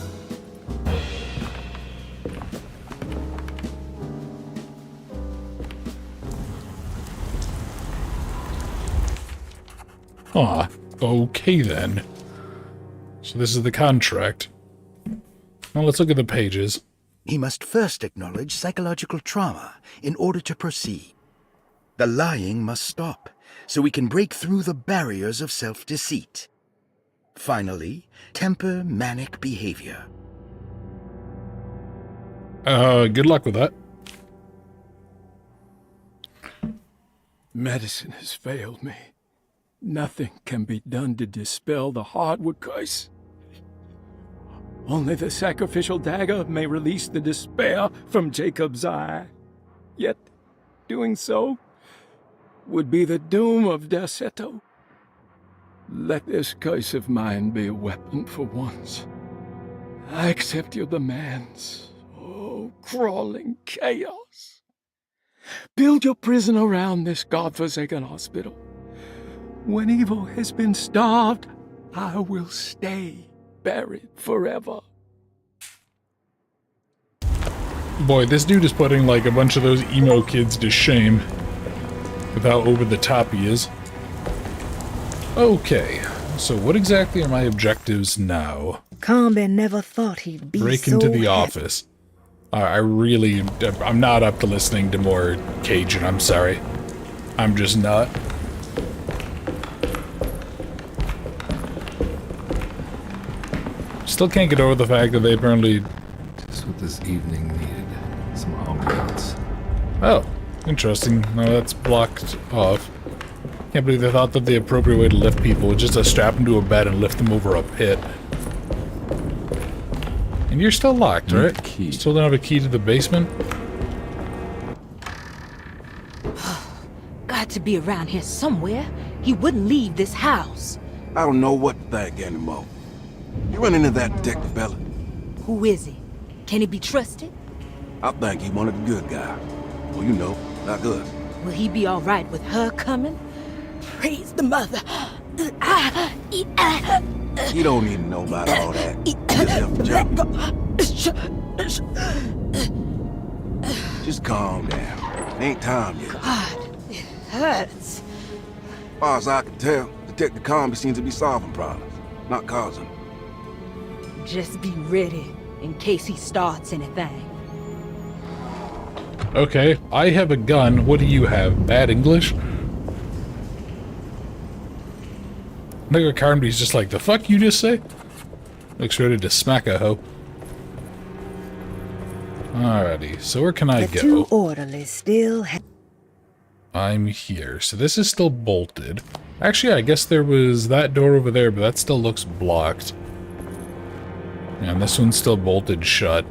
Aw, okay then. So this is the contract. Now let's look at the pages. He must first acknowledge psychological trauma in order to proceed. The lying must stop, so we can break through the barriers of self-deceit. Finally, temper manic behavior. Good luck with that. Medicine has failed me. Nothing can be done to dispel the hardwood curse. Only the sacrificial dagger may release the despair from Jacob's eye. Yet, doing so would be the doom of Dorsetto. Let this curse of mine be a weapon for once. I accept your demands. Oh, crawling chaos. Build your prison around this godforsaken hospital. When evil has been starved, I will stay buried forever. Boy, this dude is putting like a bunch of those emo kids to shame with how over the top he is. Okay, so what exactly are my objectives now? Carnby never thought he'd be Break so into the happy. office. I'm not up to listening to more Cajun, I'm sorry. I'm just not. Still can't get over the fact that they apparently... Just what this evening needed. Some ambiance. Oh, interesting. No, that's blocked off. Can't believe they thought that the appropriate way to lift people was just to strap them to a bed and lift them over a pit. And you're still locked, Need right? a key. Still don't have a key to the basement? Got to be around here somewhere. He wouldn't leave this house. I don't know what to think anymore. You run into that detective fella? Who is he? Can he be trusted? I think he one of the good guys. Well, you know, like us. Will he be all right with her coming? Praise the mother. You don't need to know about all that. Just help the job. Just calm down. Ain't time yet. God, it hurts. As far as I can tell, Detective Comby seems to be solving problems, not causing them. Just be ready in case he starts anything. Okay, I have a gun. What do you have? Bad English? Nigga Carmby's just like, the fuck you just say? Looks ready to smack a hoe. Alrighty, so where can I The go? two orderlies still had... I'm here. So this is still bolted. Actually, I guess there was that door over there, but that still looks blocked. And this one's still bolted shut.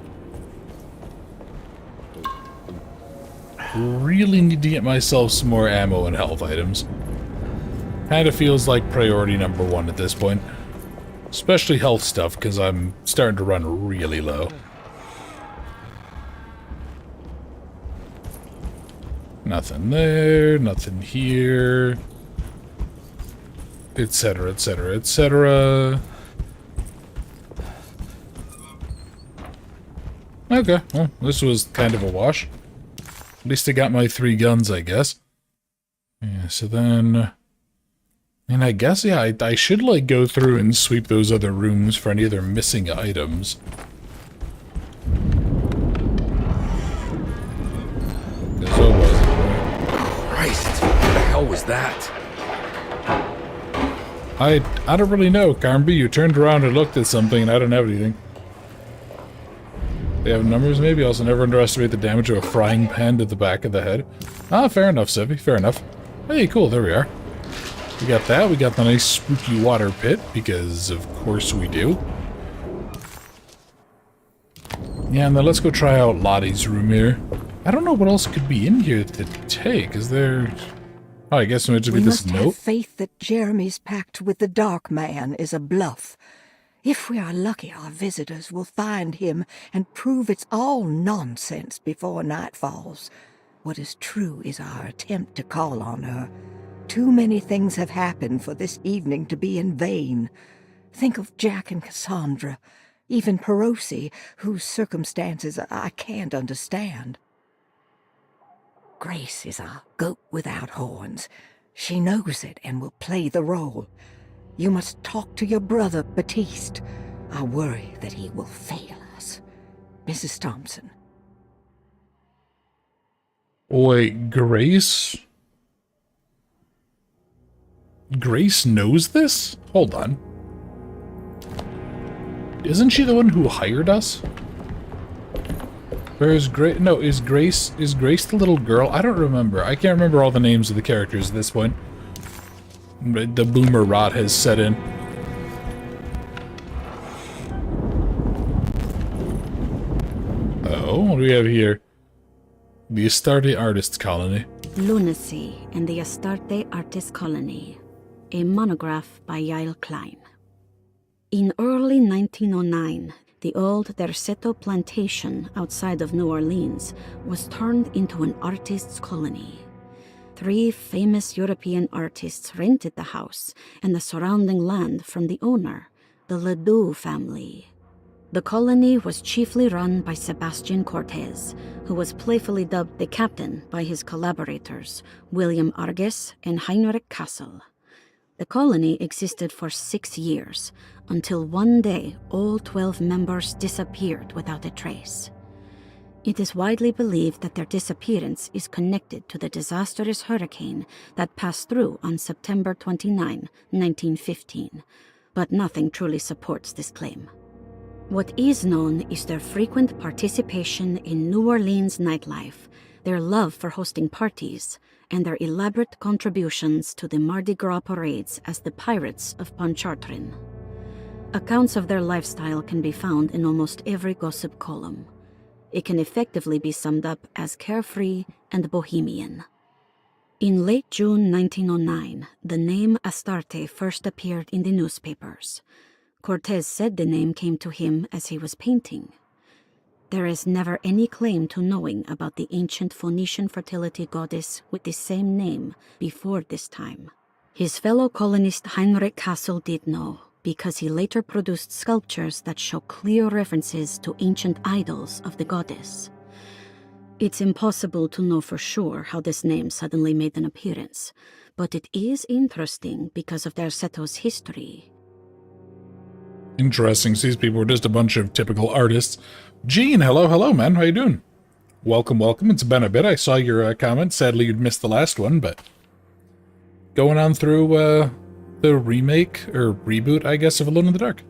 Really need to get myself some more ammo and health items. Kinda feels like priority number 1 at this point. Especially health stuff, because I'm starting to run really low. Nothing there, nothing here. Etc, etc, etc. Okay, well, this was kind of a wash. At least I got my 3 guns, I guess. Yeah, so then... And I guess, yeah, I should, like, go through and sweep those other rooms for any other missing items. So was it, right? Christ, what the hell was that? I don't really know, Carmby. You turned around and looked at something, and I don't have anything. They have numbers, maybe? Also, never underestimate the damage of a frying pan to the back of the head. Ah, fair enough, Sevi. Fair enough. Hey, cool. There we are. We got that. We got the nice spooky water pit, because of course we do. Yeah, and then let's go try out Lottie's room here. I don't know what else could be in here to take. Is there... Oh, I guess it might just be We this must note. have faith that Jeremy's pact with the Dark Man is a bluff. If we are lucky, our visitors will find him and prove it's all nonsense before night falls. What is true is our attempt to call on her. Too many things have happened for this evening to be in vain. Think of Jack and Cassandra, even Perosi, whose circumstances I can't understand. Grace is a goat without horns. She knows it and will play the role. You must talk to your brother, Batiste. I worry that he will fail us. Mrs. Thompson. Wait, Grace? Grace knows this? Hold on. Isn't she the one who hired us? Or is Grace... No, is Grace the little girl? I don't remember. I can't remember all the names of the characters at this point. The boomer rot has set in. Oh, what do we have here? The Astarte Artists Colony. Lunacy and the Astarte Artist Colony. A monograph by Yael Klein. In early 1909, the old Derceto plantation outside of New Orleans was turned into an artists' colony. 3 famous European artists rented the house and the surrounding land from the owner, the Ledoux family. The colony was chiefly run by Sebastian Cortez, who was playfully dubbed the captain by his collaborators, William Arges and Heinrich Kassel. The colony existed for 6 years, until one day all 12 members disappeared without a trace. It is widely believed that their disappearance is connected to the disastrous hurricane that passed through on September 29, 1915, but nothing truly supports this claim. What is known is their frequent participation in New Orleans nightlife, their love for hosting parties, and their elaborate contributions to the Mardi Gras parades as the Pirates of Pontchartrain. Accounts of their lifestyle can be found in almost every gossip column. It can effectively be summed up as carefree and bohemian. In late June 1909, the name Astarte first appeared in the newspapers. Cortez said the name came to him as he was painting. There is never any claim to knowing about the ancient Phoenician fertility goddess with the same name before this time. His fellow colonist Heinrich Kassel did know, because he later produced sculptures that show clear references to ancient idols of the goddess. It's impossible to know for sure how this name suddenly made an appearance, but it is interesting because of Derceto's history. Interesting. These people were just a bunch of typical artists. Gene, hello, man. How you doing? Welcome. It's been a bit. I saw your comment. Sadly, you'd missed the last one, but going on through the remake, or reboot, I guess, of Alone in the Dark.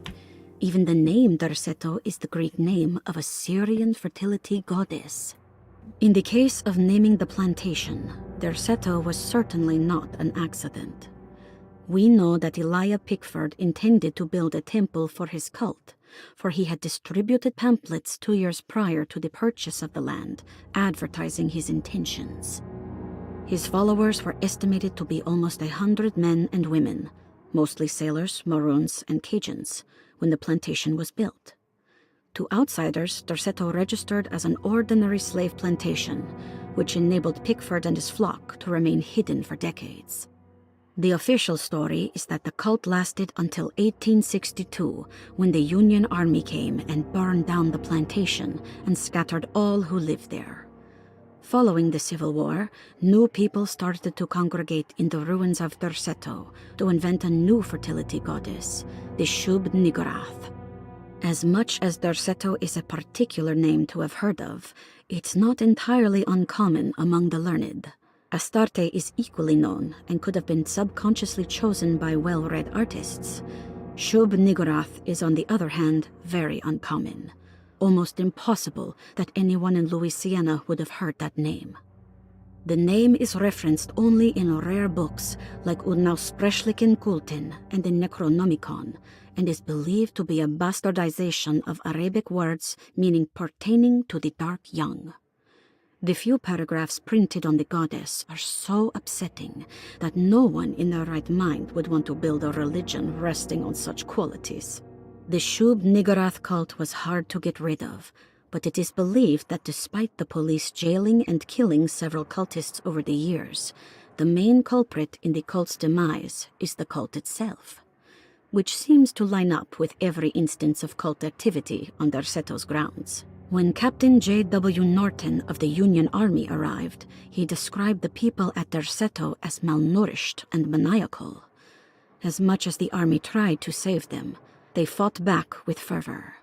Even the name Derceto is the Greek name of a Syrian fertility goddess. In the case of naming the plantation, Derceto was certainly not an accident. We know that Elijah Pickford intended to build a temple for his cult, for he had distributed pamphlets 2 years prior to the purchase of the land, advertising his intentions. His followers were estimated to be almost 100 men and women, mostly sailors, Maroons, and Cajuns, when the plantation was built. To outsiders, Derceto registered as an ordinary slave plantation, which enabled Pickford and his flock to remain hidden for decades. The official story is that the cult lasted until 1862, when the Union Army came and burned down the plantation and scattered all who lived there. Following the Civil War, new people started to congregate in the ruins of Derceto to invent a new fertility goddess, the Shub Niggurath. As much as Derceto is a particular name to have heard of, it's not entirely uncommon among the learned. Astarte is equally known and could have been subconsciously chosen by well-read artists. Shub Niggurath is, on the other hand, very uncommon. Almost impossible that anyone in Louisiana would have heard that name. The name is referenced only in rare books like Unaussprechlichen Kulten and the Necronomicon, and is believed to be a bastardization of Arabic words meaning pertaining to the dark young. The few paragraphs printed on the goddess are so upsetting that no one in their right mind would want to build a religion resting on such qualities. The Shub Niggurath cult was hard to get rid of, but it is believed that despite the police jailing and killing several cultists over the years, the main culprit in the cult's demise is the cult itself, which seems to line up with every instance of cult activity on Derceto's grounds. When Captain J.W. Norton of the Union Army arrived, he described the people at Derceto as malnourished and maniacal. As much as the army tried to save them, they fought back with fervor,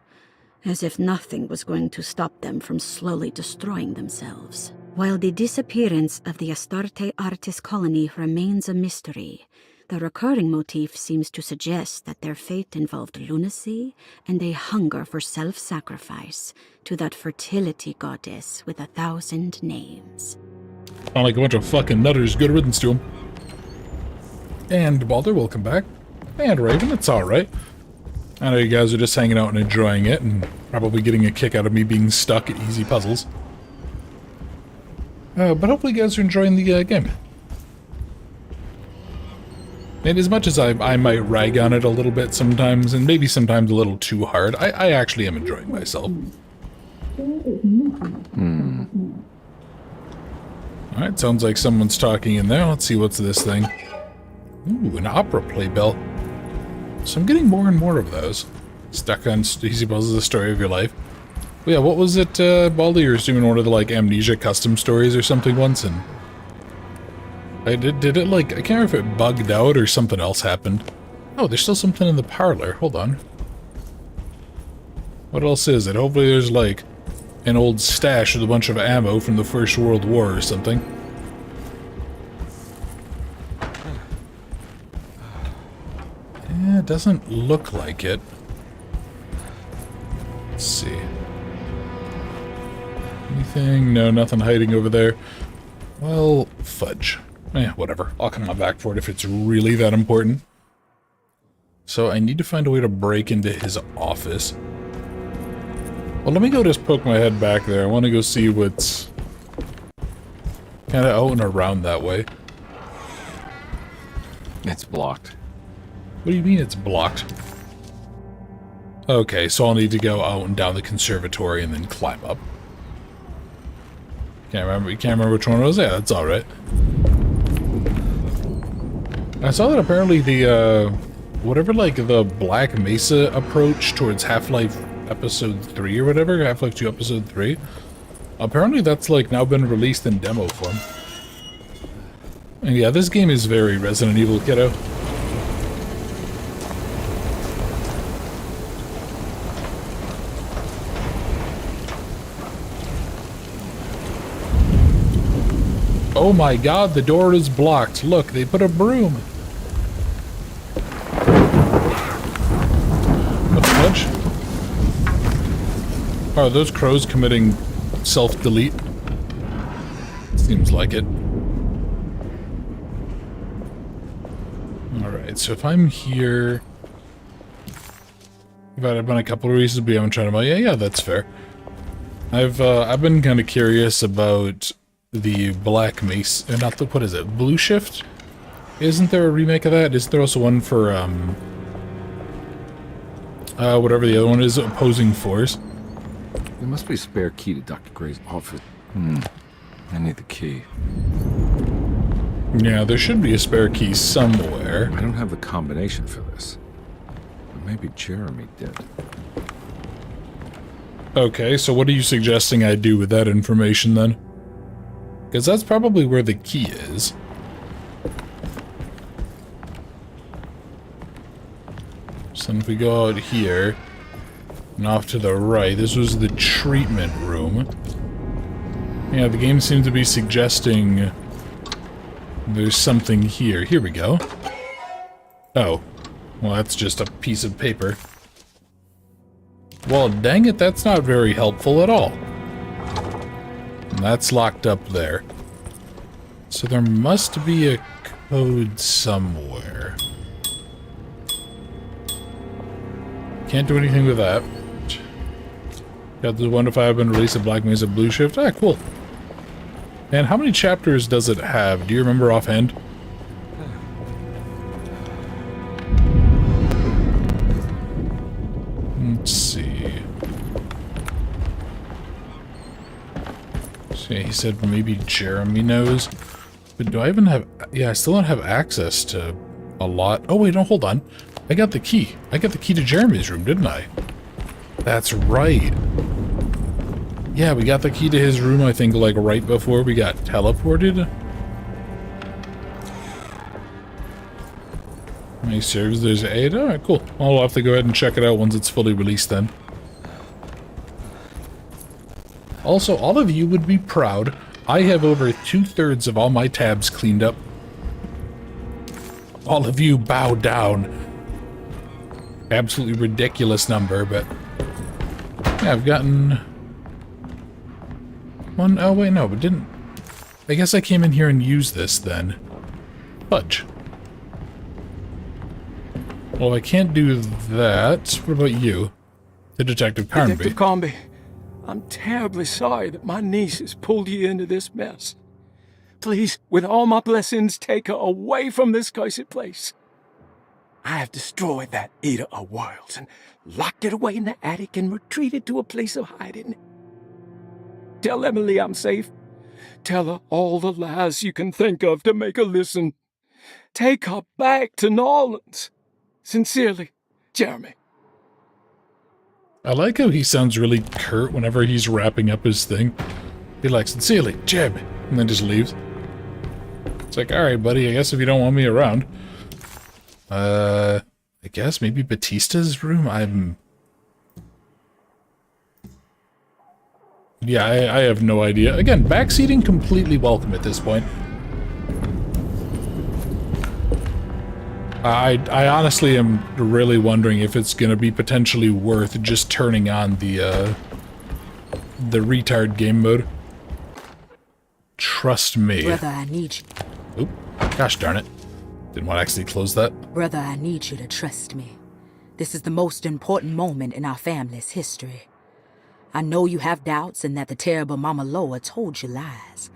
as if nothing was going to stop them from slowly destroying themselves. While the disappearance of the Astarte artist colony remains a mystery, the recurring motif seems to suggest that their fate involved lunacy and a hunger for self-sacrifice to that fertility goddess with 1,000 names. Sound like a bunch of fucking nutters. Good riddance to them. And Balder, welcome back. And Raven, it's alright. I know you guys are just hanging out and enjoying it, and probably getting a kick out of me being stuck at easy puzzles. But hopefully you guys are enjoying the game. And as much as I might rag on it a little bit sometimes, and maybe sometimes a little too hard, I actually am enjoying myself. Alright, sounds like someone's talking in there. Let's see what's this thing. Ooh, an opera playbill. So I'm getting more and more of those. Stuck on Easy Puzzles, the story of your life. But yeah, what was it, Baldy? You were doing one of the, like, Amnesia custom stories or something once, and... Did it, like, I can't remember if it bugged out or something else happened. Oh, there's still something in the parlor. Hold on. What else is it? Hopefully there's, like, an old stash with a bunch of ammo from the First World War or something. Yeah, it doesn't look like it. Let's see. Anything? No, nothing hiding over there. Well, fudge. Whatever. I'll come on back for it if it's really that important. So I need to find a way to break into his office. Well, let me go just poke my head back there. I want to go see what's kind of out and around that way. It's blocked. What do you mean it's blocked? Okay, so I'll need to go out and down the conservatory and then climb up. Can't remember which one it was. Yeah, that's alright. I saw that apparently the, whatever, like, the Black Mesa approach towards Half-Life Episode 3 or whatever, Half-Life 2 Episode 3, apparently that's, like, now been released in demo form. And yeah, this game is very Resident Evil, kiddo. Oh my god, the door is blocked. Look, they put a broom. What the fudge? Oh, are those crows committing self-delete? Seems like it. Alright, so if I'm here... If I've been a couple of reasons, but I'm trying to... Yeah, that's fair. I've been kind of curious about the Black Mesa... Not the... What is it? Blue Shift? Isn't there a remake of that? Isn't there also one for, whatever the other one is, Opposing Force? There must be a spare key to Dr. Gray's office. I need the key. Yeah, there should be a spare key somewhere. I don't have the combination for this. But maybe Jeremy did. Okay, so what are you suggesting I do with that information then? Because that's probably where the key is. So if we go out here and off to the right, this was the treatment room. Yeah, the game seems to be suggesting there's something here. Here we go. Oh. Well, that's just a piece of paper. Well, dang it, that's not very helpful at all. And that's locked up there. So there must be a code somewhere. Can't do anything with that. Got the 1 to 5 been released of Black Mesa Blue Shift. Ah, cool. And how many chapters does it have? Do you remember offhand? Let's see. So he said maybe Jeremy knows. But do I even have... Yeah, I still don't have access to a lot. Oh, wait, no, hold on. I got the key. I got the key to Jeremy's room, didn't I? That's right. Yeah, we got the key to his room, I think, like, right before we got teleported. He serves, there's 8. Alright, cool. I'll have to go ahead and check it out once it's fully released then. Also, all of you would be proud. I have over 2/3 of all my tabs cleaned up. All of you bow down. Absolutely ridiculous number, but... Yeah, I've gotten... one... Oh, wait, no, but didn't... I guess I came in here and used this, then. Fudge. Well, if I can't do that, what about you? The Detective Carnby. Detective Carnby, I'm terribly sorry that my niece has pulled you into this mess. Please, with all my blessings, take her away from this cursed place. I have destroyed that Eater of Worlds and locked it away in the attic and retreated to a place of hiding. Tell Emily I'm safe. Tell her all the lies you can think of to make her listen. Take her back to New Orleans. Sincerely, Jeremy. I like how he sounds really curt whenever he's wrapping up his thing. He like, sincerely, Jeremy, and then just leaves. It's like, alright, buddy, I guess if you don't want me around. I guess maybe Batista's room? Yeah, I have no idea. Again, backseating completely welcome at this point. I honestly am really wondering if it's gonna be potentially worth just turning on the retard game mode. trust me. Brother, I need you. Oop, gosh darn it. Didn't want to actually close that. Brother, I need you to trust me. This is the most important moment in our family's history. I know you have doubts and that the terrible Mama Loa told you lies.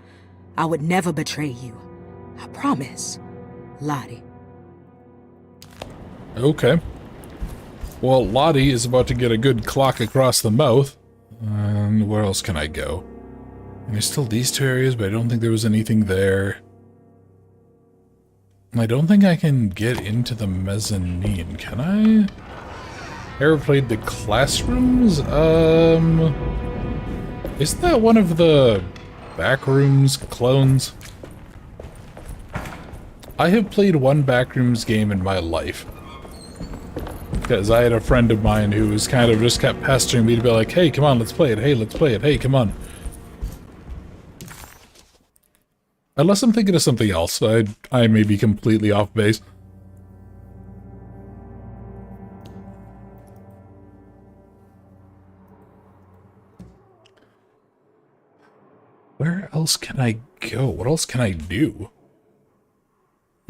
I would never betray you. I promise. Lottie. Okay. Well, Lottie is about to get a good clock across the mouth. And where else can I go? And there's still these two areas, but I don't think there was anything there. I don't think I can get into the mezzanine, can I? Ever played the classrooms? Isn't that one of the Backrooms clones? I have played one Backrooms game in my life. Because I had a friend of mine who was kind of just kept pestering me to be like, hey, come on, let's play it. Hey, let's play it. Hey, come on. Unless I'm thinking of something else. I may be completely off base. Where else can I go? What else can I do?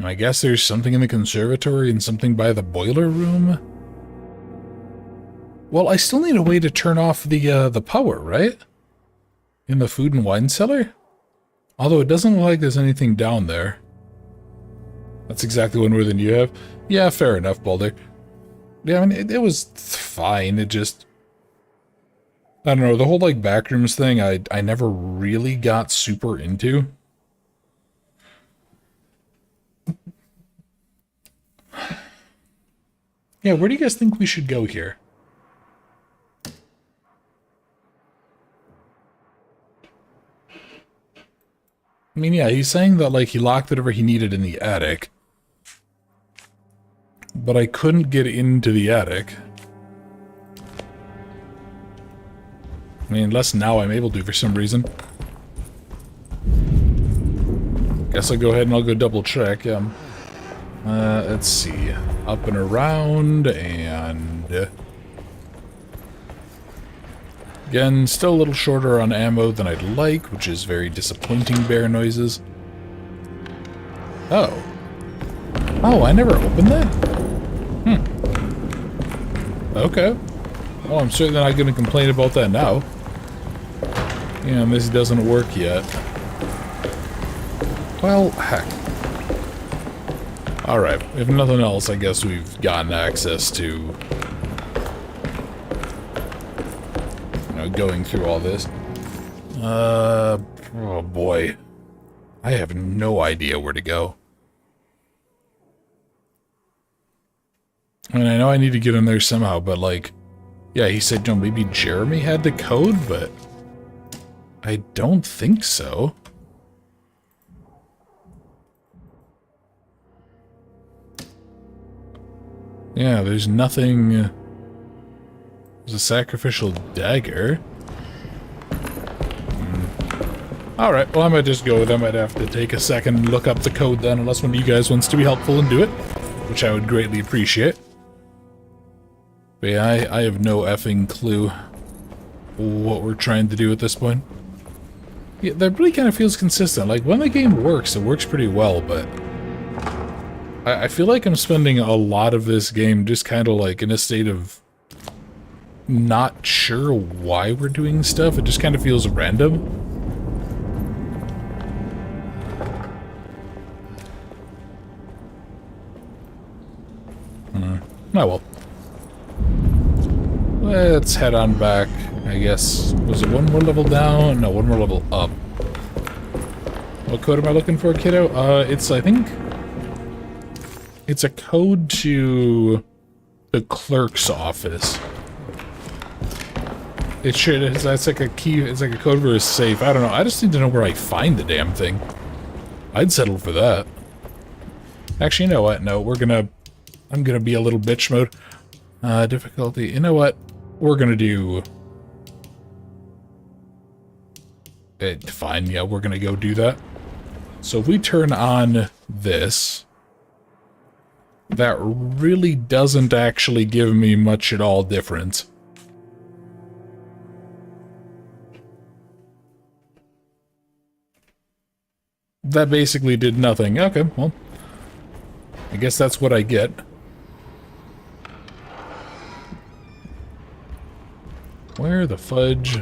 I guess there's something in the conservatory and something by the boiler room. Well, I still need a way to turn off the power, right? In the food and wine cellar? Although it doesn't look like there's anything down there. That's exactly one more than you have. Yeah, fair enough, Boulder. Yeah, I mean, it was fine. It just... I don't know, the whole, like, Backrooms thing, I never really got super into. Yeah, where do you guys think we should go here? I mean, yeah, he's saying that, like, he locked whatever he needed in the attic. But I couldn't get into the attic. I mean, unless now I'm able to for some reason. Guess I'll go ahead and I'll go double check. Let's see. Up and around, and... again, still a little shorter on ammo than I'd like, which is very disappointing bear noises. Oh. Oh, I never opened that? Okay. Well, I'm certainly not going to complain about that now. Yeah, and this doesn't work yet. Well, heck. Alright, if nothing else, I guess we've gotten access to... you know, going through all this. Oh boy. I have no idea where to go. I mean, I know I need to get in there somehow, but like... yeah, he said, you know, maybe Jeremy had the code, but... I don't think so. Yeah, there's nothing... there's a sacrificial dagger. Alright, well I might just go with them. I might have to take a second and look up the code then, unless one of you guys wants to be helpful and do it. Which I would greatly appreciate. But yeah, I have no effing clue what we're trying to do at this point. Yeah, that really kind of feels consistent. Like, when the game works, it works pretty well, but... I feel like I'm spending a lot of this game just kind of like in a state of... not sure why we're doing stuff. It just kind of feels random. Oh well. Let's head on back, I guess. Was it one more level down? No, one more level up. What code am I looking for, kiddo? It's, I think... it's a code to the clerk's office. It should, it's like a key, it's like a code for a safe. I don't know, I just need to know where I find the damn thing. I'd settle for that. Actually, you know what? No, I'm gonna be a little bitch mode. Difficulty, you know what? We're gonna do... fine, yeah, we're gonna go do that. So if we turn on this... that really doesn't actually give me much at all difference. That basically did nothing. Okay, well, I guess that's what I get. Where the fudge?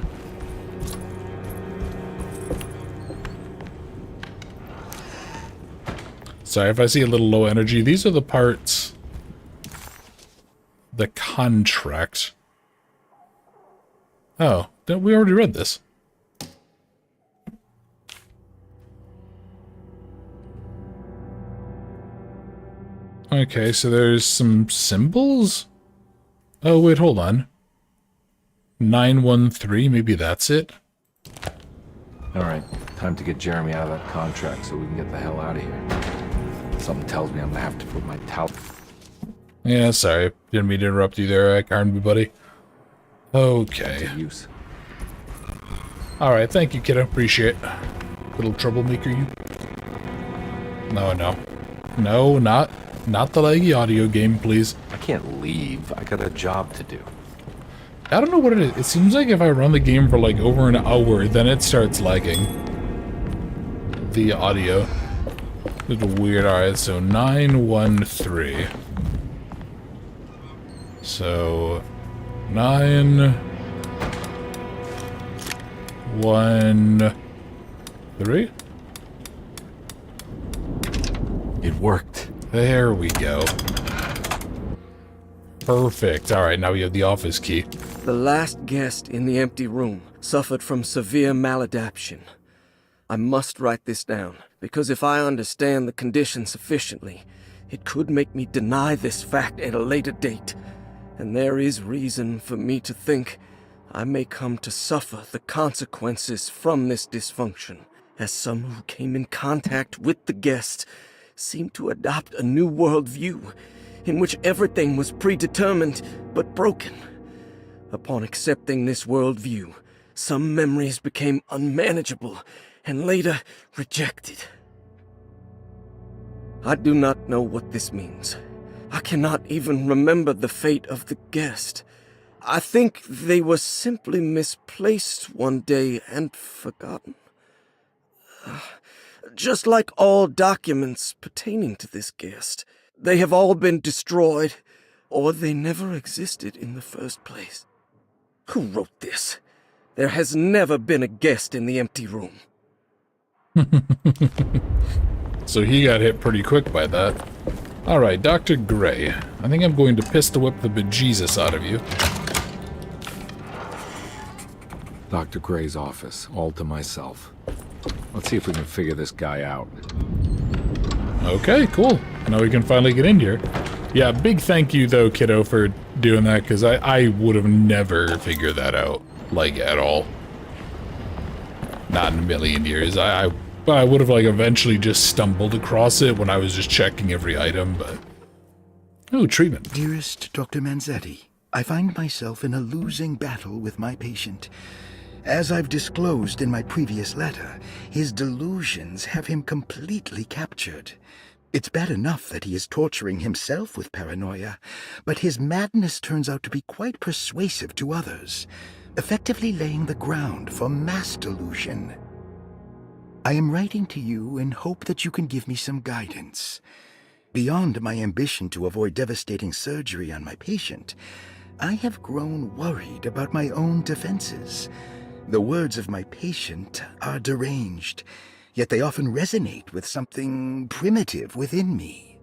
Sorry if I see a little low energy. These are the parts. The contract. Oh, we already read this. Okay, so there's some symbols? Oh, wait, hold on. 913, maybe that's it? Alright, time to get Jeremy out of that contract so we can get the hell out of here. Something tells me I'm gonna have to put my towel... Yeah, sorry. Didn't mean to interrupt you there, Carnby buddy. Okay. Use. Alright, thank you, kiddo. Appreciate it. Little troublemaker, you. No, no. No, not the leggy audio game, please. I can't leave. I got a job to do. I don't know what it is. It seems like if I run the game for like over an hour, then it starts lagging. The audio. Little weird. Alright, so 913. So 913. It worked. There we go. Perfect. Alright, now we have the office key. The last guest in the empty room suffered from severe maladaptation. I must write this down, because if I understand the condition sufficiently, it could make me deny this fact at a later date. And there is reason for me to think I may come to suffer the consequences from this dysfunction, as some who came in contact with the guest seemed to adopt a new worldview in which everything was predetermined but broken. Upon accepting this worldview, some memories became unmanageable and later rejected. I do not know what this means. I cannot even remember the fate of the guest. I think they were simply misplaced one day and forgotten. Just like all documents pertaining to this guest, they have all been destroyed, or they never existed in the first place. Who wrote this? There has never been a guest in the empty room. So he got hit pretty quick by that. Alright, Dr. Gray. I think I'm going to pistol whip the bejesus out of you. Dr. Gray's office, all to myself. Let's see if we can figure this guy out. Okay, cool. Now we can finally get in here. Yeah, big thank you though, kiddo, for doing that, because I would have never figured that out, like, at all. Not in a million years. I would have, like, eventually just stumbled across it when I was just checking every item, but... Oh, treatment. Dearest Dr. Manzetti, I find myself in a losing battle with my patient. As I've disclosed in my previous letter, his delusions have him completely captured. It's bad enough that he is torturing himself with paranoia, but his madness turns out to be quite persuasive to others, effectively laying the ground for mass delusion. I am writing to you in hope that you can give me some guidance. Beyond my ambition to avoid devastating surgery on my patient, I have grown worried about my own defenses. The words of my patient are deranged, yet they often resonate with something primitive within me.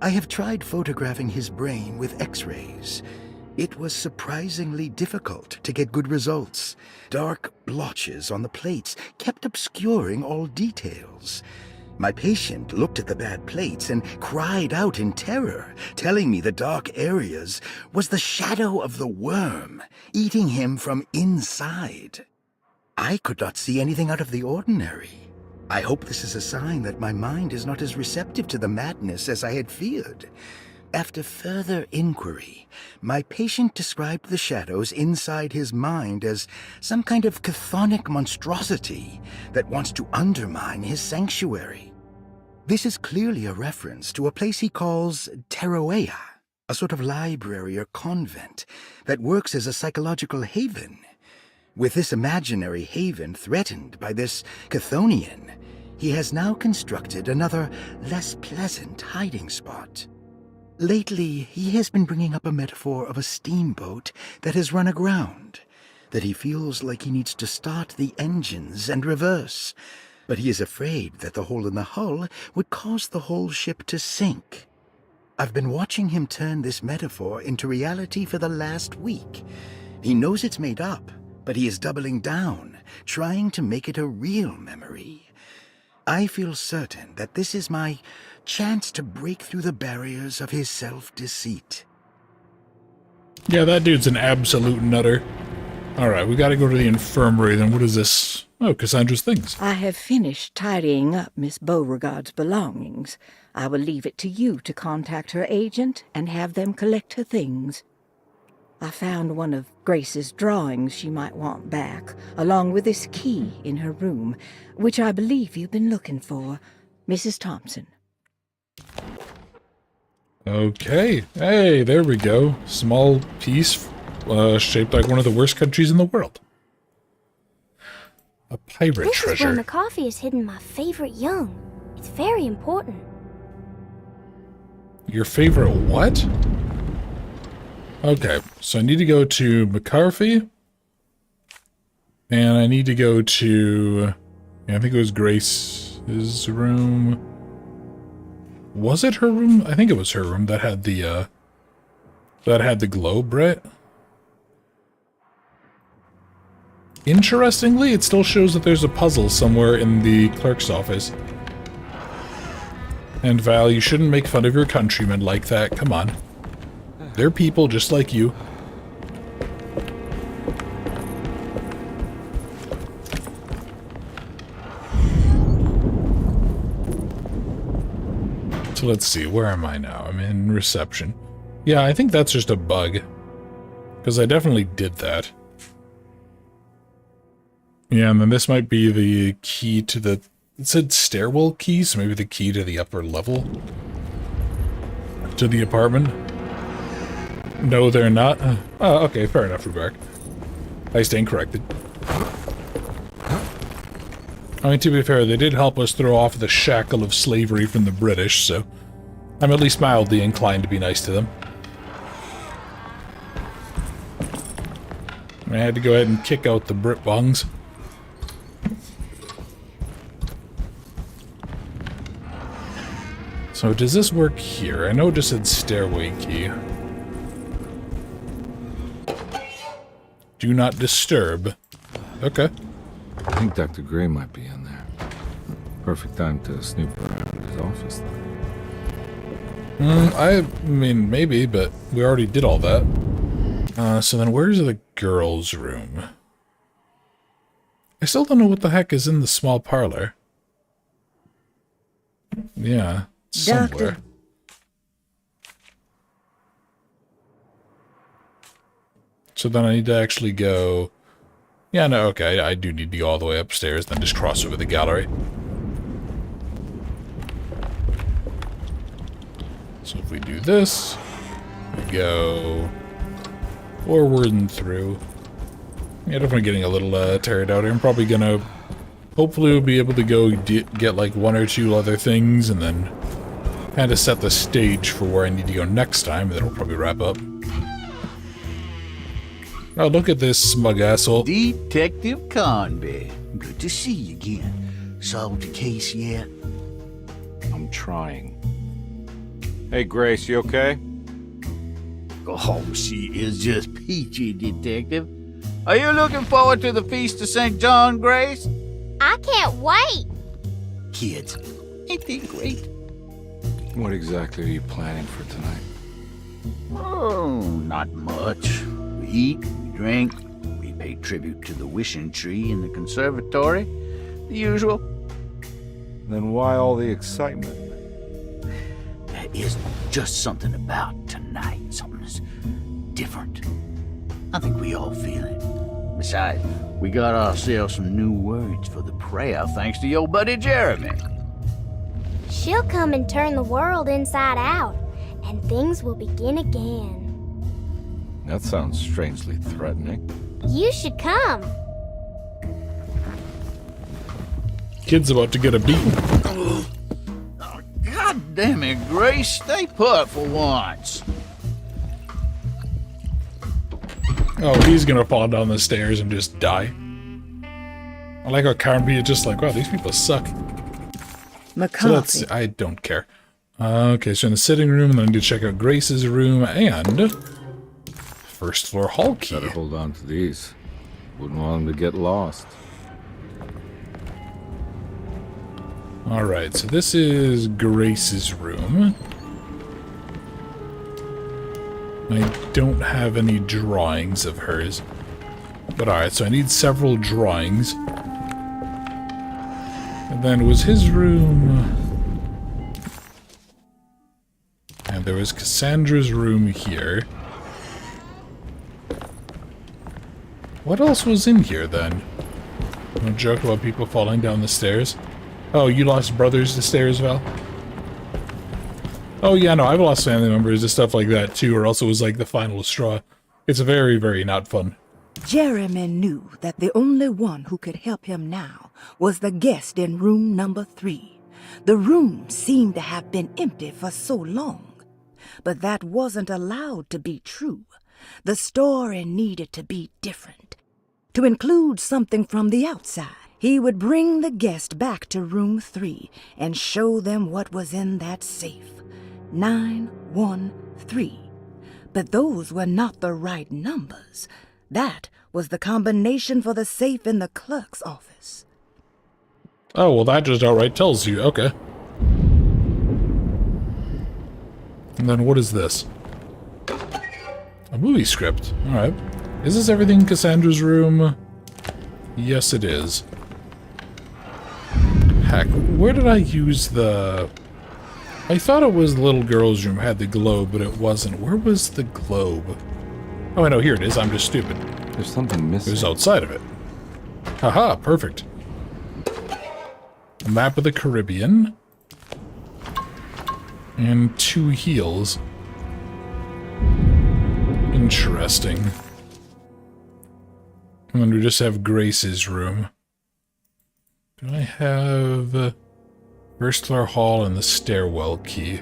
I have tried photographing his brain with X-rays. It was surprisingly difficult to get good results. Dark blotches on the plates kept obscuring all details. My patient looked at the bad plates and cried out in terror, telling me the dark areas was the shadow of the worm, eating him from inside. I could not see anything out of the ordinary. I hope this is a sign that my mind is not as receptive to the madness as I had feared. After further inquiry, my patient described the shadows inside his mind as some kind of chthonic monstrosity that wants to undermine his sanctuary. This is clearly a reference to a place he calls Teroea, a sort of library or convent that works as a psychological haven. With this imaginary haven threatened by this Chthonian, he has now constructed another, less pleasant hiding spot. Lately, he has been bringing up a metaphor of a steamboat that has run aground, that he feels like he needs to start the engines and reverse, but he is afraid that the hole in the hull would cause the whole ship to sink. I've been watching him turn this metaphor into reality for the last week. He knows it's made up, but he is doubling down, trying to make it a real memory. I feel certain that this is my chance to break through the barriers of his self-deceit. Yeah, that dude's an absolute nutter. Alright, we gotta go to the infirmary then. What is this? Oh, Cassandra's things. I have finished tidying up Miss Beauregard's belongings. I will leave it to you to contact her agent and have them collect her things. I found one of Grace's drawings she might want back, along with this key in her room, which I believe you've been looking for. Mrs. Thompson. Okay. Hey, there we go. Small piece, shaped like one of the worst countries in the world. A pirate This treasure. is where my coffee is hidden my favorite young. It's very important. Your favorite what? Okay, so I need to go to McCarthy. And I need to go to... yeah, I think it was Grace's room. Was it her room? I think it was her room that had the globe, right? Interestingly, it still shows that there's a puzzle somewhere in the clerk's office. And Val, you shouldn't make fun of your countrymen like that. Come on. They're people just like you. So let's see, where am I now? I'm in reception. Yeah, I think that's just a bug. Because I definitely did that. Yeah, and then this might be the key to the... it said stairwell key, so maybe the key to the upper level? To the apartment? No, they're not. Oh, okay, fair enough, Rubark. I stand corrected. I mean, to be fair, they did help us throw off the shackle of slavery from the British, so I'm at least mildly inclined to be nice to them. I had to go ahead and kick out the Brit bungs. So does this work here? I know it just said stairway key. Do not disturb. Okay. I think Dr. Gray might be in there. Perfect time to snoop around his office, though. I mean, maybe, but we already did all that. So then where's the girls' room? I still don't know what the heck is in the small parlor. Yeah, somewhere. Doctor. So then I need to actually go... yeah, no, okay, I do need to go all the way upstairs, then just cross over the gallery. So if we do this, we go forward and through. Yeah, definitely getting a little tired out here. I'm probably gonna... hopefully we'll be able to go get like one or two other things, and then kind of set the stage for where I need to go next time, and then we'll probably wrap up. Oh, look at this smug asshole. Detective Conby. Good to see you again. Solved the case yet? I'm trying. Hey, Grace, you okay? Oh, she is just peachy, Detective. Are you looking forward to the Feast of St. John, Grace? I can't wait. Kids, ain't they great? What exactly are you planning for tonight? Oh, not much. We eat, we drink, we pay tribute to the wishing tree in the conservatory. The usual. Then why all the excitement? There is just something about tonight. Something's different. I think we all feel it. Besides, we got ourselves some new words for the prayer thanks to your buddy Jeremy. She'll come and turn the world inside out, and things will begin again. That sounds strangely threatening. You should come. Kid's about to get a beating. God damn it, Grace. Stay put for once. Oh, he's gonna fall down the stairs and just die. I like how Carnby is just like, wow, these people suck. McCarthy. So I don't care. Okay, so in the sitting room, and then I need to check out Grace's room, and first floor hall key. Better hold on to these. Wouldn't want them to get lost. Alright, so this is Grace's room. I don't have any drawings of hers. But alright, so I need several drawings. And then it was his room. And there was Cassandra's room here. What else was in here then? No joke about people falling down the stairs. Oh, you lost brothers to stairs, Val? Oh yeah, no, I've lost family members and stuff like that too, or else it was like the final straw. It's very, very not fun. Jeremy knew that the only one who could help him now was the guest in room number 3. The room seemed to have been empty for so long. But that wasn't allowed to be true. The story needed to be different. To include something from the outside. He would bring the guest back to room 3 and show them what was in that safe. 913. But those were not the right numbers. That was the combination for the safe in the clerk's office. Oh, well that just outright tells you. Okay. And then what is this? A movie script. Alright. Is this everything in Cassandra's room? Yes, it is. Heck, where did I use the... I thought it was the little girl's room had the globe, but it wasn't. Where was the globe? Oh, I know, here it is. I'm just stupid. There's something missing. It was outside of it. Haha, perfect. A map of the Caribbean. And 2 heels. Interesting. And then we just have Grace's room. Do I have first floor hall and the stairwell key?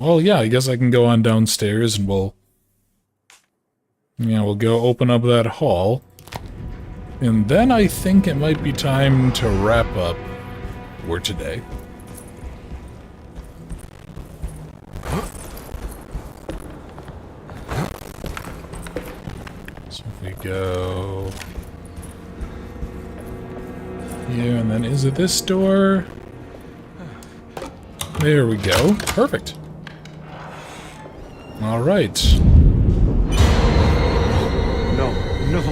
Well, yeah, I guess I can go on downstairs and we'll go open up that hall. And then I think it might be time to wrap up for today. So if we go here, and then is it this door? There we go. Perfect. All right. No.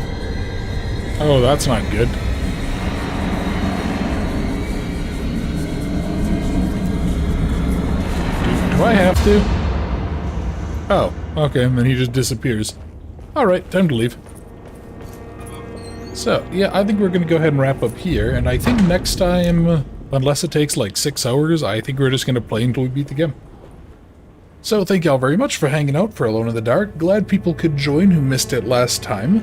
Oh, that's not good. Do I have to? Oh, okay, and then he just disappears. Alright, time to leave. So, yeah, I think we're going to go ahead and wrap up here, and I think next time, unless it takes like 6 hours, I think we're just going to play until we beat the game. So, thank y'all very much for hanging out for Alone in the Dark. Glad people could join who missed it last time.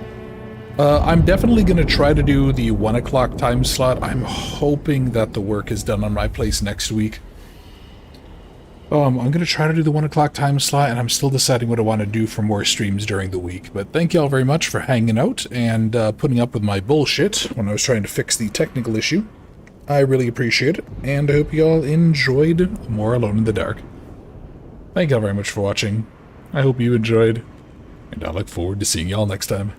I'm definitely going to try to do the 1 o'clock time slot. I'm hoping that the work is done on my place next week. I'm going to try to do the 1 o'clock time slot, and I'm still deciding what I want to do for more streams during the week. But thank y'all very much for hanging out and putting up with my bullshit when I was trying to fix the technical issue. I really appreciate it, and I hope y'all enjoyed more Alone in the Dark. Thank y'all very much for watching. I hope you enjoyed, and I look forward to seeing y'all next time.